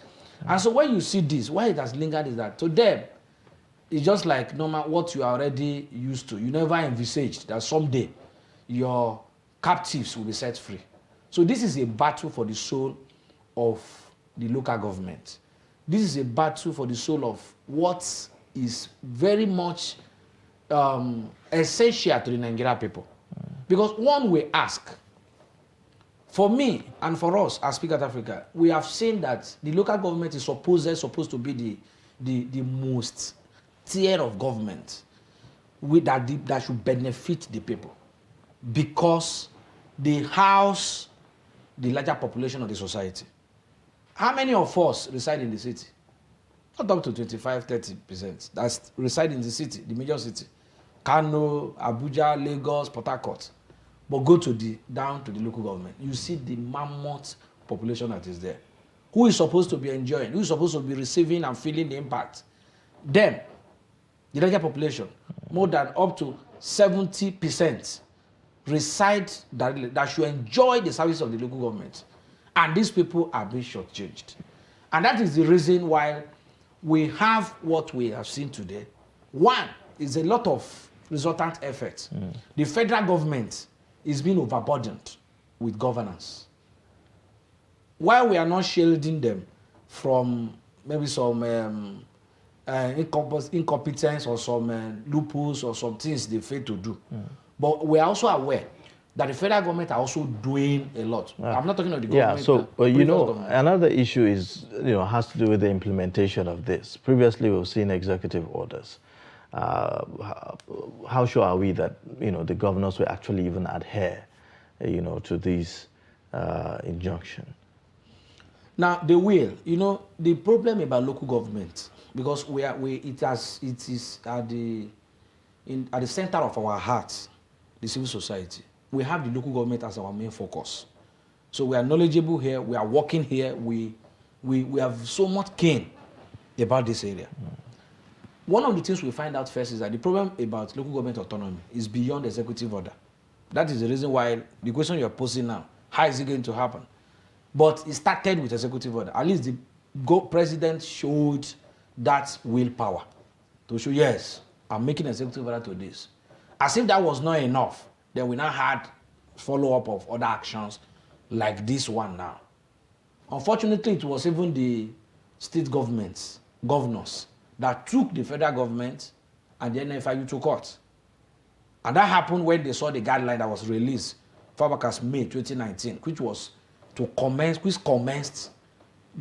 And so when you see this, why it has lingered is that to them, it's just like normal what you are already used to. You never envisaged that someday your captives will be set free. So this is a battle for the soul of the local government. This is a battle for the soul of what is very much essential to the Nigerian people. Because one will ask, for me and for us as Speaker of Africa, we have seen that the local government is supposed to be the most tier of government that should benefit the people because they house the larger population of the society. How many of us reside in the city? Not up to 25-30% that reside in the city, the major city. Kano, Abuja, Lagos, Port Harcourt. But go down to the local government. You see the mammoth population that is there. Who is supposed to be enjoying? Who is supposed to be receiving and feeling the impact? Them, the larger population, more than up to 70% reside that should enjoy the service of the local government. And these people are being shortchanged. And that is the reason why we have what we have seen today. One is a lot of resultant effects. The federal government is being overburdened with governance. While we are not shielding them from maybe some incompetence or some loopholes or some things they fail to do. But we are also aware that the federal government are also doing a lot. I'm not talking about the government. Yeah, so another issue is, has to do with the implementation of this. Previously, we've seen executive orders. How sure are we that, the governors will actually even adhere, to these injunctions? Now they will. The problem about local government, because it is at the center of our hearts, the civil society. We have the local government as our main focus. So we are knowledgeable here. We are working here. We have so much keen about this area. One of the things we find out first is that the problem about local government autonomy is beyond executive order. That is the reason why the question you are posing now, how is it going to happen? But it started with executive order. At least the president showed that willpower to show, yes, I'm making executive order to this. As if that was not enough, then we now had follow-up of other actions like this one now. Unfortunately, it was even the state governments, governors, that took the federal government and the NFIU to court. And that happened when they saw the guideline that was released far back as May 2019, which commenced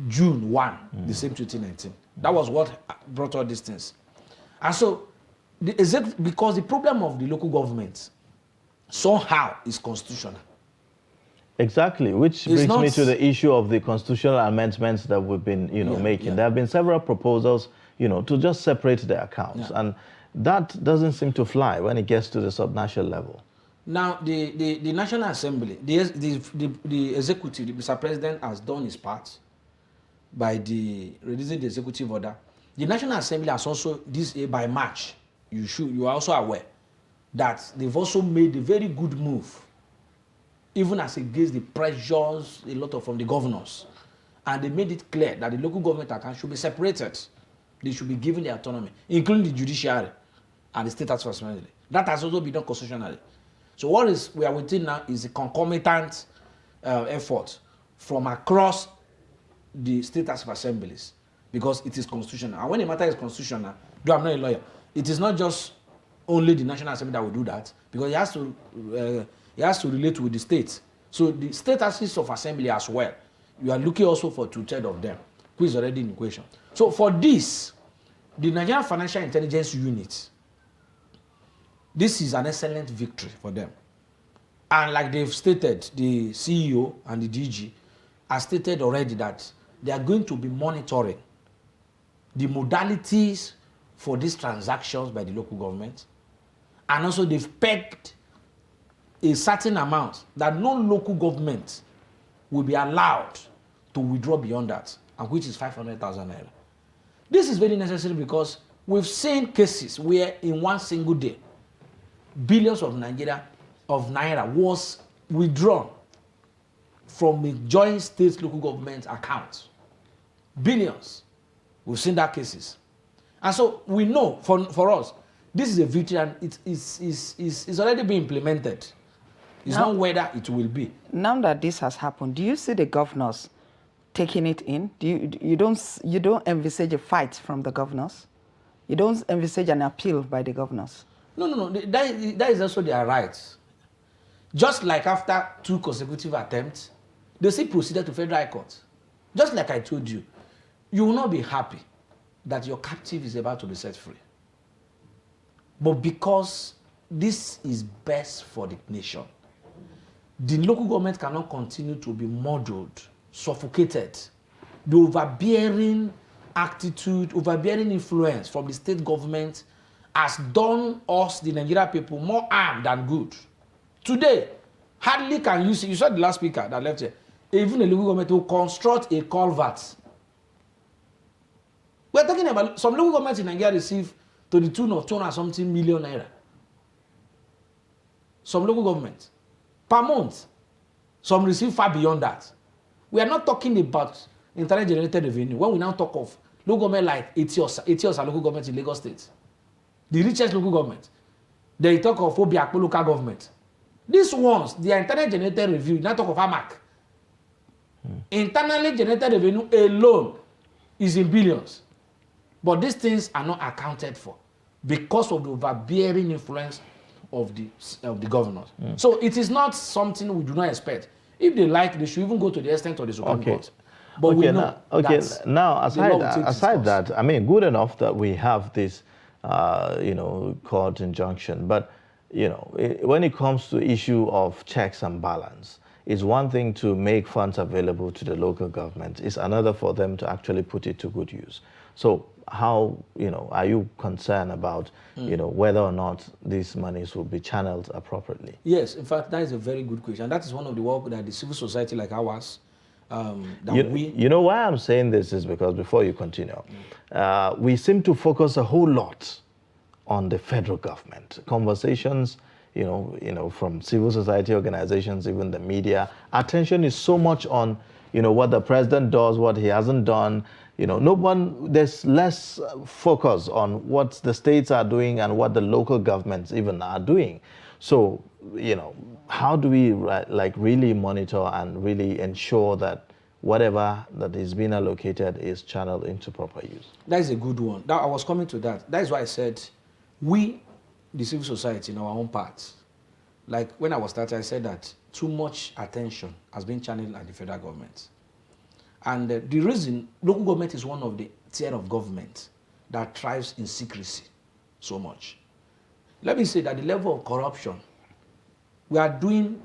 June 1, the same 2019. That was what brought all these things. And so, because the problem of the local government somehow is constitutional. Exactly, which brings me to the issue of the constitutional amendments that we've been, making. Yeah. There have been several proposals, to just separate the accounts, and that doesn't seem to fly when it gets to the subnational level. Now, the National Assembly, the executive, the Mr. President has done his part by releasing the executive order. The National Assembly has also, this year by March, you are also aware that they've also made a very good move, even as against the pressures from the governors. And they made it clear that the local government account should be separated. They should be given the autonomy, including the judiciary and the state tax assembly. That has also been done constitutionally. So what we are waiting now is a concomitant effort from across the state tax assemblies, because it is constitutional. And when a matter is constitutional, though I'm not a lawyer, it is not just only the National Assembly that will do that, because it has to relate with the state So the state houses of assembly as well, you are looking also for 2/3 of them, which is already in equation. So for this, the Nigerian Financial Intelligence Unit, this is an excellent victory for them. And like they've stated, the CEO and the DG have stated already that they are going to be monitoring the modalities for these transactions by the local government. And also they've pegged a certain amount that no local government will be allowed to withdraw beyond that, and which is 500,000 naira. This is very necessary because we've seen cases where in one single day, billions of naira was withdrawn from a joint state local government account. Billions. We've seen that cases. And so we know for us, this is a victory and it is already being implemented. It's not whether it will be. Now that this has happened, do you see the governors taking it in? You don't envisage a fight from the governors? You don't envisage an appeal by the governors? No. That is also their right. Just like after 2 consecutive attempts, they still proceeded to Federal High Court. Just like I told you, you will not be happy that your captive is about to be set free. But because this is best for the nation, the local government cannot continue to be muddled, suffocated. The overbearing attitude, overbearing influence from the state government has done us, the Nigerian people, more harm than good. Today, hardly can you see, you saw the last speaker that left here, even the local government will construct a culvert. We're talking about some local governments in Nigeria receive to the tune of 200-something million naira. Some local governments. Per month. Some receive far beyond that. We are not talking about internal generated revenue. When we now talk of local government like Etiosa local government in Lagos State, the richest local government, they talk of Obiakpo local government. These ones, the internal generated revenue, now talk of AMAC. Internally generated revenue alone is in billions. But these things are not accounted for because of the overbearing influence of the governors. So it is not something we do not expect. If they like, they should even go to the extent of the Supreme Court. But we know now aside that, I mean, good enough that we have this, court injunction. But when it comes to issue of checks and balance, it's one thing to make funds available to the local government. It's another for them to actually put it to good use. So how, are you concerned about, whether or not these monies will be channeled appropriately? Yes, in fact, that is a very good question. That is one of the work that the civil society like ours, you know why I'm saying this is because before you continue, we seem to focus a whole lot on the federal government. Conversations, from civil society organizations, even the media, attention is so much on, what the president does, what he hasn't done. There's less focus on what the states are doing and what the local governments even are doing. So, how do we really monitor and really ensure that whatever that is being allocated is channeled into proper use? That is a good one. I was coming to that. That is why I said we, the civil society, in our own parts, like when I was starting, I said that too much attention has been channeled at the federal government. And the reason local government is one of the tier of government that thrives in secrecy so much. Let me say that the level of corruption, we are doing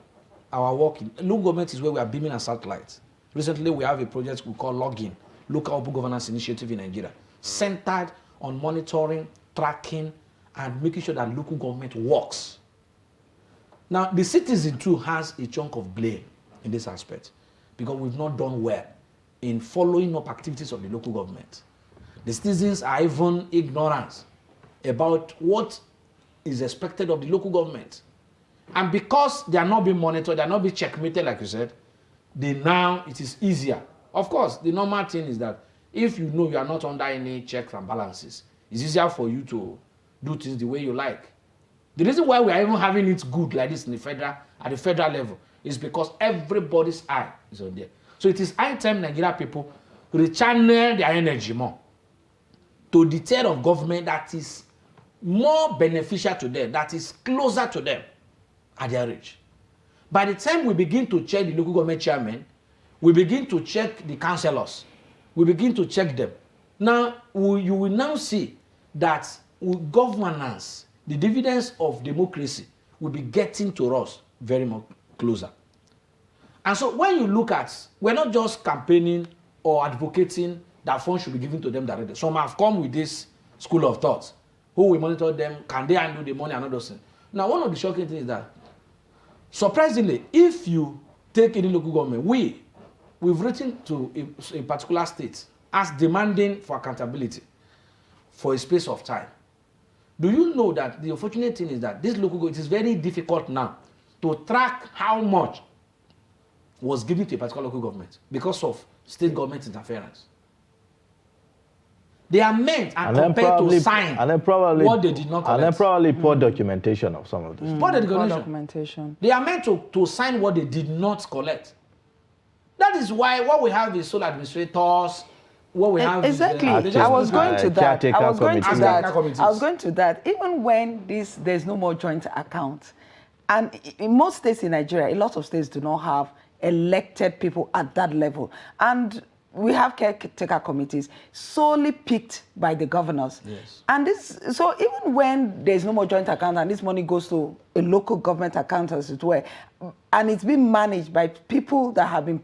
our work in local government is where we are beaming a satellite. Recently, we have a project we call Login, Local Open Governance Initiative in Nigeria, centered on monitoring, tracking, and making sure that local government works. Now, the citizen too has a chunk of blame in this aspect because we've not done well in following up activities of the local government. The citizens are even ignorant about what is expected of the local government. And because they are not being monitored, they are not being checkmated, like you said, it is easier. Of course, the normal thing is that if you know you are not under any checks and balances, it's easier for you to do things the way you like. The reason why we are even having it good like this at the federal level is because everybody's eye is on there. So it is high time Nigeria people rechannel their energy more to the tier of government that is more beneficial to them, that is closer to them at their age. By the time we begin to check the local government chairman, we begin to check the councillors, we begin to check them. Now, you will now see that governance, the dividends of democracy, will be getting to us very much closer. And so when you look at, we're not just campaigning or advocating that funds should be given to them directly. Some have come with this school of thought. Who will monitor them? Can they handle the money and all those things? Now, one of the shocking things is that, surprisingly, if you take any local government, we've written to a particular state as demanding for accountability for a space of time. Do you know that the unfortunate thing is that this local government, it is very difficult now to track how much was given to a particular local government because of state government interference. They are meant and compelled to sign what they did not collect. And then probably poor documentation of some of this. Poor documentation. They are meant to sign what they did not collect. That is why what we have is sole administrators, what we have exactly. is... I was going to that. I was going to that. Even when there's no more joint account. And in most states in Nigeria, a lot of states do not have elected people at that level. And we have caretaker committees solely picked by the governors. Yes. And so even when there's no more joint account and this money goes to a local government account as it were, and it's being managed by people that have been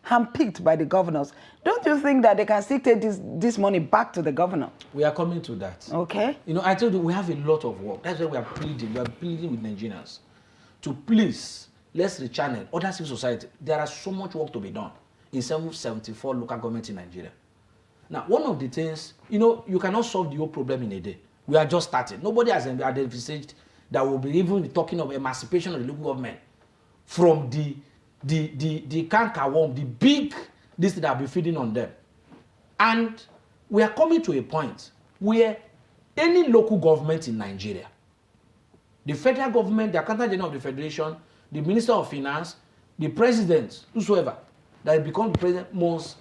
handpicked by the governors, don't you think that they can still take this money back to the governor? We are coming to that. Okay. You know, I told you we have a lot of work. That's why we are pleading. We are pleading with Nigerians to please, let's rechannel other civil society. There is so much work to be done in 774 local governments in Nigeria. Now, one of the things, you know, you cannot solve the whole problem in a day. We are just starting. Nobody has envisaged that we'll be even talking of emancipation of the local government from the cankerworm, the big this that have been feeding on them. And we are coming to a point where any local government in Nigeria, the federal government, the accountant general of the federation, the minister of finance, the president, whosoever that become the president must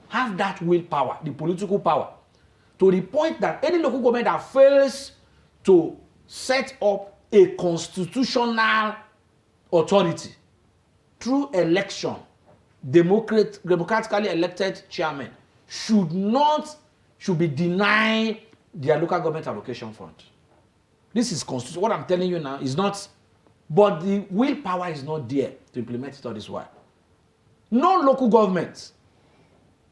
have that willpower, the political power, to the point that any local government that fails to set up a constitutional authority through election, democratically elected chairman, should be denied their local government allocation fund. This is constitution. What I'm telling you now is not, but the willpower is not there to implement it all this way. No local government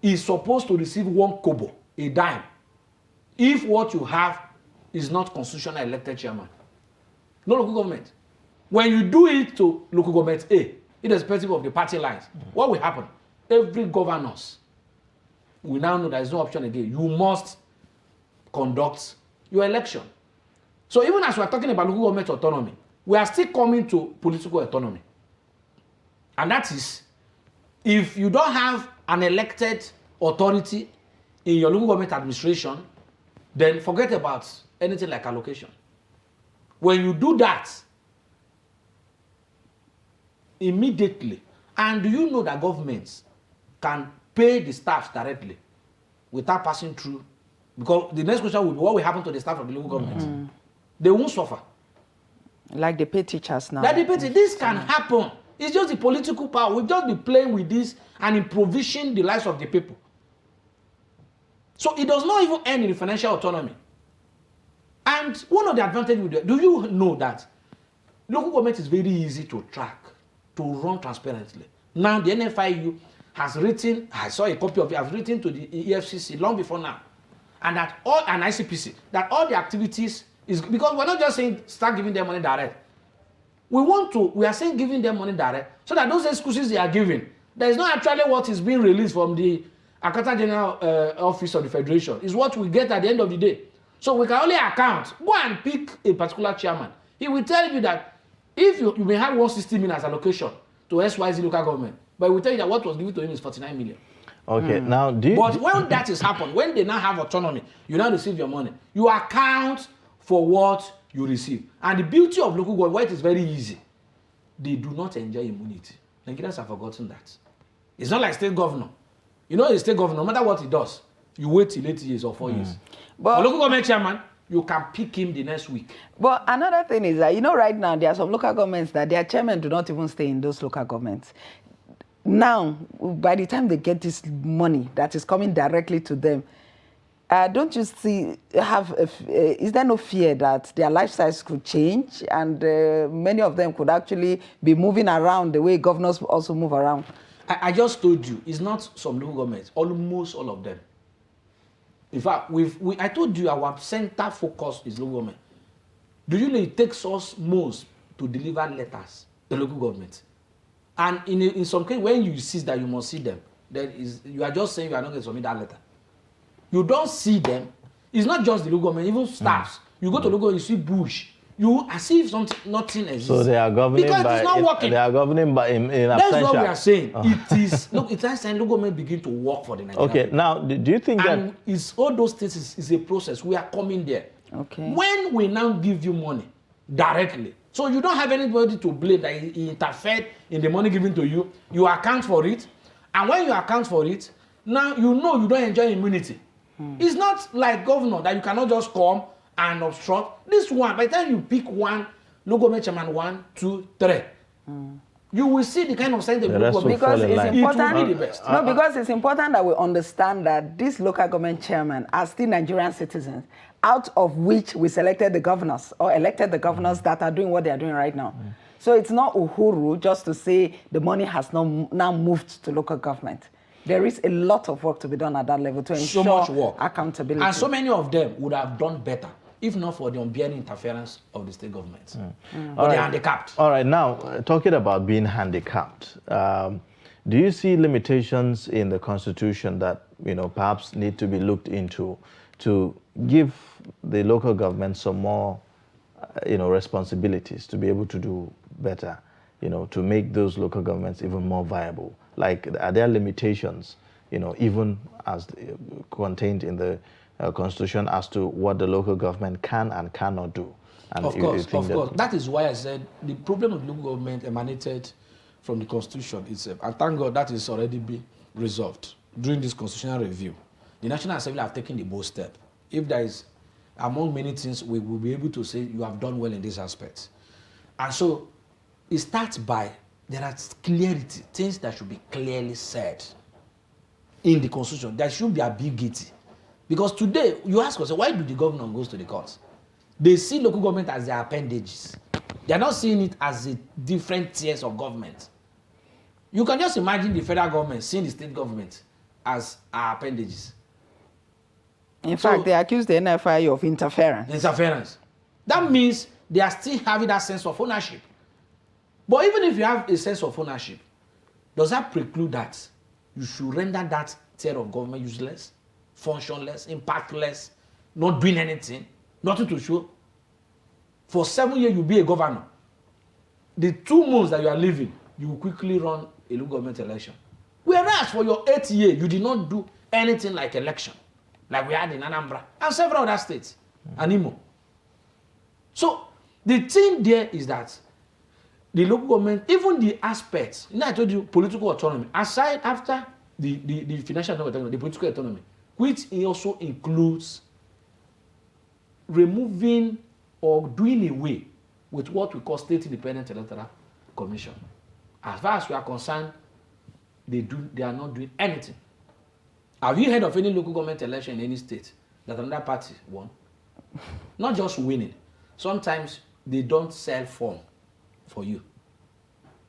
is supposed to receive 1 kobo, a dime, if what you have is not constitutional elected chairman. No local government. When you do it to local government A, irrespective of the party lines, what will happen? Every governors will now know there is no option again. You must conduct your election. So even as we are talking about local government autonomy, we are still coming to political autonomy. And that is, if you don't have an elected authority in your local government administration, then forget about anything like allocation. When you do that, immediately, and do you know that governments can pay the staff directly without passing through? Because the next question will be, what will happen to the staff of the local government? They won't suffer. Like they pay teachers now. Like they pay this can happen. It's just the political power. We've just been playing with this and impoverishing the lives of the people. So it does not even end in the financial autonomy. And one of the advantages, do you know that local government is very easy to track, to run transparently? Now the NFIU has written, I saw a copy of it, has written to the EFCC long before now, and that all, and ICPC, that all the activities is, because we're not just saying start giving them money direct. We are saying giving them money direct, so that those excuses they are giving, there is not actually what is being released from the Accountant General Office of the Federation, is what we get at the end of the day. So we can only account. Go and pick a particular chairman. He will tell you that if you may have 160 million as allocation to SYZ local government, but he will tell you that what was given to him is 49 million. Okay, now But when that is happened, when they now have autonomy, you now receive your money. You account for what you receive. And the beauty of local government, where it is very easy, they do not enjoy immunity. Nigerians have forgotten that. It's not like state governor. You know, a state governor, no matter what he does, you wait till 8 years or 4 years. But local government chairman, you can pick him the next week. But another thing is that, right now, there are some local governments that their chairmen do not even stay in those local governments. Now, by the time they get this money that is coming directly to them, don't you see, is there no fear that their lifestyles could change and many of them could actually be moving around the way governors also move around? I just told you, it's not some local governments, almost all of them. In fact, I told you our center focus is local government. Do you know it takes us most to deliver letters, the local government? And in some case, when you insist that you must see them, you are just saying you are not going to submit that letter. You don't see them. It's not just the local government, even staffs. You go to local, you see bush. You as if nothing exists. So they are governing because it's not working. They are governing by in absentia. That's what we are saying. It is look. It's time local government begin to work for the Nigerian. Okay. Now, do you think and it's all those things is a process. We are coming there. Okay. When we now give you money directly, so you don't have anybody to blame that he interfered in the money given to you. You account for it, and when you account for it, now you know you don't enjoy immunity. It's not like governor that you cannot just come and obstruct. This one, by the time you pick one, local government chairman 1, 2, 3, you will see the kind of sense because it's important. Be the best. No, because it's important that we understand that these local government chairmen are still Nigerian citizens, out of which we selected the governors or elected the governors that are doing what they are doing right now. So it's not uhuru just to say the money has now moved to local government. There is a lot of work to be done at that level to ensure so much work. Accountability. And so many of them would have done better if not for the unbearing interference of the state governments. But they're handicapped. All right, now, talking about being handicapped, do you see limitations in the Constitution that, perhaps need to be looked into to give the local government some more, responsibilities to be able to do better, to make those local governments even more viable? Like, are there limitations, even as contained in the Constitution as to what the local government can and cannot do? And of course. That is why I said the problem of local government emanated from the Constitution itself. And thank God that is already been resolved during this constitutional review. The National Assembly have taken the bold step. If there is, among many things, we will be able to say you have done well in this aspect. And so it starts by there are clarity, things that should be clearly said in the Constitution. There should be ambiguity. Because today, you ask yourself, why do the governor go to the courts? They see local government as their appendages. They are not seeing it as a different tiers of government. You can just imagine the federal government seeing the state government as our appendages. In fact, they accuse the NFI of interference. That means they are still having that sense of ownership. But even if you have a sense of ownership, does that preclude that you should render that tier of government useless, functionless, impactless, not doing anything, nothing to show? For 7 years, you'll be a governor. The 2 months that you are living, you will quickly run a local government election. Whereas for your 8th year, you did not do anything like election, like we had in Anambra and several other states, and Imo. So the thing there is that the local government, even the aspects, I told you political autonomy, aside after the financial autonomy, the political autonomy, which also includes removing or doing away with what we call State Independent Electoral Commission. As far as we are concerned, they are not doing anything. Have you heard of any local government election in any state that another party won? Not just winning. Sometimes they don't sell form for you.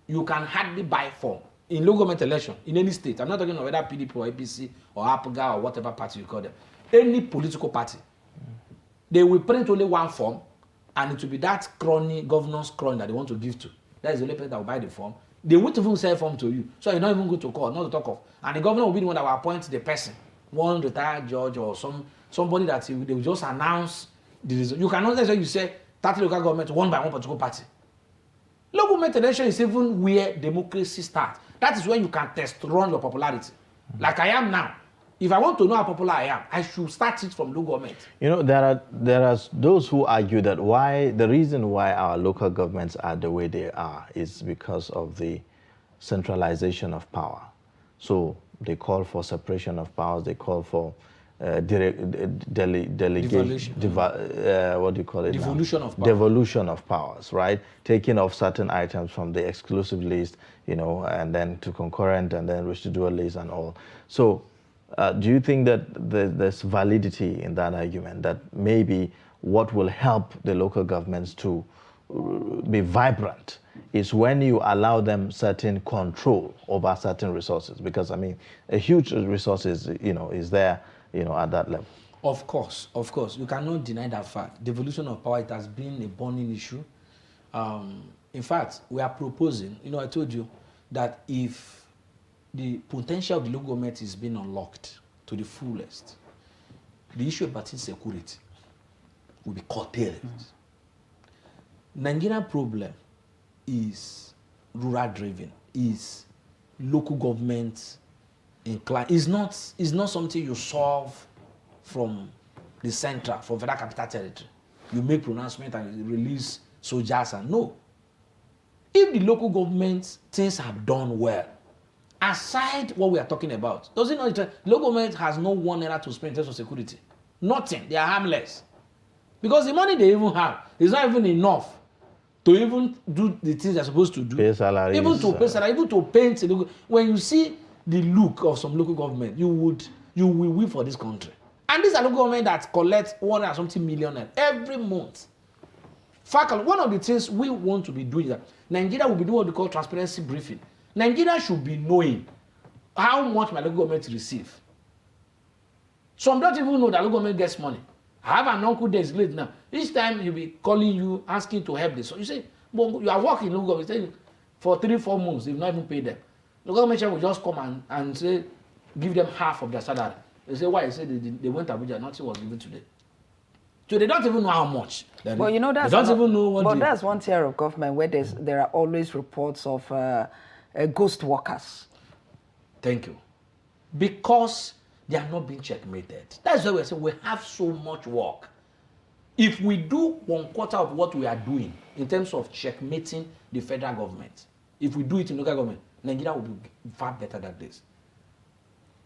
You can hardly buy form in local government election in any state. I'm not talking about whether PDP or APC or APGA or whatever party you call them. Any political party. They will print only one form, and it will be that governor's crony that they want to give to. That is the only person that will buy the form. They won't even sell form to you. So you're not even going to call, not to talk of. And the governor will be the one that will appoint the person, one retired judge or somebody that they will just announce the result. You cannot necessarily say 30 local government won by one particular party. Local government election is even where democracy starts. That is when you can test run your popularity. Like I am now. If I want to know how popular I am, I should start it from local government. There are those who argue that the reason why our local governments are the way they are is because of the centralization of power. So they call for separation of powers. They call for what do you call it? Devolution of power. Devolution of powers, right? Taking off certain items from the exclusive list, you know, and then to concurrent and then residual list and all. So, do you think that there's validity in that argument, that maybe what will help the local governments to be vibrant is when you allow them certain control over certain resources? Because I mean, a huge resources, you know, is there, you know, at that level. Of course, you cannot deny that fact. Devolution of power, it has been a burning issue. In fact, we are proposing, you know, I told you that if the potential of the local government is being unlocked to the fullest, the issue of batting security will be curtailed. Nigerian problem is rural driven, is local government inclined. It's not something you solve from the central, from Federal Capital Territory. You make pronouncement and you release soldiers and no. If the local government things are done well, aside what we are talking about, does it not? Local government has no 1 naira to spend in terms of security. Nothing. They are harmless. Because the money they even have is not even enough to even do the things they're supposed to do. Pay salaries. Even to pay salary, even to paint. When you see the look of some local government, you will weep for this country. And these are local government that collect 100 and something million every month. Fact, one of the things we want to be doing is that Nigeria will be doing what we call transparency briefing. Nigeria should be knowing how much my local government receive. Some don't even know that local government gets money. I have an uncle that is late now. Each time he'll be calling you, asking to help this. So you say, well, you are working in local government for 3-4 months, they've not even paid them. The government will just come and say, give them half of their salary. They say, why? They say they went to Abuja, nothing was given today. So they don't even know how much. Well, you know, that's they don't even know what. But that's one tier of government where there are always reports of ghost workers. Thank you. Because they are not being checkmated. That's why we say we have so much work. If we do 1/4 of what we are doing in terms of checkmating the federal government, if we do it in local government, Nigeria will be far better than this.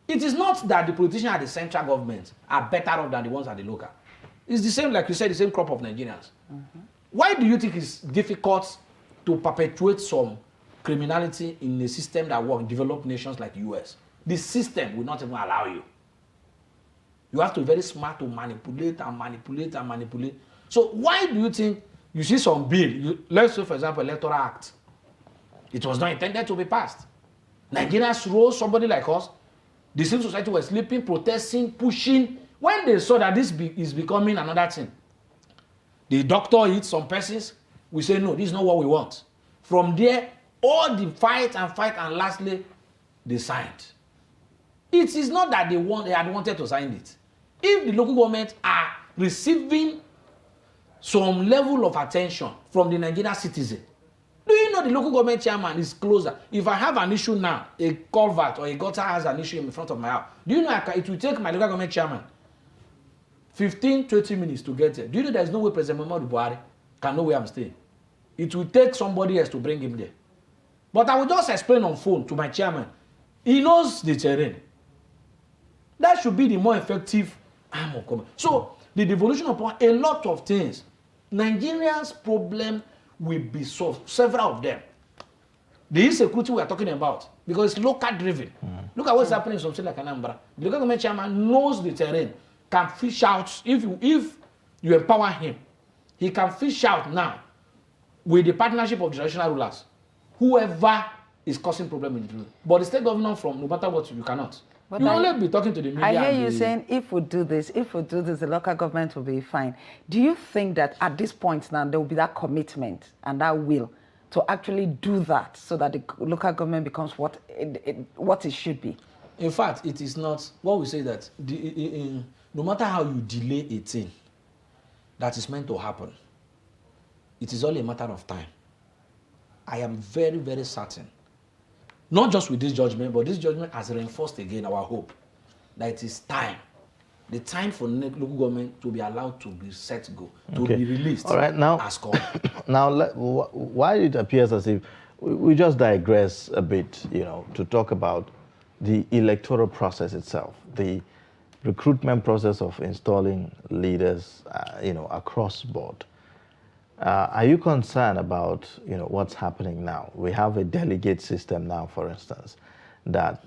It is not that the politicians at the central government are better off than the ones at the local. It's the same, like you said, the same crop of Nigerians. Why do you think it's difficult to perpetuate some criminality in a system that works in developed nations like the US? The system will not even allow you. You have to be very smart to manipulate and manipulate and manipulate. So why do you think you see some bill, let's say for example, Electoral Act. It was not intended to be passed. Nigerians rose, somebody like us, the civil society was sleeping, protesting, pushing. When they saw that this is becoming another thing, the doctor hit some persons, we say, no, this is not what we want. From there, all the fight, and lastly, they signed. It is not that they had wanted to sign it. If the local government are receiving some level of attention from the Nigerian citizen, do you know the local government chairman is closer? If I have an issue now, a culvert or a gutter has an issue in front of my house, do you know it will take my local government chairman 15-20 minutes to get there? Do you know there's no way President Muhammadu Buhari can know where I'm staying? It will take somebody else to bring him there. But I will just explain on phone to my chairman. He knows the terrain. That should be the more effective arm of government. So the devolution of power, a lot of things. Nigerians' problem will be solved, several of them. The insecurity we are talking about, because it's local driven. Look at what's happening in something like Anambra. The local government chairman knows the terrain, can fish out, if you empower him, he can fish out now with the partnership of the traditional rulers, whoever is causing problem in the room. But the state governor, from no matter what, you cannot. But You only be talking to the media. I hear you saying, if we do this, the local government will be fine. Do you think that at this point now, there will be that commitment and that will to actually do that so that the local government becomes what it should be? In fact, it is not. What we say that no matter how you delay a thing that is meant to happen, it is only a matter of time. I am very, very certain. Not just with this judgment, but this judgment has reinforced again our hope that it is time. The time for local government to be allowed to be set to go, to be released. All right, now, as called. Now, why it appears as if we just digress a bit, you know, to talk about the electoral process itself, the recruitment process of installing leaders, across board. Are you concerned about, what's happening now? We have a delegate system now, for instance, that,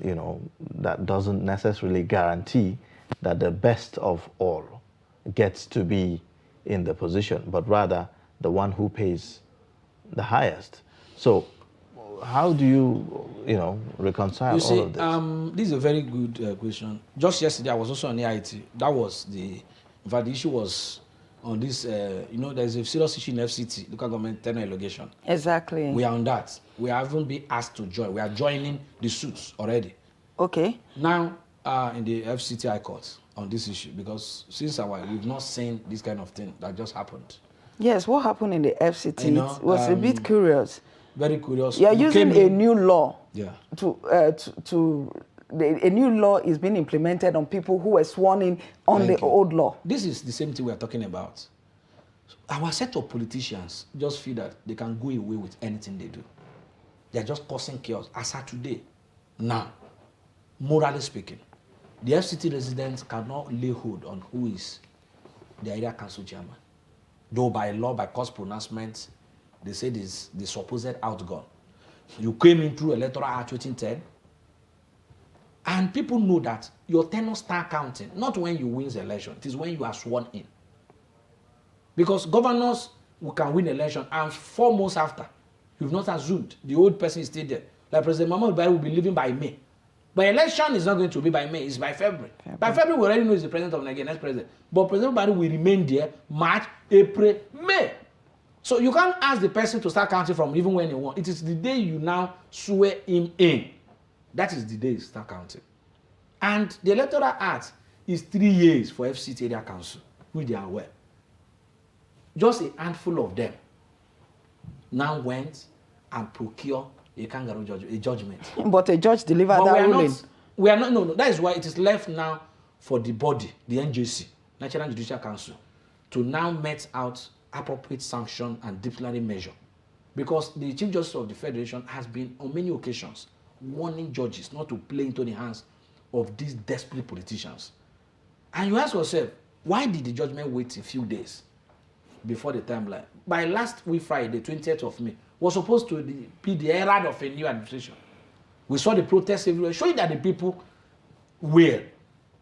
that doesn't necessarily guarantee that the best of all gets to be in the position, but rather the one who pays the highest. So how do you, reconcile all of this? This is a very good question. Just yesterday, I was also on AIT. That was in fact, the issue was on this, there's a serious issue in FCT, local government tenure allocation. Exactly. We are on that. We haven't been asked to join. We are joining the suits already. Okay. Now, in the FCT High Court on this issue, because since a while, we've not seen this kind of thing that just happened. Yes, what happened in the FCT? It was a bit curious. Very curious. You are using a new law. Yeah. A new law is being implemented on people who were sworn in on the old law. This is the same thing we are talking about. Our set of politicians just feel that they can go away with anything they do. They are just causing chaos. As of today, now, morally speaking, the FCT residents cannot lay hold on who is the area council chairman. Though by law, by court pronouncement, they say this the supposed outgone. You came in through Electoral Act 2010, and people know that your tenure start counting, not when you win the election, it is when you are sworn in. Because governors who can win election, and 4 months after, you've not assumed the old person is still there. Like President Muhammadu Buhari will be leaving by May. But election is not going to be by May, it's by February. By February, we already know he's the president of Nigeria, next president. But President Buhari will remain there March, April, May. So you can't ask the person to start counting from even when you want. It is the day you now swear him in. That is the day you start counting. And the Electoral Act is 3 years for FCT area council, which they are aware. Just a handful of them now went and procure a kangaroo judgment. But a judge delivered that ruling. No. That is why it is left now for the body, the NJC, National Judicial Council, to now met out appropriate sanction and disciplinary measure. Because the Chief Justice of the Federation has been on many occasions warning judges not to play into the hands of these desperate politicians. And you ask yourself, why did the judgment wait a few days before the timeline? By last week Friday, 20th of May, was supposed to be the era of a new administration. We saw the protests everywhere, showing that the people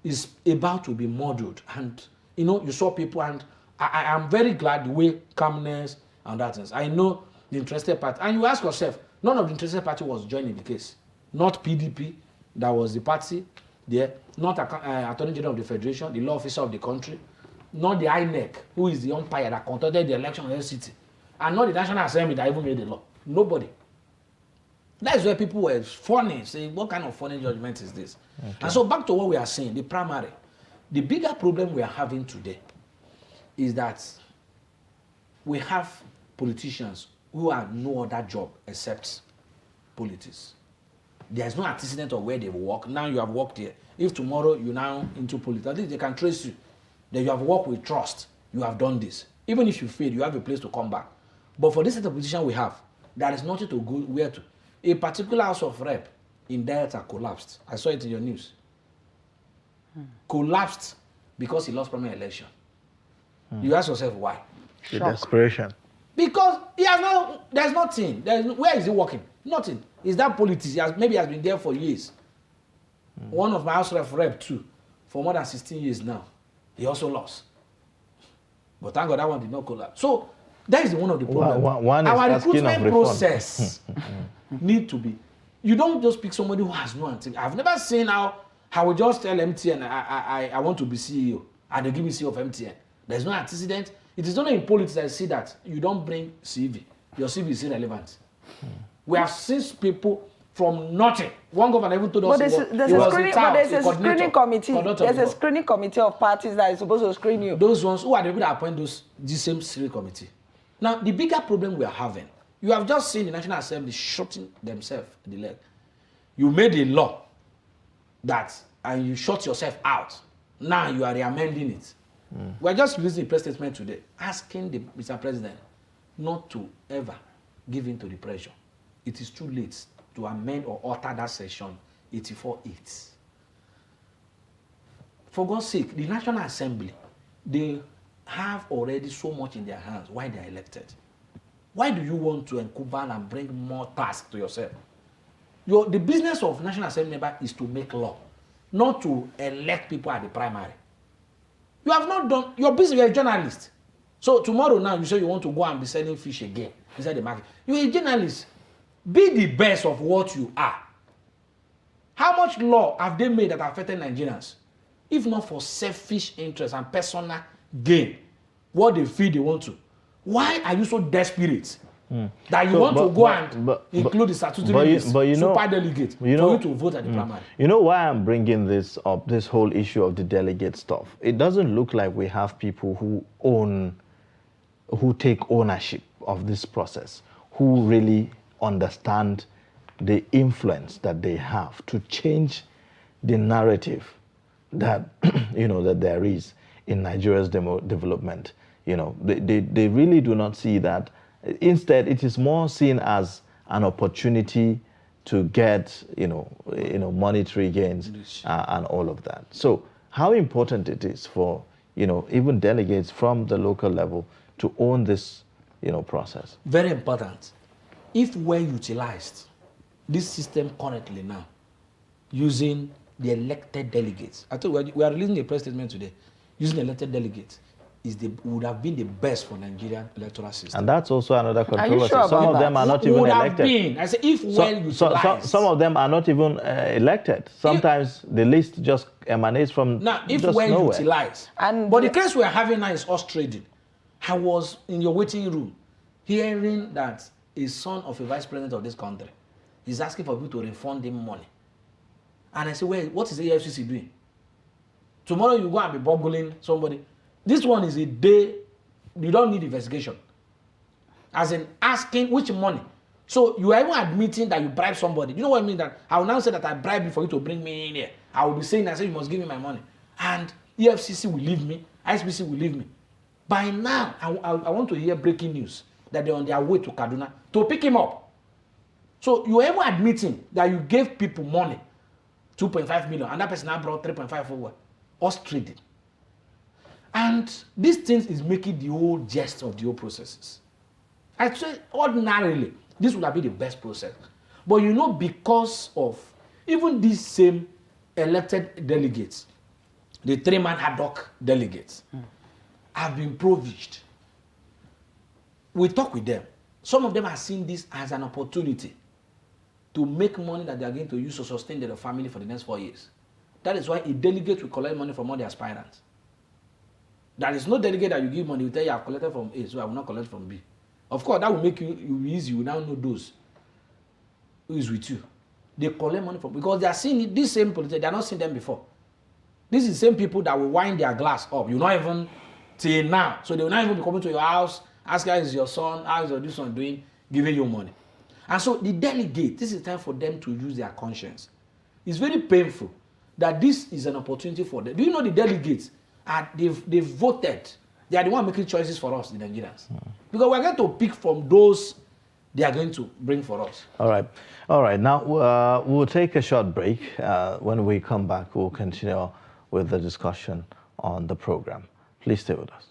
is about to be murdered. And, you saw people, and I am very glad the way calmness and that things. I know the interested party. And you ask yourself, none of the interested party was joining the case. Not PDP, that was the party there, not Attorney General of the Federation, the law officer of the country, not the INEC, who is the umpire that conducted the election of FCT, and not the National Assembly that even made the law. Nobody. That is where people were funny, saying, what kind of funny judgment is this? Okay. And so back to what we are saying, the primary. The bigger problem we are having today is that we have politicians who have no other job except politics. There is no antecedent of where they work. Now you have worked here. If tomorrow you're now into politics, at least they can trace you. Then you have worked with trust. You have done this. Even if you fail, you have a place to come back. But for this set of position we have, there is nothing to go where to. A particular house of rep in Delta collapsed. I saw it in your news. Collapsed because he lost primary election. You ask yourself why? The desperation. Because there's nothing. Where is he working? Nothing. Is that politics? Maybe he has been there for years. One of my house rep too, for more than 16 years now. He also lost. But thank God that one did not collapse. So that is one of the problems. Our recruitment process need to be. You don't just pick somebody who has no antecedent. I've never seen how we just tell MTN I want to be CEO and they give me CEO of MTN. There's no antecedent. It is only in politics that I see that you don't bring CV. Your CV is irrelevant. We have seen people from nothing. One governor even told us there's a screening committee. There's a screening committee of parties that is supposed to screen you. Those ones who are the people that appoint the same screening committee. Now, the bigger problem we are having, you have just seen the National Assembly shooting themselves in the leg. You made a law and you shot yourself out. Now you are re-amending it. We are just releasing a press statement today, asking Mr. President not to ever give in to the pressure. It is too late to amend or alter that section 84.8. For God's sake, the National Assembly, they have already so much in their hands. Why they are elected? Why do you want to encover and bring more tasks to yourself? The business of National Assembly member is to make law, not to elect people at the primary. You have not done your business. You're a journalist. So tomorrow now you say you want to go and be selling fish again inside the market. You're a journalist. Be the best of what you are. How much law have they made that affected Nigerians? If not for selfish interest and personal gain, what they feel they want to. Why are you so desperate that you want to go and include the statutory list, super delegate, for you to vote at the primary? You know why I'm bringing this up, this whole issue of the delegate stuff? It doesn't look like we have people who take ownership of this process, who really understand the influence that they have to change the narrative that that there is in Nigeria's development. They really do not see that. Instead, it is more seen as an opportunity to get monetary gains and all of that. So how important it is for even delegates from the local level to own this process? Very important. If well utilized, this system currently now, using the elected delegates. I told you we are releasing a press statement today. Using elected delegates would have been the best for Nigerian electoral system. And that's also another controversy. Are you sure some of them are not even elected. Been. I say if well utilized. Some of them are not even elected. Sometimes the list just emanates from if just well nowhere. utilized. But the case we are having now is horse trading. I was in your waiting room hearing that a son of a vice president of this country is asking for people to refund him money. And I say, well, what is the EFCC doing? Tomorrow you go and be boggling somebody. This one is a day, you don't need investigation. As in asking which money. So you are even admitting that you bribe somebody. You know what I mean? That I will now say that I bribed you for you to bring me in here. I will be saying, I say you must give me my money. And EFCC will leave me, ISBC will leave me. By now, I want to hear breaking news that they're on their way to Kaduna to pick him up. So you ever admitting that you gave people money, 2.5 million, and that person now brought 3.5 forward, us trading. And these things is making the whole jest of the whole processes. I say ordinarily, this would have been the best process. But because of even these same elected delegates, the 3-man ad hoc delegates, have been privileged. We talk with them. Some of them are seeing this as an opportunity to make money that they are going to use to sustain their family for the next 4 years. That is why a delegate will collect money from all the aspirants. There is no delegate that you give money, will tell you I have collected from A, so I will not collect from B. Of course, that will make you easy. You will now know those who is with you. They collect money from, because they are seeing these same politicians, they are not seeing them before. These are the same people that will wind their glass up. You not even till now. So they will not even be coming to your house, ask how is your son, how is your this one doing, giving you money. And so the delegate, this is time for them to use their conscience. It's very painful that this is an opportunity for them. Do you know the delegates? They've voted. They are the one making choices for us, the Nigerians. Because we're going to pick from those they are going to bring for us. All right. Now, we'll take a short break. When we come back, we'll continue with the discussion on the program. Please stay with us.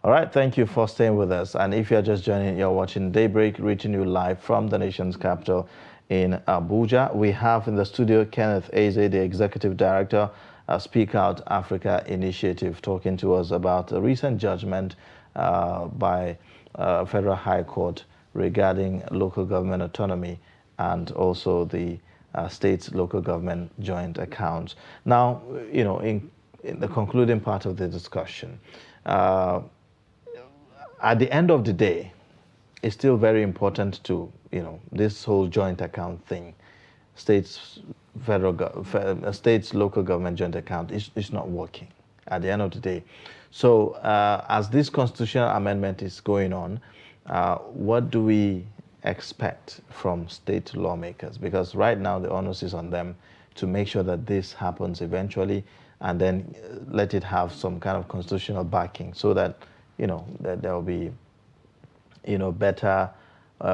All right, thank you for staying with us. And if you're just joining, you're watching Daybreak, reaching you live from the nation's capital in Abuja. We have in the studio Kenneth Eze, the Executive Director Speak Out Africa initiative, talking to us about a recent judgment by Federal High Court regarding local government autonomy and also the state's local government joint accounts. Now, you know, in the concluding part of the discussion, at the end of the day, it's still very important to, you know, this whole joint account thing, states, states, local government joint account is not working at the end of the day. So as this constitutional amendment is going on, what do we expect from state lawmakers? Because right now the onus is on them to make sure that this happens eventually, and then let it have some kind of constitutional backing, so that, you know, that there will be, you know, better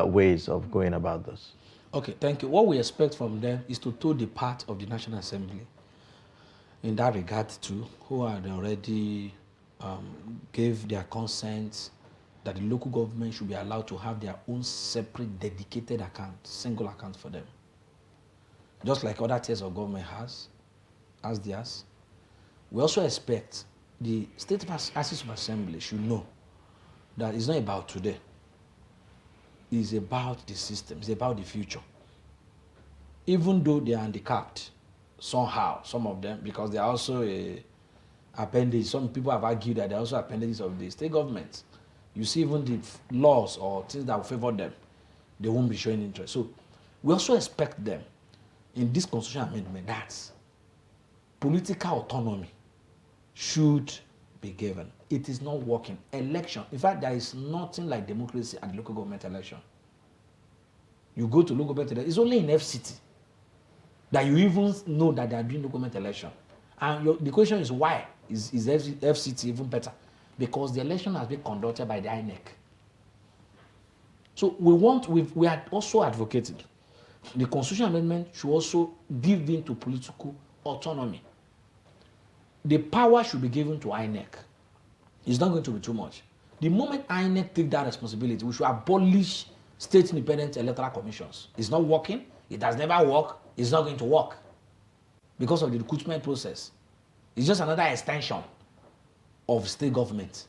ways of going about this. Okay, thank you. What we expect from them is to toe the path of the National Assembly in that regard too, who had already gave their consent that the local government should be allowed to have their own separate dedicated account, single account for them. Just like other tiers of government has theirs. We also expect the State Houses of Assembly should know that it's not about today. It's about the system, it's about the future. Even though they are handicapped somehow, some of them, because they are also a appendage. Some people have argued that they are also appendages of the state government. You see, even the laws or things that will favor them, they won't be showing interest. So we also expect them in this constitutional amendment that political autonomy should be given. It is not working. Election, in fact, there is nothing like democracy at the local government election. You go to local government election, it's only in FCT that you even know that they are doing local government election. And the question is why is FCT even better? Because the election has been conducted by the INEC. So we are also advocating the constitutional amendment should also give in to political autonomy. The power should be given to INEC. It's not going to be too much. The moment INEC take that responsibility, we should abolish state independent electoral commissions. It's not working. It has never worked. It's not going to work because of the recruitment process. It's just another extension of state government.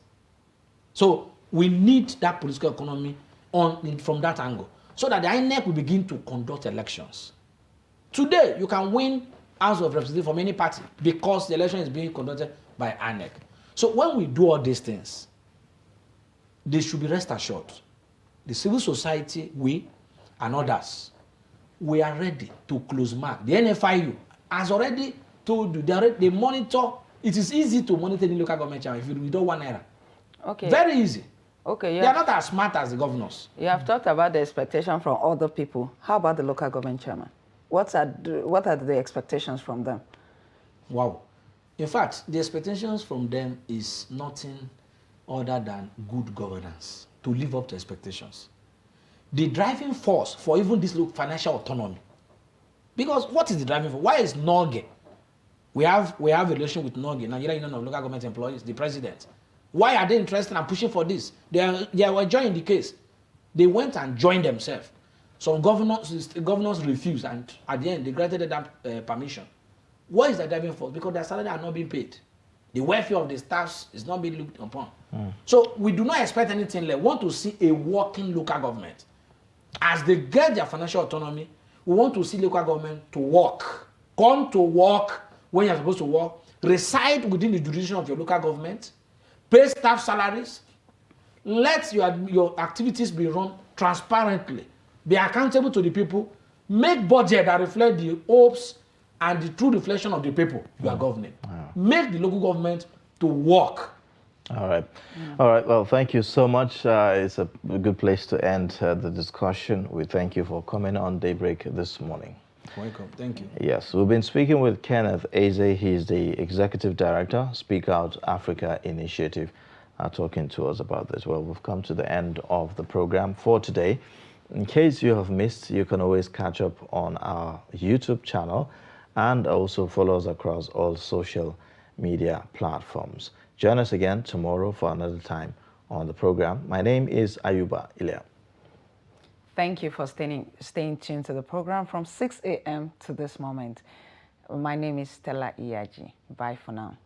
So we need that political economy from that angle, so that the INEC will begin to conduct elections. Today, you can win House of Representatives from any party because the election is being conducted by INEC. So when we do all these things, they should be rest assured. The civil society, we and others, we are ready to close mark. The NFIU has already told you, they monitor. It is easy to monitor the local government chairman if you withdraw 1 naira. Okay. Very easy. Okay. They are not as smart as the governors. You have talked about the expectation from other people. How about the local government chairman? What are the expectations from them? Wow. In fact, the expectations from them is nothing other than good governance, to live up to expectations. The driving force for even this financial autonomy. Because what is the driving force? Why is NOGE? We have a relation with NOGE, Nigerian Union of Local Government Employees, the president. Why are they interested and pushing for this? They were joining the case. They went and joined themselves. Some governors refused, and at the end, they granted them permission. What is the driving force? Because their salary are not being paid. The welfare of the staffs is not being looked upon. So we do not expect anything less. We want to see a working local government. As they get their financial autonomy, we want to see local government to work. Come to work when you're supposed to work. Reside within the jurisdiction of your local government. Pay staff salaries. Let your activities be run transparently. Be accountable to the people. Make budget that reflect the hopes and the true reflection of the people you are governing. Make the local government to work. All right. All right. Well, thank you so much. It's a good place to end the discussion. We thank you for coming on Daybreak this morning. Welcome. Thank you. Yes, we've been speaking with Kenneth Eze. He's the Executive Director, Speak Out Africa Initiative, talking to us about this. Well, we've come to the end of the program for today. In case you have missed, you can always catch up on our YouTube channel and also follow us across all social media platforms. Join us again tomorrow for another time on the program. My name is Ayuba Ilya. Thank you for staying tuned to the program from 6 a.m. to this moment. My name is Stella Iyaji. Bye for now.